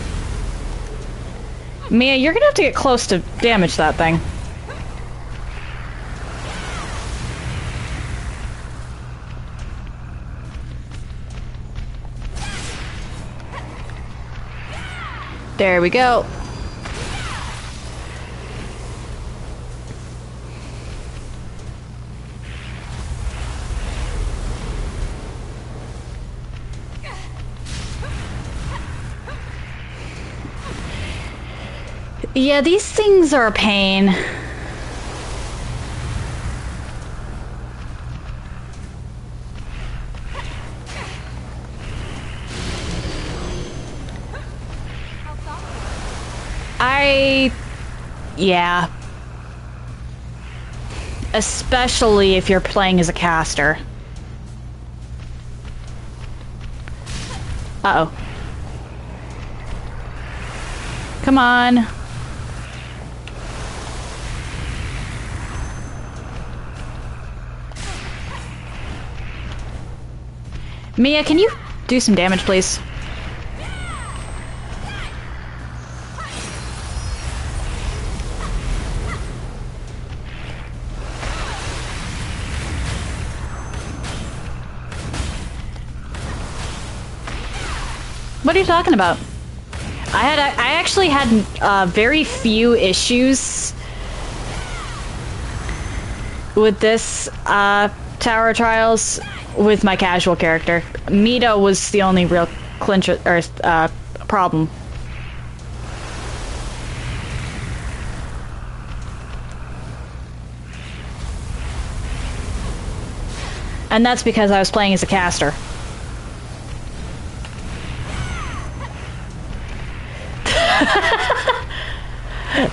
Mia, you're gonna have to get close to damage that thing. There we go. Yeah, these things are a pain. Yeah. Especially if you're playing as a caster. Uh-oh. Come on. Mia, can you do some damage, please? What are you talking about? I actually had very few issues with this Tower of Trials with my casual character. Mido was the only real clinch or problem. And that's because I was playing as a caster.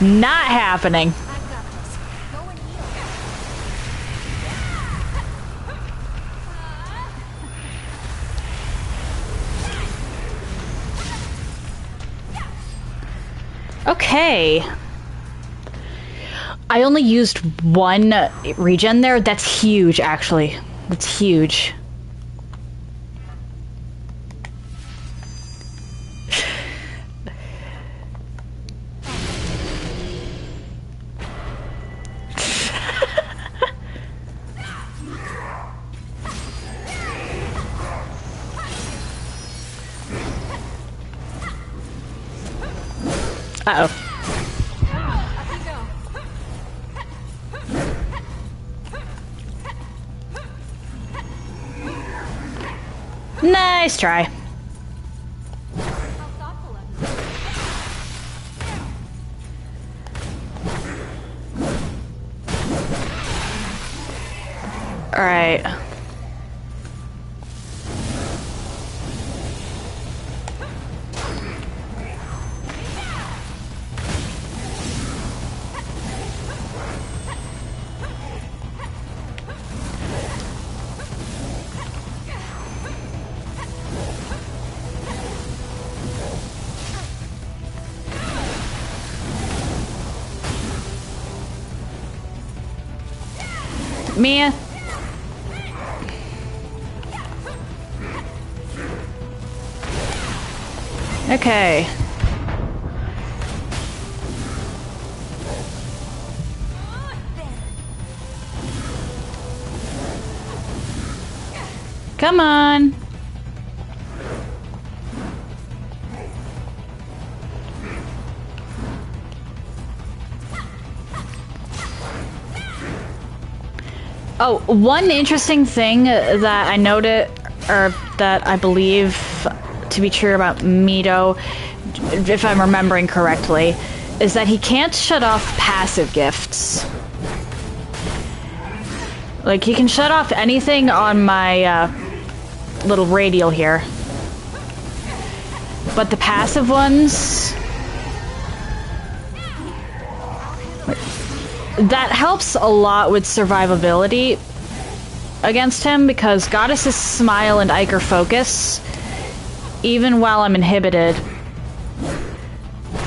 Not happening. Okay. I only used one regen there. That's huge, actually. That's huge. Uh-oh. Nice try. All right. Mia? Okay. Come on. Oh, one interesting thing that I noted, or that I believe to be true about Mido, if I'm remembering correctly, is that he can't shut off passive gifts. Like, he can shut off anything on my little radial here. But the passive ones... that helps a lot with survivability, against him because Goddess's Smile and Ichor Focus, even while I'm inhibited,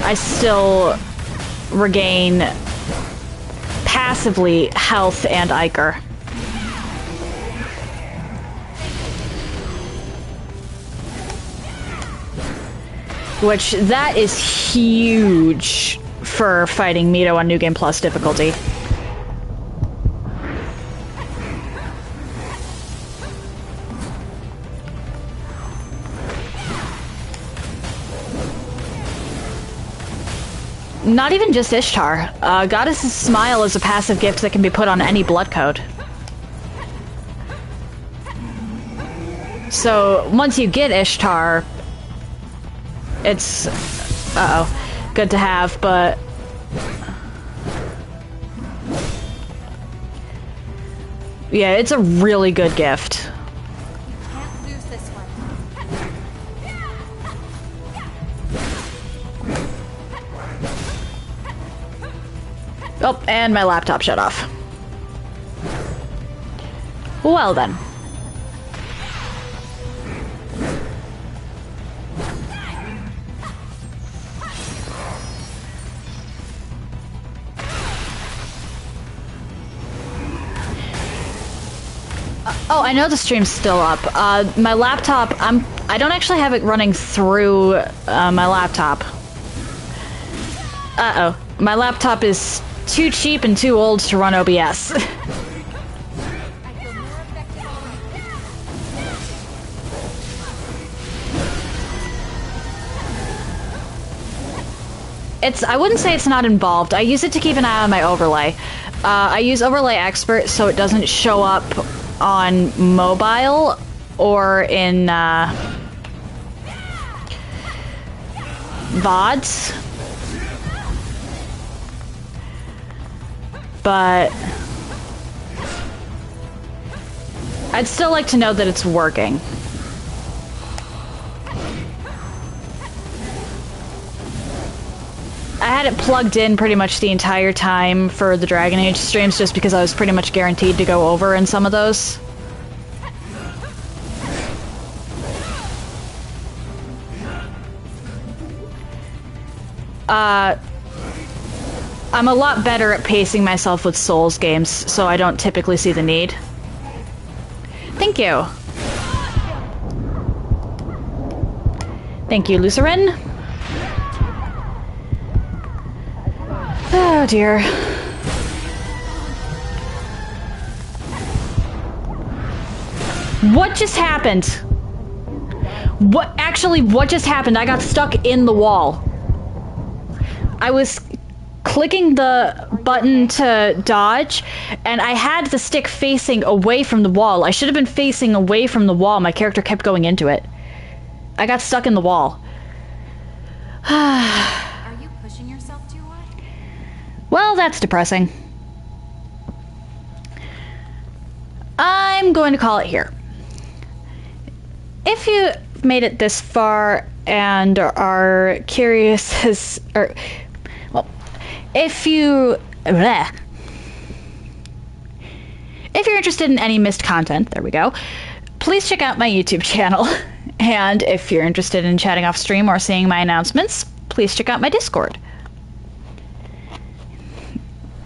I still regain passively health and Ichor. Which, that is huge for fighting Mido on New Game Plus difficulty. Not even just Ishtar. Goddess's Smile is a passive gift that can be put on any blood code. So, once you get Ishtar, it's... uh-oh. Good to have, but... yeah, it's a really good gift.
Can't lose this one.
Oh, and my laptop shut off. Well then. Oh, I know the stream's still up. My laptop, I don't actually have it running through my laptop. Uh-oh. My laptop is too cheap and too old to run OBS. I wouldn't say it's not involved. I use it to keep an eye on my overlay. I use Overlay Expert so it doesn't show up on mobile or in VODs. But I'd still like to know that it's working. I had it plugged in pretty much the entire time for the Dragon Age streams just because I was pretty much guaranteed to go over in some of those. I'm a lot better at pacing myself with Souls games, so I don't typically see the need. Thank you. Thank you, Lucerin. Oh dear. What just happened? What just happened? I got stuck in the wall. I was clicking the button to dodge, and I had the stick facing away from the wall. I should have been facing away from the wall. My character kept going into it. I got stuck in the wall.
Are you pushing yourself too hard?
Well, that's depressing. I'm going to call it here. If you made it this far and are curious as... if you're interested in any missed content, there we go, please check out my YouTube channel. And if you're interested in chatting off stream or seeing my announcements, please check out my Discord.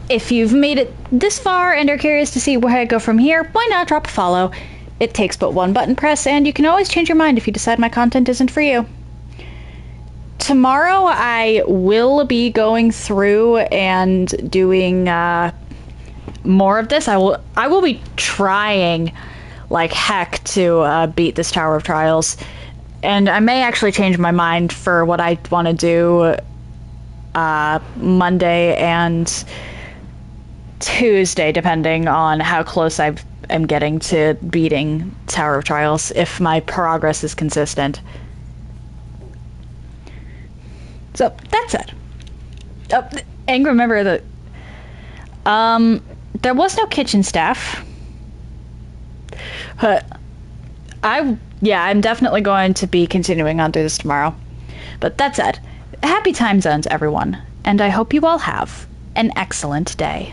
If you've made it this far and are curious to see where I go from here, why not drop a follow? It takes but one button press, and you can always change your mind if you decide my content isn't for you. Tomorrow I will be going through and doing more of this. I will be trying like heck to beat this Tower of Trials, and I may actually change my mind for what I want to do Monday and Tuesday, depending on how close I'm getting to beating Tower of Trials, if my progress is consistent. So, that's it. Oh, and remember that there was no kitchen staff. But I'm definitely going to be continuing on through this tomorrow. But that said, happy time zones, everyone, and I hope you all have an excellent day.